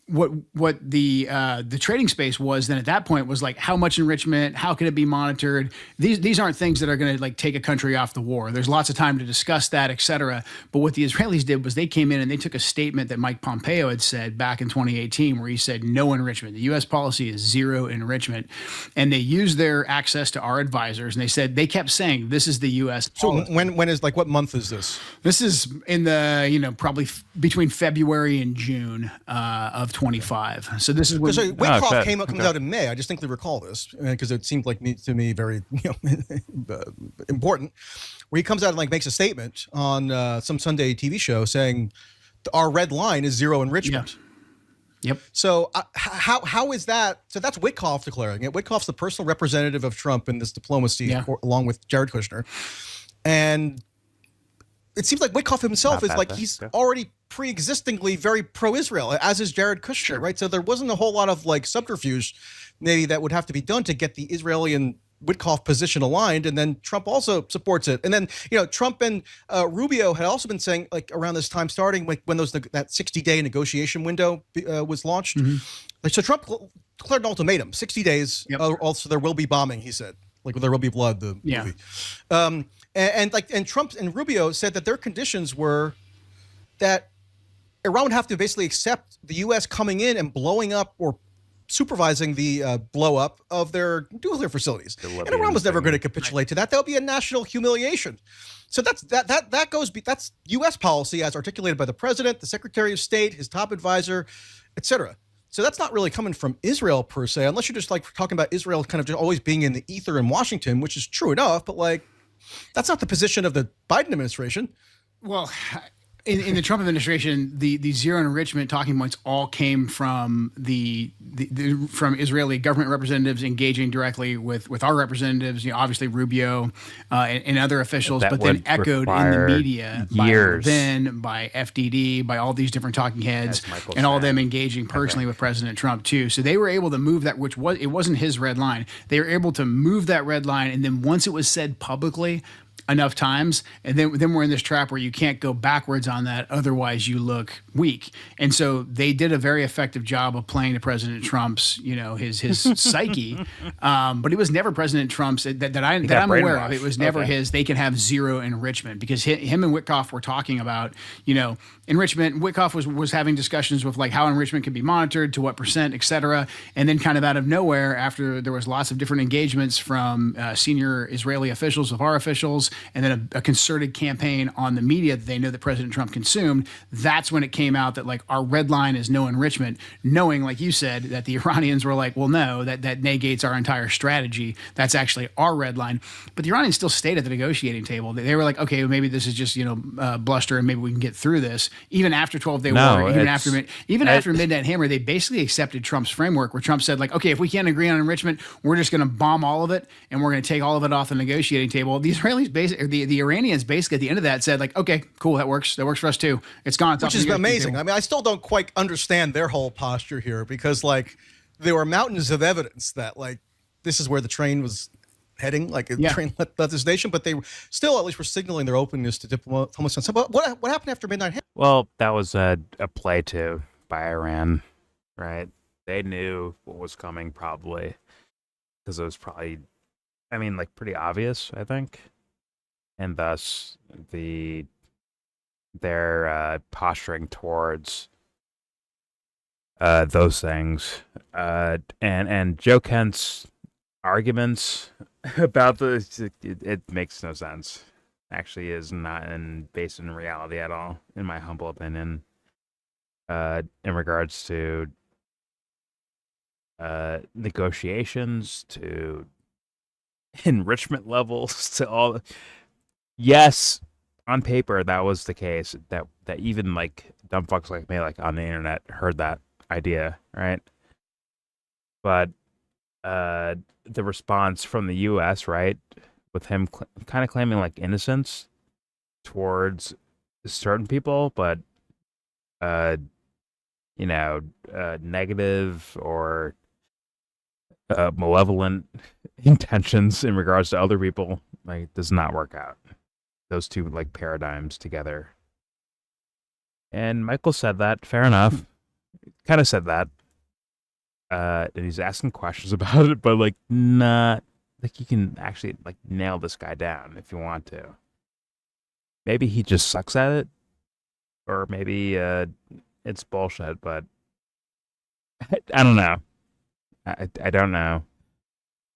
Speaker 2: what the trading space was then at that point was how much enrichment, how can it be monitored? These aren't things that are going to take a country off the war. There's lots of time to discuss that, et cetera. But what the Israelis did was they came in and they took a statement that Mike Pompeo had said back in 2018, where he said no enrichment. The U.S. policy is zero enrichment, and they used their access to our advisors, and they said they kept saying this is the U.S. policy.
Speaker 6: So when is what month is this?
Speaker 2: This is in the probably between February and June of 25. So this is when
Speaker 6: Witkoff comes out in May. I distinctly recall this because it seemed to me very important. Where he comes out and makes a statement on some Sunday TV show saying our red line is zero enrichment.
Speaker 2: Yep.
Speaker 6: So how is that? So that's Witkoff declaring it. Witkoff's the personal representative of Trump in this diplomacy, along with Jared Kushner, and it seems like Witkoff himself is he's already pre-existingly very pro-Israel, as is Jared Kushner, right? So there wasn't a whole lot of subterfuge maybe that would have to be done to get the Israeli and Witkoff position aligned, and then Trump also supports it. And then Trump and Rubio had also been saying around this time, starting when that 60-day negotiation window was launched. Mm-hmm. So Trump declared an ultimatum: 60 days. Yep. Also, there will be bombing. He said, there will be blood. The movie. And Trump and Rubio said that their conditions were that Iran would have to basically accept the U.S. coming in and blowing up or supervising the blow up of their nuclear facilities. And Iran was never going to capitulate to that. That would be a national humiliation. So that's U.S. policy as articulated by the president, the Secretary of State, his top advisor, etc. So that's not really coming from Israel per se, unless you're just like talking about Israel kind of just always being in the ether in Washington, which is true enough, but like that's not the position of the Biden administration.
Speaker 2: Well, in the Trump administration, the zero enrichment talking points all came from from Israeli government representatives engaging directly with our representatives. Obviously Rubio and other officials,
Speaker 1: That
Speaker 2: but then
Speaker 1: would
Speaker 2: echoed in the
Speaker 1: require
Speaker 2: media
Speaker 1: years.
Speaker 2: by Levin, by FDD, by all these different talking heads,
Speaker 1: As Michael
Speaker 2: and all of
Speaker 1: said,
Speaker 2: them engaging personally with President Trump too. So they were able to move that, it wasn't his red line. They were able to move that red line, and then once it was said publicly enough times, and then we're in this trap where you can't go backwards on that, otherwise you look weak. And so they did a very effective job of playing to President Trump's, his psyche. But it was never President Trump's that I'm aware of. It was never his. They can have zero enrichment, because him and Witkoff were talking about enrichment. Witkoff was having discussions with like how enrichment can be monitored, to what percent, et cetera. And then kind of out of nowhere, after there was lots of different engagements from senior Israeli officials with our officials, and then a concerted campaign on the media that they know that President Trump consumed, that's when it came out that like our red line is no enrichment, knowing, like you said, that the Iranians were like, well, no, that negates our entire strategy. That's actually our red line. But the Iranians still stayed at the negotiating table. They were like, okay, well, maybe this is just, bluster, and maybe we can get through this. Even after 12-day war, even after Midnight Hammer, they basically accepted Trump's framework, where Trump said like, okay, if we can't agree on enrichment, we're just going to bomb all of it, and we're going to take all of it off the negotiating table. The Israelis the Iranians basically at the end of that said like, okay, cool, that works for us too. It's gone.
Speaker 6: Which is amazing. I mean, I still don't quite understand their whole posture here, because like there were mountains of evidence that like this is where the train was heading, like a train left this nation, but they still at least were signaling their openness to diplomacy. So what happened after Midnight Hammer?
Speaker 1: Well, that was a play too by Iran, right? They knew what was coming probably, because it was probably, pretty obvious, I think. And thus their posturing towards those things, and Joe Kent's arguments about it makes no sense. Actually, is not based in reality at all, in my humble opinion. In regards to negotiations, to enrichment levels, to all. Yes, on paper that was the case. That even like dumb fucks like me, like on the internet, heard that idea, right? But the response from the U.S., right, with him kind of claiming like innocence towards certain people, but negative or malevolent intentions in regards to other people, like, does not work out. Those two like paradigms together. And Michael said that, fair enough. Kind of said that. And he's asking questions about it, but like not like you can actually like nail this guy down if you want to. Maybe he just sucks at it, or maybe it's bullshit, but I don't know. I don't know.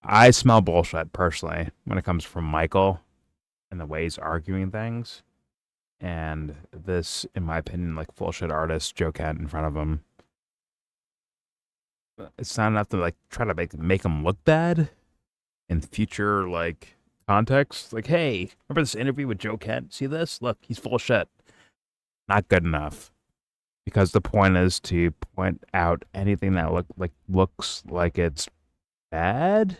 Speaker 1: I smell bullshit personally when it comes from Michael and the way he's arguing things. And this, in my opinion, like bullshit artist Joe Kent in front of him. It's not enough to like try to make him look bad in future like context. Like, hey, remember this interview with Joe Kent? See this? Look, he's full of shit. Not good enough. Because the point is to point out anything that looks like it's bad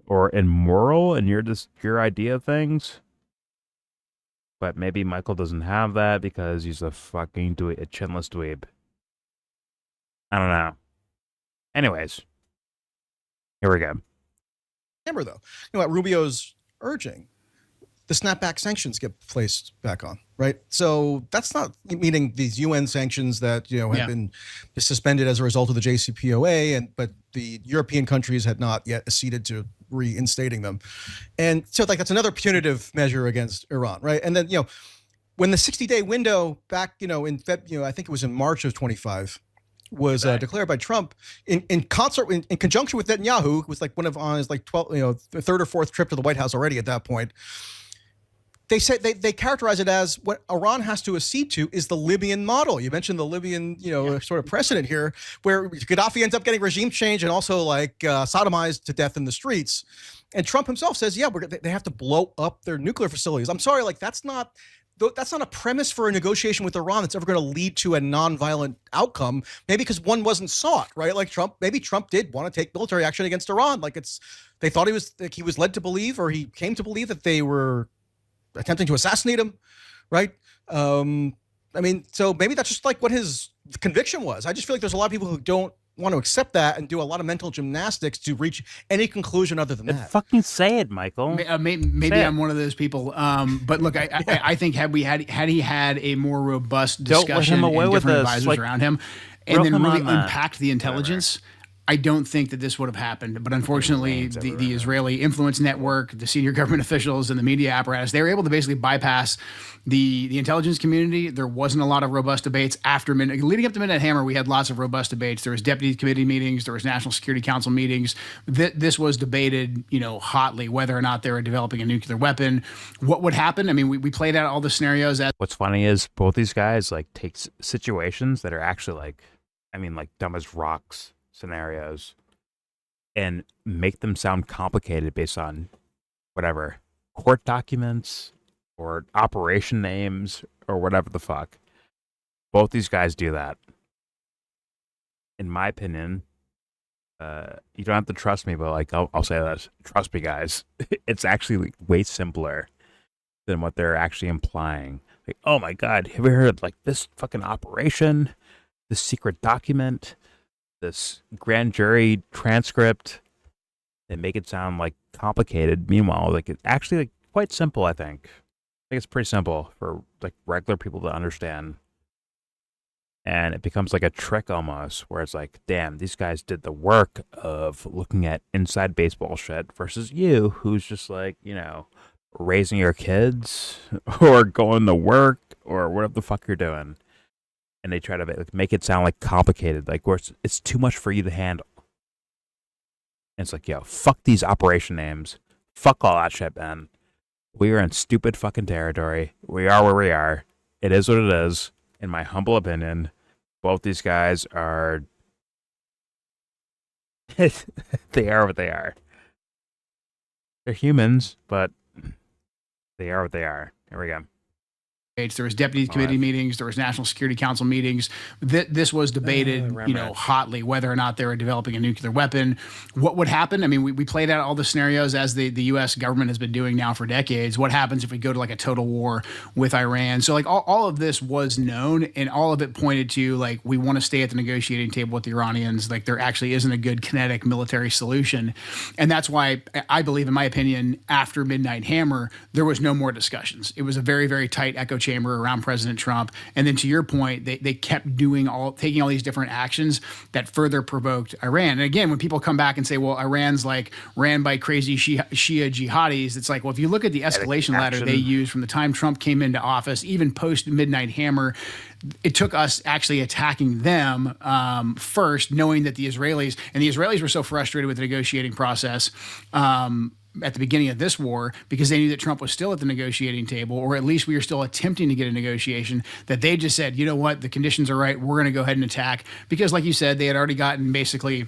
Speaker 1: or immoral in your idea of things. But maybe Michael doesn't have that because he's a fucking a chinless dweeb. I don't know. Anyways, here we go.
Speaker 6: Remember, though, at Rubio's urging, the snapback sanctions get placed back on, right? So that's not meaning these UN sanctions that have been suspended as a result of the JCPOA, but the European countries had not yet acceded to reinstating them, and so like that's another punitive measure against Iran, right? And then when the 60-day window back in I think it was in March of 25. Was declared by Trump in concert in conjunction with Netanyahu, who was like one of on his like 12 third or fourth trip to the White House already at that point. they said they characterize it as what Iran has to accede to is the Libyan model. You mentioned the Libyan, sort of precedent here, where Gaddafi ends up getting regime change and also sodomized to death in the streets. And Trump himself says, they have to blow up their nuclear facilities. I'm sorry, that's not a premise for a negotiation with Iran that's ever going to lead to a nonviolent outcome. Maybe because one wasn't sought, right? Maybe Trump did want to take military action against Iran. They thought he was led to believe, or he came to believe, that they were attempting to assassinate him, right? So maybe that's just what his conviction was. I just feel like there's a lot of people who don't want to accept that and do a lot of mental gymnastics to reach any conclusion other than that.
Speaker 1: Fucking say it, Michael.
Speaker 2: Maybe I'm one of those people. But look, I think had he had a more robust discussion and different advisors around him, and then really unpacked the intelligence, I don't think that this would have happened. But unfortunately, the Israeli influence network, the senior government officials, and the media apparatus, they were able to basically bypass the intelligence community. There wasn't a lot of robust debates after leading up to Midnight Hammer. We had lots of robust debates. There was deputy committee meetings. There was National Security Council meetings. This was debated, hotly, whether or not they were developing a nuclear weapon. What would happen? We played out all the scenarios.
Speaker 1: What's funny is both these guys take situations that are actually dumb as rocks scenarios and make them sound complicated based on whatever court documents or operation names or whatever the fuck. Both these guys do that. In my opinion, you don't have to trust me, but I'll say this: trust me, guys. It's actually way simpler than what they're actually implying. Oh my God, have you heard this fucking operation, this secret document, this grand jury transcript? They make it sound complicated. Meanwhile, it's actually quite simple. I think it's pretty simple for regular people to understand. And it becomes a trick almost, where it's damn, these guys did the work of looking at inside baseball shit versus you, who's just raising your kids or going to work or whatever the fuck you're doing. And they try to make it sound complicated, where it's too much for you to handle. And it's fuck these operation names. Fuck all that shit, man. We are in stupid fucking territory. We are where we are. It is what it is. In my humble opinion, both these guys are... they are what they are. They're humans, but they are what they are. Here we go.
Speaker 2: There was deputy committee meetings. There was National Security Council meetings. This was debated, hotly, whether or not they were developing a nuclear weapon. What would happen? We played out all the scenarios as the U.S. government has been doing now for decades. What happens if we go to a total war with Iran? So all of this was known, and all of it pointed to we want to stay at the negotiating table with the Iranians. There actually isn't a good kinetic military solution, and that's why I believe, in my opinion, after Midnight Hammer, there was no more discussions. It was a very, very tight echo chamber around President Trump. And then to your point, they kept taking all these different actions that further provoked Iran. And again, when people come back and say, well, Iran's ran by crazy Shia jihadis, it's well, if you look at the escalation ladder they used from the time Trump came into office, even post Midnight Hammer, it took us actually attacking them first, knowing that the Israelis were so frustrated with the negotiating process at the beginning of this war, because they knew that Trump was still at the negotiating table, or at least we were still attempting to get a negotiation, that they just said, you know what, the conditions are right, we're going to go ahead and attack. Because like you said, they had already gotten basically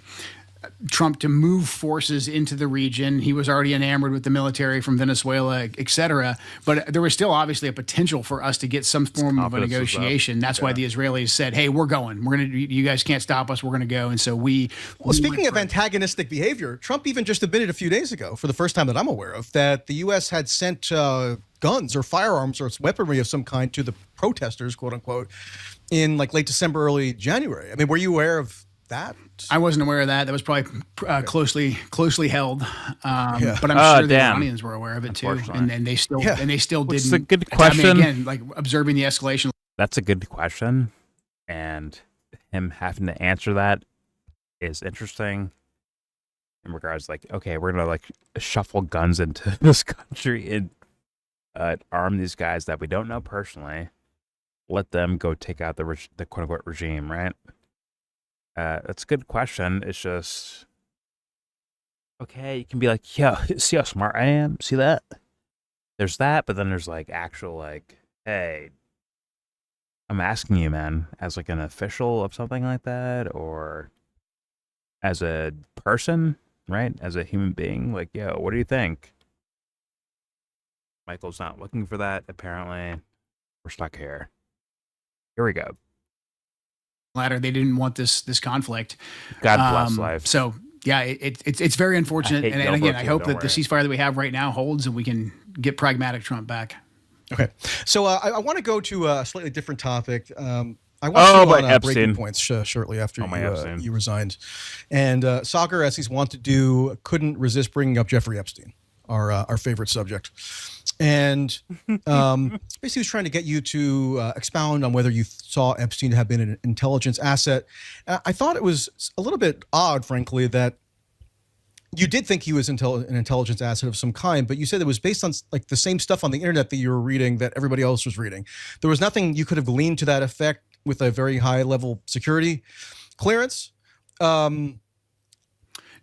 Speaker 2: Trump to move forces into the region. He was already enamored with the military from Venezuela, et cetera. But there was still obviously a potential for us to get some form of a negotiation. That's why the Israelis said, hey, we're going. You guys can't stop us. We're going to go. And so
Speaker 6: speaking of antagonistic behavior, Trump even just admitted a few days ago, for the first time that I'm aware of, that the U.S. had sent guns or firearms or weaponry of some kind to the protesters, quote unquote, in late December, early January. Were you aware of that?
Speaker 2: I wasn't aware of that. That was probably closely held. But I'm sure the Iranians were aware of it too, and they still didn't.
Speaker 1: It's a good question.
Speaker 2: Again, observing the escalation.
Speaker 1: That's a good question, and him having to answer that is interesting. In regards, okay, we're gonna shuffle guns into this country and arm these guys that we don't know personally. Let them go take out the quote unquote regime, right? That's a good question. It's just, okay, you can be yeah, see how smart I am? See that? there's that, but then there's like actual like, hey, I'm asking you, man, as like an official of something like that, or as a person, right? As a human being, like, yo, what do you think? Michael's not looking for that, apparently. We're stuck here. Here we go.
Speaker 2: Ladder, they didn't want this conflict.
Speaker 1: God bless life.
Speaker 2: So yeah, it's very unfortunate. And again, I hope that the ceasefire that we have right now holds and we can get pragmatic Trump back.
Speaker 6: Okay, so I want to go to a slightly different topic. I want to on breaking points shortly after you resigned. And Soccer, as he's wont to do, couldn't resist bringing up Jeffrey Epstein, our favorite subject. And basically he was trying to get you to expound on whether you saw Epstein to have been an intelligence asset. I thought it was a little bit odd, frankly, that you did think he was an intelligence asset of some kind, but you said it was based on like the same stuff on the internet that you were reading that everybody else was reading. There was nothing you could have gleaned to that effect with a very high level security clearance.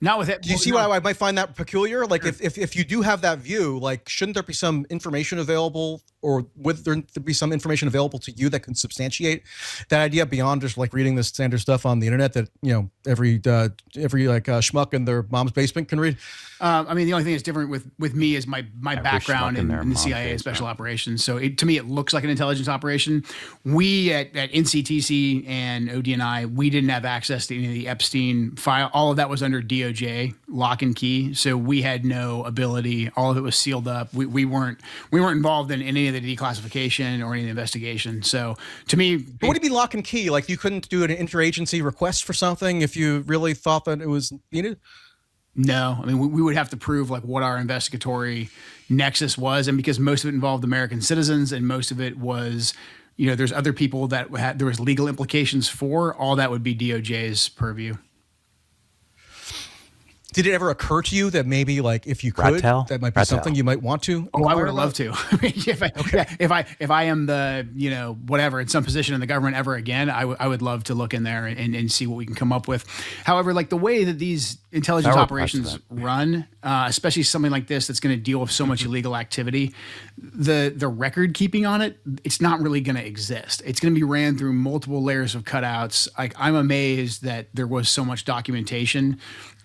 Speaker 2: Not with it.
Speaker 6: Do you see why I might find that peculiar? Like, if you do have that view, like, shouldn't there be some information available, or would there be some information available to you that can substantiate that idea beyond just like reading the standard stuff on the internet that every like schmuck in their mom's basement can read?
Speaker 2: I mean, the only thing that's different with me is my background in the CIA and special operations. So to me, it looks like an intelligence operation. We at NCTC and ODNI, we didn't have access to any of the Epstein file. All of that was under DOJ lock and key. So we had no ability. All of it was sealed up. We weren't involved in any of the declassification or any of the investigation. So to me,
Speaker 6: but what do you mean lock and key? Like you couldn't do an interagency request for something if you really thought that it was needed?
Speaker 2: No, I mean, we would have to prove like what our investigatory nexus was. And because most of it involved American citizens and most of it was, there's other people that there was legal implications for, all that would be DOJ's purview.
Speaker 6: Did it ever occur to you that maybe, like, if you could, that might be something you might want to?
Speaker 2: Oh, I would have loved to. I mean, if I am the, whatever, in some position in the government ever again, I would love to look in there and see what we can come up with. However, like the way that these intelligence operations run, especially something like this that's going to deal with so much illegal activity, the record keeping on it, it's not really going to exist. It's going to be ran through multiple layers of cutouts. Like, I'm amazed that there was so much documentation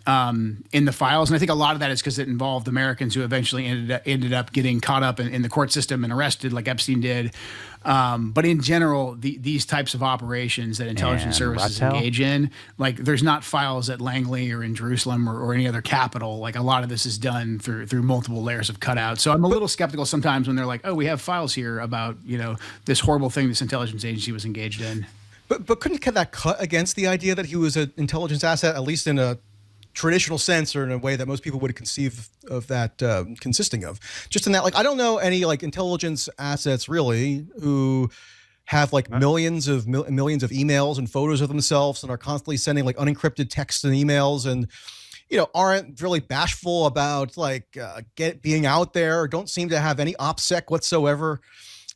Speaker 2: in the files. And I think a lot of that is because it involved Americans who eventually ended up getting caught up in the court system and arrested like Epstein did. But in general, these types of operations that intelligence services engage in, like there's not files at Langley or in Jerusalem or any other capital. Like a lot of this is done through multiple layers of cutouts. So I'm a little skeptical sometimes when they're like, oh, we have files here about, this horrible thing this intelligence agency was engaged in.
Speaker 6: But couldn't that cut against the idea that he was an intelligence asset, at least in a traditional sense or in a way that most people would conceive of that consisting of? Just in that, like, I don't know any like intelligence assets really who have like millions of emails and photos of themselves and are constantly sending like unencrypted texts and emails and aren't really bashful about like being out there, or don't seem to have any OPSEC whatsoever.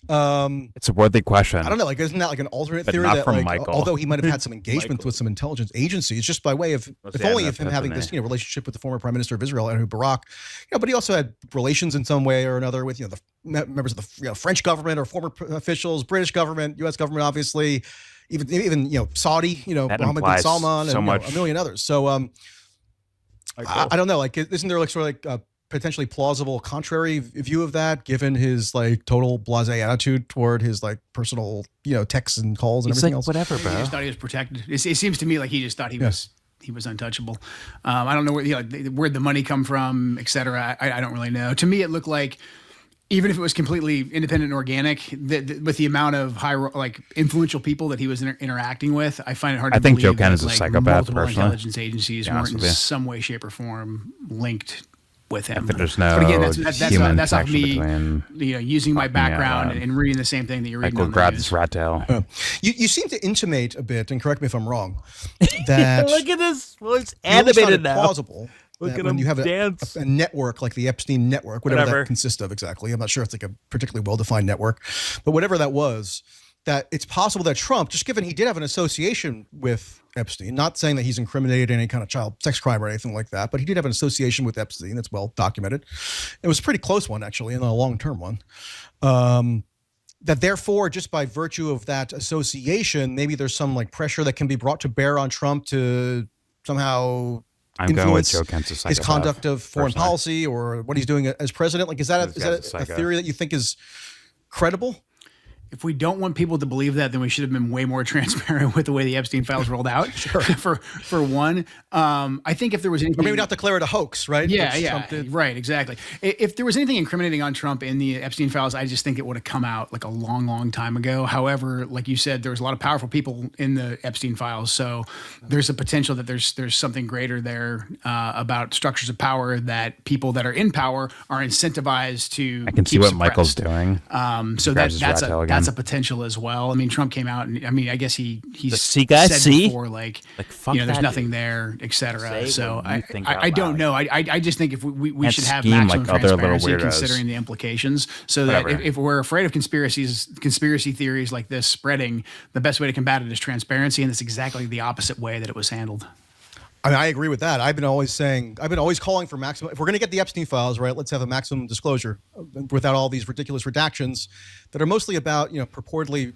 Speaker 1: It's a worthy question.
Speaker 6: I don't know, like, isn't that like an alternate theory that like,
Speaker 1: Michael.
Speaker 6: Although he might have had some engagement with some intelligence agencies, just by way of, if only of him having this, relationship with the former Prime Minister of Israel, Barak, but he also had relations in some way or another with, the members of the French government or former officials, British government, U.S. government, obviously, even Saudi, Mohammed bin Salman, and a million others. So, I don't know, like, isn't there like sort of like potentially plausible contrary view of that, given his like total blasé attitude toward his like personal, texts and calls and everything else?
Speaker 1: Whatever, bro.
Speaker 2: He just thought he was protected. It seems to me like he just thought he was untouchable. I don't know where'd the money come from, et cetera. I don't really know. To me, it looked like, even if it was completely independent and organic, with the amount of influential people that he was interacting with, I find it hard to believe.
Speaker 1: I think Joe Ken is a psychopath, personally.
Speaker 2: Intelligence agencies weren't in some way, shape, or form linked with him.
Speaker 1: There's no
Speaker 2: but again, that's not me, using my background and reading the same thing that you're reading.
Speaker 1: Michael, grab this rat tail.
Speaker 6: You seem to intimate a bit, and correct me if I'm wrong, that
Speaker 1: look at this. Well, it's animated now.
Speaker 6: Plausible. Look at when you have a network like the Epstein network, whatever that consists of exactly. I'm not sure if it's like a particularly well-defined network, but whatever that was, that it's possible that Trump, just given he did have an association with Epstein, not saying that he's incriminated in any kind of child sex crime or anything like that, but he did have an association with Epstein that's well documented. It was a pretty close one, actually, and a long-term one. That therefore, just by virtue of that association, maybe there's some like pressure that can be brought to bear on Trump to somehow influence his conduct of foreign policy or what he's doing as president. Like, is that a theory that you think is credible?
Speaker 2: If we don't want people to believe that, then we should have been way more transparent with the way the Epstein files rolled out. Sure. For one, I think if there was anything,
Speaker 6: or maybe not declare it a hoax, right?
Speaker 2: Yeah, right, exactly. If there was anything incriminating on Trump in the Epstein files, I just think it would have come out like a long, long time ago. However, like you said, there was a lot of powerful people in the Epstein files, so there's a potential that there's something greater there about structures of power that people that are in power are incentivized to.
Speaker 1: I can see what Michael's doing.
Speaker 2: So that's a potential as well. I mean, Trump came out and I mean, I guess he said before like there's nothing there, etc. So I don't know. I just think if we should have maximum transparency considering the implications, so that if we're afraid of conspiracy theories like this spreading, the best way to combat it is transparency, and it's exactly the opposite way that it was handled.
Speaker 6: I mean, I agree with that. I've been always calling for maximum. If we're going to get the Epstein files, right, let's have a maximum disclosure without all these ridiculous redactions that are mostly about, purportedly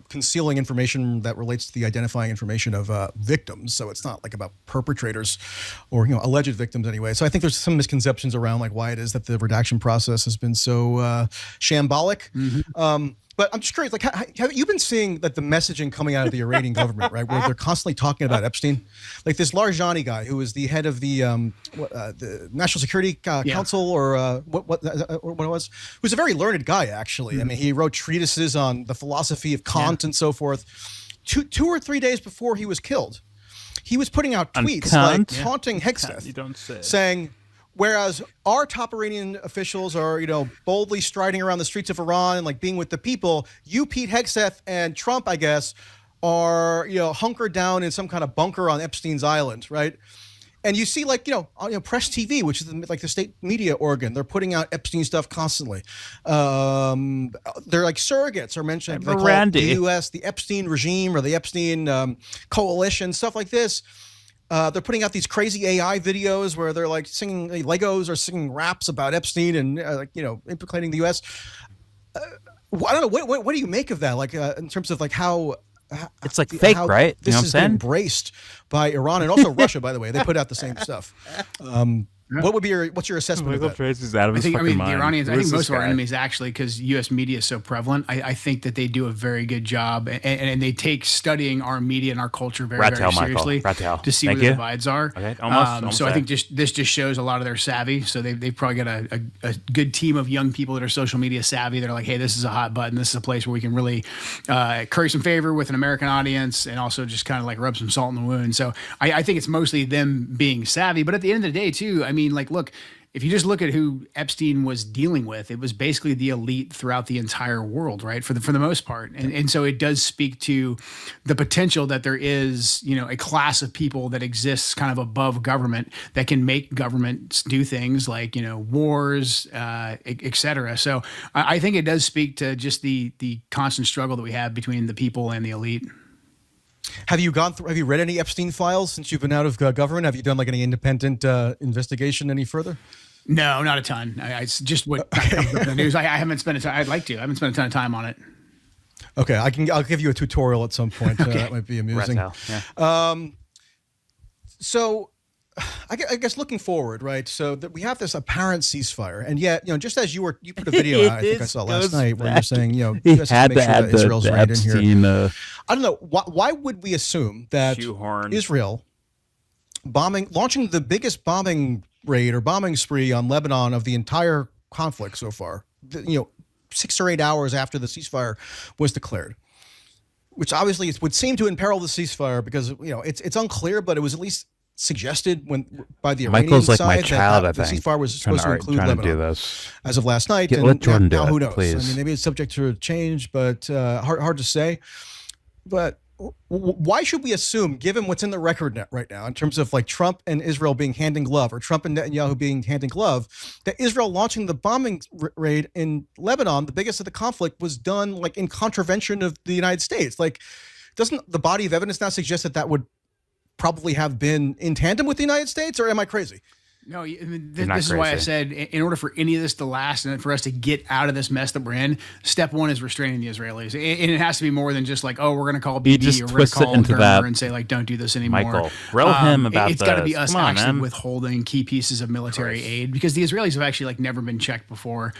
Speaker 6: concealing information that relates to the identifying information of victims. So it's not like about perpetrators or, alleged victims anyway. So I think there's some misconceptions around like why it is that the redaction process has been so shambolic. Mm-hmm. But I'm just curious, like, have you been seeing that the messaging coming out of the Iranian government, right, where they're constantly talking about Epstein? Like this Larjani guy who was the head of the National Security Council or what it was, who's a very learned guy, actually. Mm-hmm. I mean, he wrote treatises on the philosophy of Kant and so forth. 2 or 3 days before he was killed, he was putting out tweets like taunting Hegseth, saying, whereas our top Iranian officials are, boldly striding around the streets of Iran and like being with the people, you, Pete Hegseth, and Trump, I guess, are, hunkered down in some kind of bunker on Epstein's island, right? And you see, like, on Press TV, which is like the state media organ, they're putting out Epstein stuff constantly. They're like surrogates are mentioned. They call it the U.S., the Epstein regime or the Epstein coalition, stuff like this. They're putting out these crazy AI videos where they're like singing Legos or singing raps about Epstein and implicating the U.S. I don't know. What do you make of that? Like in terms of like how
Speaker 1: it's like fake, right?
Speaker 6: This has been embraced by Iran and also Russia. By the way, they put out the same stuff. What's your assessment of that?
Speaker 1: Out of his
Speaker 2: the
Speaker 1: mind.
Speaker 2: Iranians, I think most of our enemies actually, because U.S. media is so prevalent, I think that they do a very good job and they take studying our media and our culture very seriously to see where the divides are.
Speaker 1: Okay, almost
Speaker 2: so I think this just shows a lot of their savvy. So they've probably got a good team of young people that are social media savvy. They're like, hey, this is a hot button. This is a place where we can really curry some favor with an American audience and also just kind of like rub some salt in the wound. So I think it's mostly them being savvy. But at the end of the day, too, I mean, like, look, if you just look at who Epstein was dealing with, it was basically the elite throughout the entire world, right? For the most part. And so it does speak to the potential that there is, a class of people that exists kind of above government that can make governments do things like, wars, et cetera. So I think it does speak to just the constant struggle that we have between the people and the elite.
Speaker 6: Have you read any Epstein files since you've been out of government? Have you done like any independent investigation any further?
Speaker 2: No, not a ton. It's just what comes up in the news. I haven't spent a ton. I'd like to. I haven't spent a ton of time on it.
Speaker 6: Okay, I'll give you a tutorial at some point.
Speaker 2: Okay.
Speaker 6: That might be amusing. So, I guess looking forward, right? So that we have this apparent ceasefire, and yet, just as you put a video out, I think I saw last night, where you're saying,
Speaker 1: he had to add Israel's right Epstein,
Speaker 6: in here. I don't know why would we assume that Israel launching the biggest bombing raid or bombing spree on Lebanon of the entire conflict so far, 6 or 8 hours after the ceasefire was declared, which obviously would seem to imperil the ceasefire because it's unclear, but it was at least suggested by the Iranian
Speaker 1: Michael's like
Speaker 6: side
Speaker 1: my child,
Speaker 6: that the ceasefire was supposed to include Lebanon as of last night.
Speaker 1: Let Jordan
Speaker 6: now
Speaker 1: do
Speaker 6: who
Speaker 1: it,
Speaker 6: knows?
Speaker 1: please.
Speaker 6: I mean, maybe it's subject to change, but hard to say. But why should we assume, given what's in the record net right now, in terms of like Trump and Israel being hand in glove, or Trump and Netanyahu being hand in glove, that Israel launching the bombing raid in Lebanon, the biggest of the conflict, was done like in contravention of the United States? Like, doesn't the body of evidence now suggest that that would probably have been in tandem with the United States, or am I crazy?
Speaker 2: No, this is why I said, in order for any of this to last and for us to get out of this mess that we're in, step one is restraining the Israelis. And it has to be more than just like, oh, we're going to call BD or we're going to call Turner and say, like, don't do this anymore.
Speaker 1: Michael, grill him about
Speaker 2: It's got to be us actually withholding key pieces of military aid, because the Israelis have actually like never been checked before.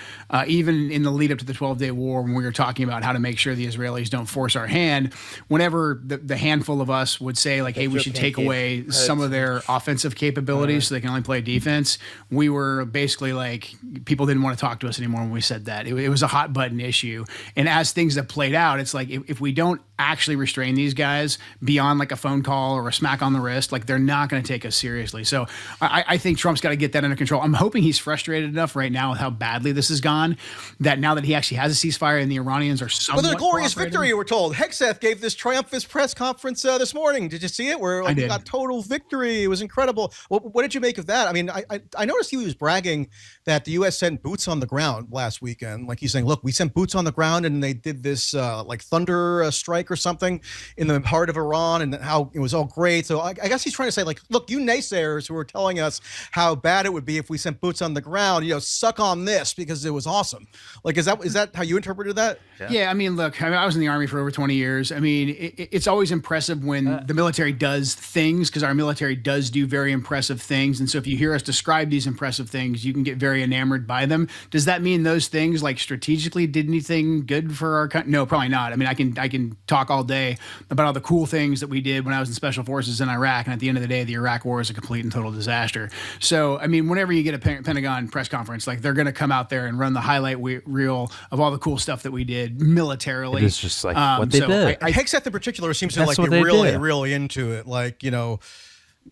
Speaker 2: Even in the lead up to the 12-day war, when we were talking about how to make sure the Israelis don't force our hand, whenever the handful of us would say, like, hey, we should take away some of their offensive capabilities so they can only play defense, we were basically like, people didn't want to talk to us anymore when we said that. It was a hot button issue. And as things have played out, it's like, if we don't actually restrain these guys beyond like a phone call or a smack on the wrist, like, they're not going to take us seriously. So I think Trump's got to get that under control. I'm hoping he's frustrated enough right now with how badly this has gone, that now that he actually has a ceasefire and the Iranians are somewhat
Speaker 6: there's a glorious victory, we're told. Hegseth gave this triumphant press conference this morning. Did you see it? Where like, he got total victory. It was incredible. What did you make of that? I mean, I noticed he was bragging that the U.S. sent boots on the ground last weekend. Like, he's saying, look, we sent boots on the ground and they did this like thunder strike or something in the heart of Iran, and how it was all great. So I guess he's trying to say, like, look, you naysayers who are telling us how bad it would be if we sent boots on the ground, suck on this because it was awesome. Like, is that how you interpreted that?
Speaker 2: Yeah, I mean, look, I was in the Army for over 20 years. I mean, it's always impressive when the military does things, because our military does do very impressive things. And so if you hear us describe these impressive things, you can get very enamored by them. Does that mean those things, like, strategically did anything good for our country? No, probably not. I mean, I can talk all day about all the cool things that we did when I was in special forces in Iraq. And at the end of the day, the Iraq war is a complete and total disaster. So, I mean, whenever you get a Pentagon press conference, like, they're going to come out there and run the highlight reel of all the cool stuff that we did militarily.
Speaker 1: It's just like what they did.
Speaker 6: Hegseth in particular seems to like be really into it. Like, I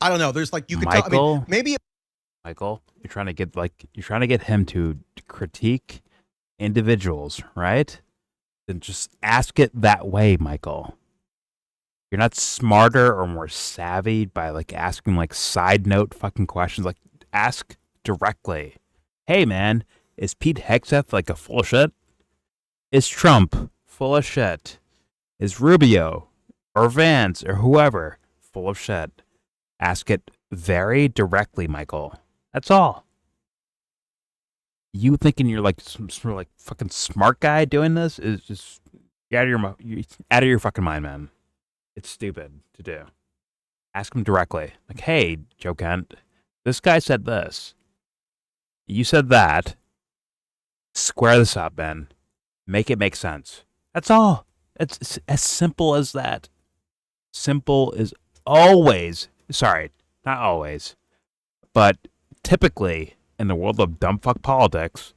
Speaker 6: don't know. There's like, you could tell, I mean, maybe
Speaker 1: Michael, you're trying to get him to critique individuals, right? Then just ask it that way, Michael. You're not smarter or more savvy by like asking like side note fucking questions. Like, ask directly. Hey man, is Pete Hegseth like a full of shit? Is Trump full of shit? Is Rubio or Vance or whoever full of shit? Ask it very directly, Michael. That's all. You thinking you're like some sort of like fucking smart guy doing this is just you're out of your fucking mind, man. It's stupid to do. Ask him directly. Like, hey, Joe Kent, this guy said this. You said that. Square this up, man. Make it make sense. That's all. It's as simple as that. Simple is always, sorry, not always, but typically in the world of dumbfuck politics,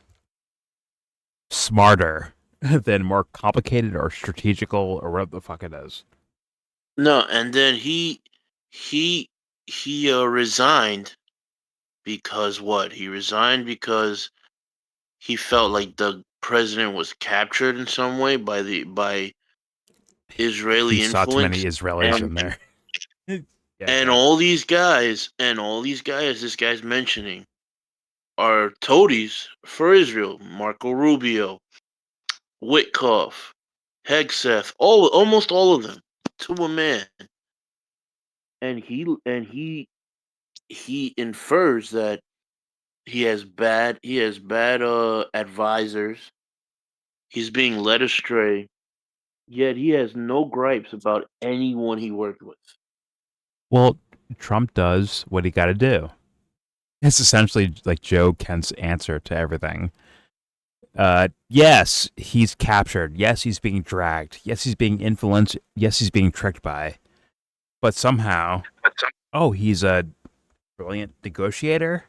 Speaker 1: smarter than more complicated or strategical or whatever the fuck it is.
Speaker 7: No, and then he resigned because what? He resigned because he felt like the president was captured in some way by Israeli
Speaker 1: he
Speaker 7: influence.
Speaker 1: Saw too many Israelis in there.
Speaker 7: And all these guys, this guy's mentioning, are toadies for Israel. Marco Rubio, Witkoff, Hegseth, almost all of them, to a man. And he infers that he has bad advisors. He's being led astray. Yet he has no gripes about anyone he worked with.
Speaker 1: Well, Trump does what he got to do. It's essentially like Joe Kent's answer to everything. Yes, he's captured. Yes, he's being dragged. Yes, he's being influenced. Yes, he's being tricked by. But somehow, he's a brilliant negotiator.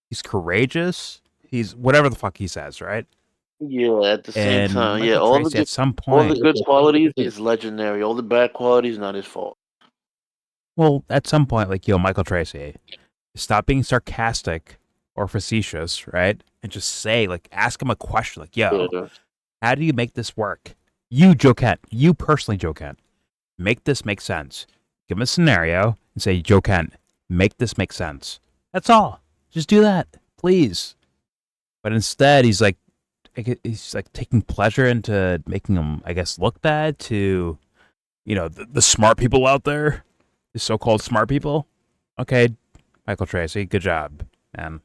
Speaker 1: He's courageous. He's whatever the fuck he says, right?
Speaker 7: Yeah, at the same time,
Speaker 1: Michael
Speaker 7: all
Speaker 1: Tracey,
Speaker 7: the
Speaker 1: at some point,
Speaker 7: all the good qualities is legendary. All the bad qualities not his fault.
Speaker 1: Well, at some point, like, Michael Tracey, stop being sarcastic or facetious, right? And just say, like, ask him a question, like, how do you make this work? You, Joe Kent, you personally, Joe Kent, make this make sense. Give him a scenario and say, Joe Kent, make this make sense. That's all. Just do that, please. But instead, he's like taking pleasure into making him, I guess, look bad to, the smart people out there, the so-called smart people. Okay, Michael Tracey, good job, man.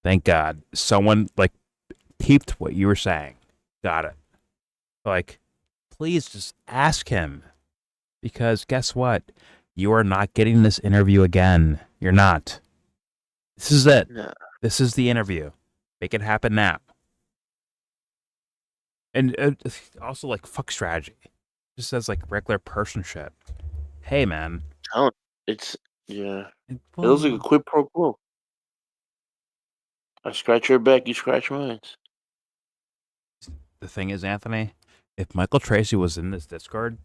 Speaker 1: Thank God someone peeped what you were saying. Got it. Please just ask him, because guess what? You are not getting this interview again. You're not. This is it.
Speaker 7: Yeah.
Speaker 1: This is the interview. Make it happen now. And also, fuck strategy. Just says, regular person shit. Hey, man.
Speaker 7: Oh, it's, yeah. It looks like a quid pro quo. I scratch your back, you scratch mine.
Speaker 1: The thing is, Anthony, if Michael Tracey was in this Discord,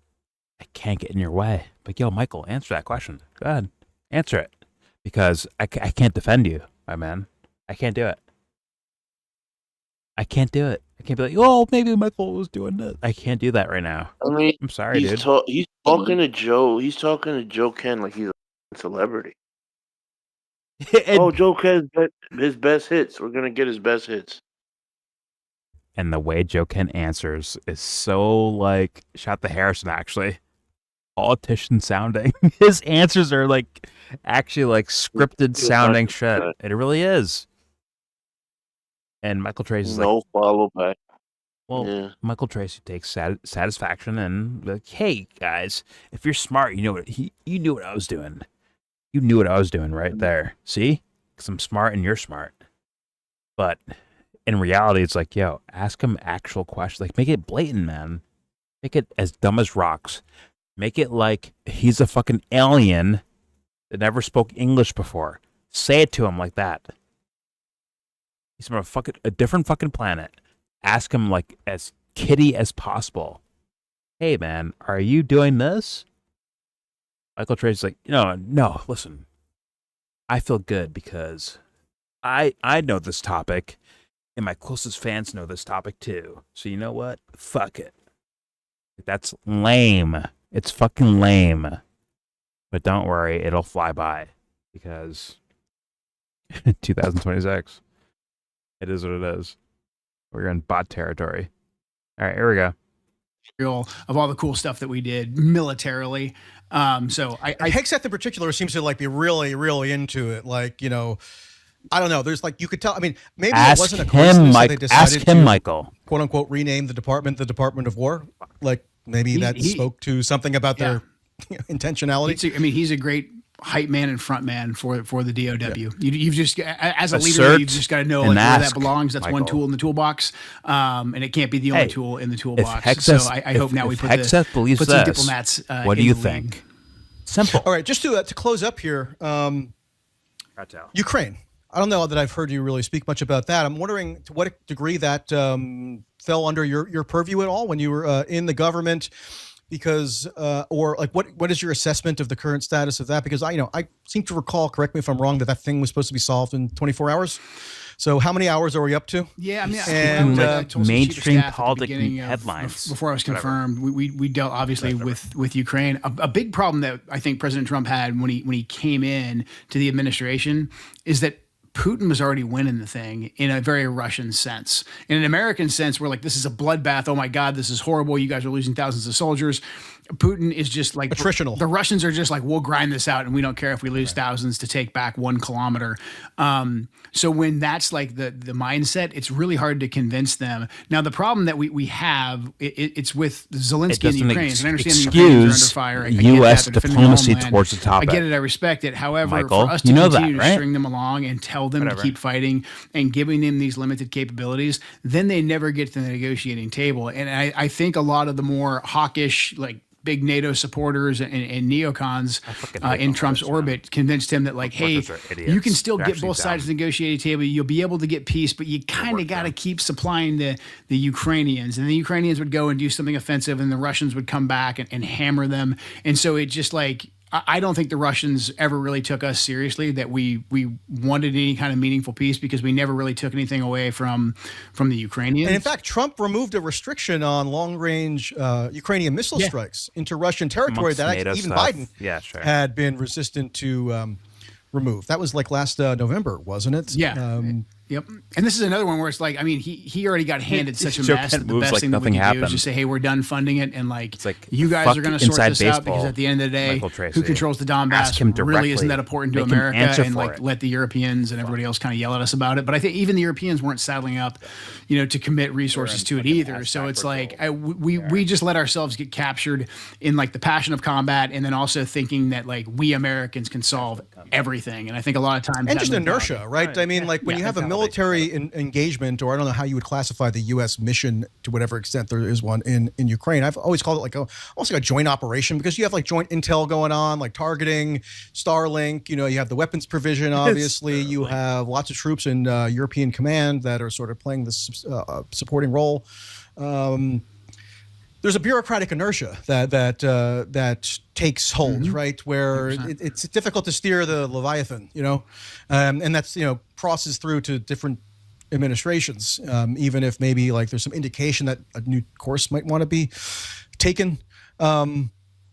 Speaker 1: I can't get in your way. But, yo, Michael, answer that question. Go ahead. Answer it. Because I can't defend you, my man. I can't do it. I can't do it. I can't be like, oh, maybe Michael was doing this. I can't do that right now.
Speaker 7: I mean,
Speaker 1: I'm sorry, dude.
Speaker 7: He's talking to Joe. He's talking to Joe Ken like he's a celebrity. Joe Ken's his best hits. We're gonna get his best hits.
Speaker 1: And the way Joe Ken answers is so shot the Harrison, actually. Politician sounding. His answers are actually scripted sounding shit. It really is. And Michael Tracey's
Speaker 7: no follow back.
Speaker 1: Well, yeah. Michael Tracey takes satisfaction and hey guys, if you're smart, you knew what I was doing. You knew what I was doing right there. See? Because I'm smart and you're smart. But in reality, it's yo, ask him actual questions. Make it blatant, man. Make it as dumb as rocks. Make it like he's a fucking alien that never spoke English before. Say it to him like that. He's from a different fucking planet. Ask him as kiddie as possible. Hey man, are you doing this? Michael Tracey's no, listen. I feel good because I know this topic and my closest fans know this topic too. So you know what? Fuck it. That's lame. It's fucking lame. But don't worry, it'll fly by because 2026. It is what it is. We're in bot territory. All right, here we go.
Speaker 2: Of all the cool stuff that we did militarily. So
Speaker 6: Hexeth in particular seems to be really, really into it. I don't know. There's you could tell. I mean, maybe it wasn't a coincidence that they decided to,
Speaker 1: Michael,
Speaker 6: quote unquote, rename the Department of War. Maybe that spoke to something about their intentionality.
Speaker 2: He's a great hype man and front man for the DOW. Yeah. You've just, as a leader, you've just got to know where that belongs. That's Michael. One tool in the toolbox, and it can't be the only tool in the toolbox. So I hope now we put some diplomats.
Speaker 1: What do you think? Simple.
Speaker 6: All right, just to close up here, Ukraine. I don't know that I've heard you really speak much about that. I'm wondering to what degree that fell under your purview at all when you were in the government. Because, what is your assessment of the current status of that? Because I seem to recall, correct me if I'm wrong, that thing was supposed to be solved in 24 hours. So how many hours are we up to?
Speaker 2: Yeah,
Speaker 1: I told mainstream politics headlines.
Speaker 2: Before I was confirmed, we dealt obviously with Ukraine. A big problem that I think President Trump had when he came in to the administration is that Putin was already winning the thing in a very Russian sense. In an American sense, we're this is a bloodbath. Oh my God, this is horrible. You guys are losing thousands of soldiers. Putin is just
Speaker 6: attritional.
Speaker 2: The Russians are just we'll grind this out and we don't care if we lose thousands to take back 1 kilometer. So when that's the mindset, it's really hard to convince them. Now, the problem that we have, it's with Zelensky and Ukraine. I understand the Ukrainians are under fire.
Speaker 1: U.S. diplomacy towards the topic.
Speaker 2: I get it. I respect it. However,
Speaker 1: Michael,
Speaker 2: for us to continue to string them along and tell them to keep fighting and giving them these limited capabilities, then they never get to the negotiating table. And I think a lot of the more hawkish, big NATO supporters and neocons in Trump's orbit convinced him that hey, you can still get both sides of the negotiating table. You'll be able to get peace, but you kind of got to keep supplying the Ukrainians. And the Ukrainians would go and do something offensive and the Russians would come back and hammer them. And so it just I don't think the Russians ever really took us seriously, that we wanted any kind of meaningful peace, because we never really took anything away from the Ukrainians.
Speaker 6: And in fact, Trump removed a restriction on long-range Ukrainian missile strikes into Russian territory that even Biden had been resistant to remove. That was like last November, wasn't it?
Speaker 2: Yeah. Yep. And this is another one where it's like, I mean, he already got handed such a mess that the best thing that we can do is just say, hey, we're done funding it. And like you guys are going to sort this out, because at the end of the day, who controls the Donbass really isn't that important to America, and like let the Europeans and everybody else kind of yell at us about it. But I think even the Europeans weren't saddling up, to commit resources to it either. So it's like we just let ourselves get captured in like the passion of combat, and then also thinking that like we Americans can solve everything. And I think a lot of times,
Speaker 6: and just inertia, right? I mean, like when you have a military engagement, or I don't know how you would classify the U.S. mission to whatever extent there is one in Ukraine. I've always called it like almost like a joint operation, because you have like joint intel going on, like targeting, Starlink. You have the weapons provision. Obviously, you have lots of troops in European command that are sort of playing this supporting role. There's a bureaucratic inertia that takes hold, right? Where it's difficult to steer the Leviathan, and that's crosses through to different administrations, even if maybe like there's some indication that a new course might want to be taken.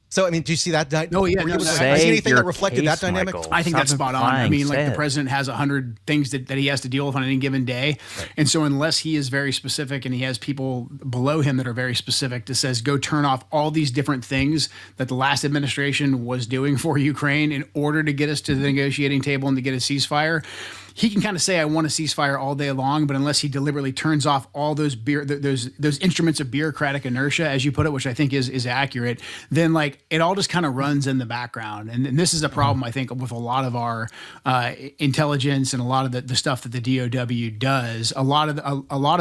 Speaker 6: So, I mean, do you see that?
Speaker 2: Oh, yeah.
Speaker 6: I see anything that reflected that dynamic?
Speaker 2: Michael. I think that's spot on. I mean, like the president has 100 things that he has to deal with on any given day. Right. And so unless he is very specific and he has people below him that are very specific that says, go turn off all these different things that the last administration was doing for Ukraine in order to get us to the negotiating table and to get a ceasefire, he can kind of say, I want a ceasefire all day long, but unless he deliberately turns off all those instruments of bureaucratic inertia, as you put it, which I think is accurate, then like it all just kind of runs in the background. And this is a problem, I think, with a lot of our intelligence and a lot of the stuff that the DOW does. A lot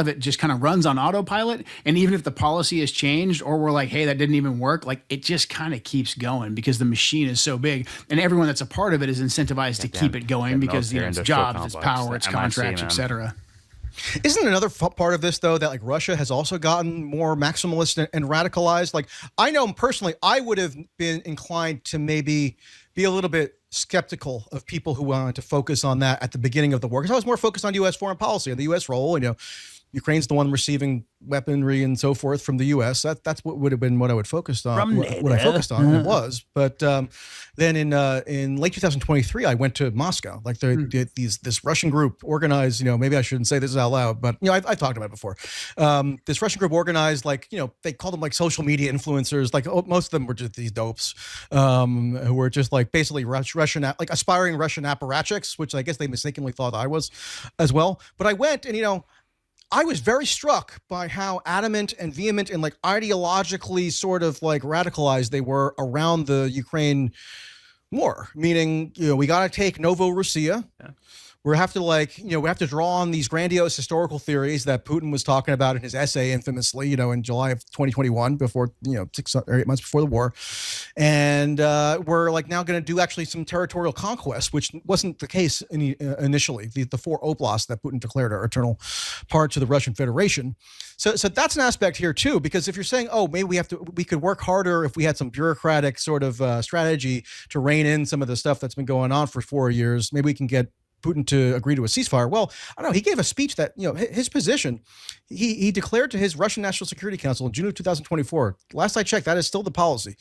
Speaker 2: of it just kind of runs on autopilot. And even if the policy has changed, or we're like, hey, that didn't even work, like it just kind of keeps going because the machine is so big, and everyone that's a part of it is incentivized to keep it going because it's jobs, its power, its contracts, etc.
Speaker 6: Isn't another part of this, though, that like Russia has also gotten more maximalist and radicalized? Like I know personally, I would have been inclined to maybe be a little bit skeptical of people who wanted to focus on that at the beginning of the war, because I was more focused on U.S. foreign policy and the U.S. role. Ukraine's the one receiving weaponry and so forth from the U.S. That's what would have been what I would focused on. What I focused on, it was. But then in late 2023, I went to Moscow. Like this Russian group organized. Maybe I shouldn't say this out loud, but I've talked about it before. This Russian group organized, like they called them like social media influencers. Like most of them were just these dopes who were just like basically Russian, like aspiring Russian apparatchiks, which I guess they mistakenly thought I was as well. But I went and I was very struck by how adamant and vehement and like ideologically sort of like radicalized they were around the Ukraine war. Meaning, we got to take Novorossiya. Yeah. We have to we have to draw on these grandiose historical theories that Putin was talking about in his essay infamously, in July of 2021, before, 6 or 8 months before the war. And we're like now going to do actually some territorial conquest, which wasn't the case initially. The 4 oblasts that Putin declared are eternal parts of the Russian Federation. So that's an aspect here too, because if you're saying, oh, maybe we could work harder if we had some bureaucratic sort of strategy to rein in some of the stuff that's been going on for 4 years, maybe we can get Putin to agree to a ceasefire. Well, I don't know. He gave a speech that, his position, he declared to his Russian National Security Council in June of 2024. Last I checked, that is still the policy,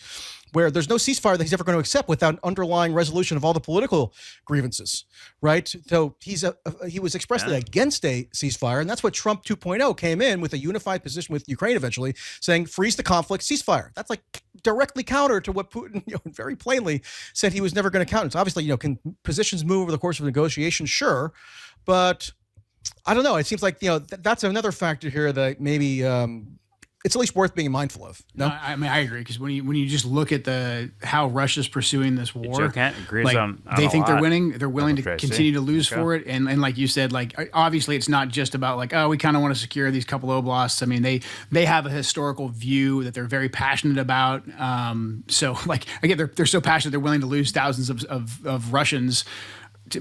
Speaker 6: where there's no ceasefire that he's ever going to accept without an underlying resolution of all the political grievances, right? So he was expressly against a ceasefire, and that's what Trump 2.0 came in with a unified position with Ukraine eventually, saying freeze the conflict, ceasefire. That's like directly counter to what Putin very plainly said he was never going to counter. So obviously, can positions move over the course of negotiation? Sure, but I don't know. It seems like that's another factor here that maybe it's at least worth being mindful of. No,
Speaker 2: I mean I agree, because when you just look at how Russia's pursuing this war, they think they're winning. They're willing to continue to lose for it, and like you said, like obviously it's not just about like, oh, we kind of want to secure these couple oblasts. I mean they have a historical view that they're very passionate about. So like again, they're so passionate they're willing to lose thousands of Russians,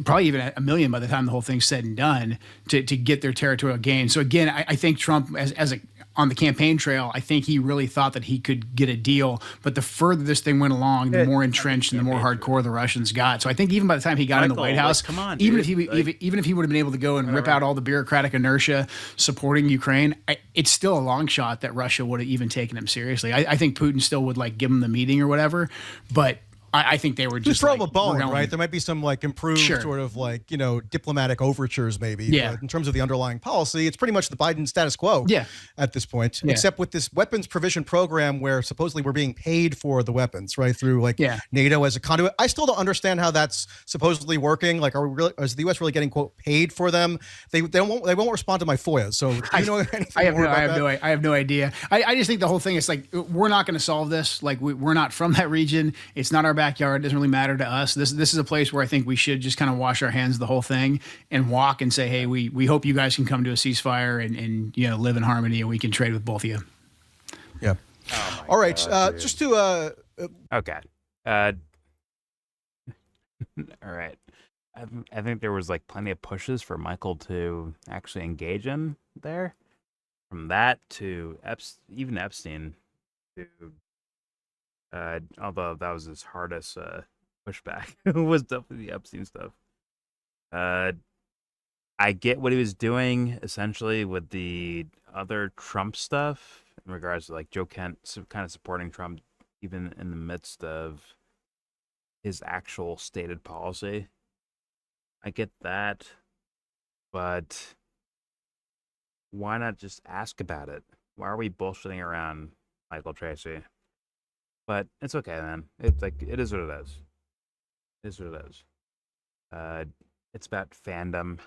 Speaker 2: probably even 1 million by the time the whole thing's said and done, to get their territorial gain. So again, I think Trump as on the campaign trail, I think he really thought that he could get a deal. But the further this thing went along, the more entrenched and the more hardcore the Russians got. So I think even by the time he got in the White House,
Speaker 1: come on,
Speaker 2: even
Speaker 1: dude.
Speaker 2: if he would have been able to go and rip out all the bureaucratic inertia supporting Ukraine, it's still a long shot that Russia would have even taken him seriously. I think Putin still would like give him the meeting or whatever, but I think they were just
Speaker 6: throw
Speaker 2: like,
Speaker 6: him a bone, right? There might be some like improved sort of like, you know, diplomatic overtures maybe.
Speaker 2: Yeah.
Speaker 6: But in terms of the underlying policy, it's pretty much the Biden status quo at this point, except with this weapons provision program where supposedly we're being paid for the weapons, right? Through like NATO as a conduit. I still don't understand how that's supposedly working. Like, is the U.S. really getting, quote, paid for them? They won't respond to my FOIA. So do you know anything more about that?
Speaker 2: I have no idea. I just think the whole thing is like, we're not going to solve this. Like we're not from that region. It's not our backyard. It doesn't really matter to us. This is a place where I think we should just kind of wash our hands of the whole thing and walk and say, hey, we hope you guys can come to a ceasefire and you know, live in harmony and we can trade with both of you.
Speaker 6: Yeah. All right. Just to
Speaker 1: okay. All right. I think there was like plenty of pushes for Michael to actually engage in there. From that to even Epstein, to although that was his hardest pushback was definitely the Epstein stuff. I get what he was doing essentially with the other Trump stuff in regards to like Joe Kent kind of supporting Trump even in the midst of his actual stated policy. I get that, but why not just ask about it? Why are we bullshitting around, Michael Tracey? But it's okay, man. It's like, it is what it is. It is what it is. It's about fandom,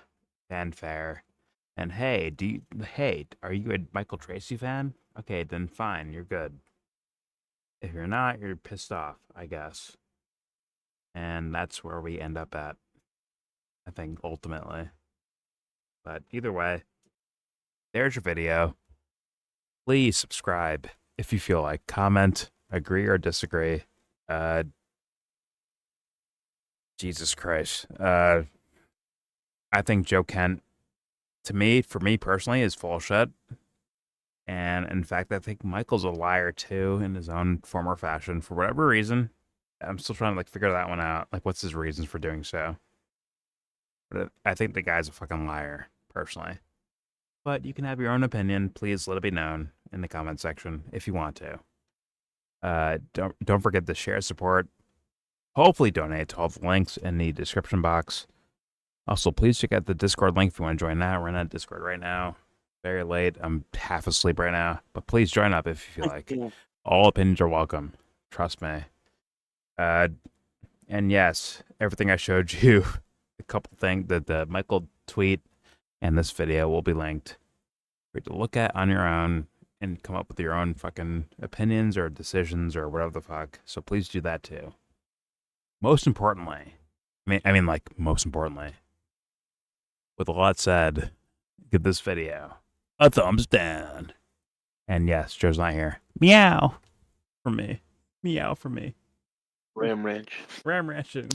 Speaker 1: fanfare, and hey, are you a Michael Tracey fan? Okay, then fine, you're good. If you're not, you're pissed off, I guess. And that's where we end up at, I think, ultimately. But either way, there's your video. Please subscribe if you feel like. Comment, agree or disagree. Jesus Christ. I think Joe Kent, for me personally, is full of shit. And in fact, I think Michael's a liar too in his own former fashion for whatever reason. I'm still trying to like figure that one out. Like, what's his reasons for doing so? But I think the guy's a fucking liar, personally. But you can have your own opinion. Please let it be known in the comment section if you want to. Don't forget to share, support. Hopefully donate to all the links in the description box. Also, please check out the Discord link if you want to join that. We're in that Discord right now. Very late. I'm half asleep right now. But please join up if you feel like. All opinions are welcome. Trust me. And yes, everything I showed you, a couple things, the Michael tweet and this video will be linked for you to look at on your own and come up with your own fucking opinions or decisions or whatever the fuck. So please do that too. Most importantly, most importantly, with a lot said, give this video a thumbs down. And yes, Joe's not here. Meow for me. Meow for me.
Speaker 7: Ram Ranch.
Speaker 1: Ram Ranching.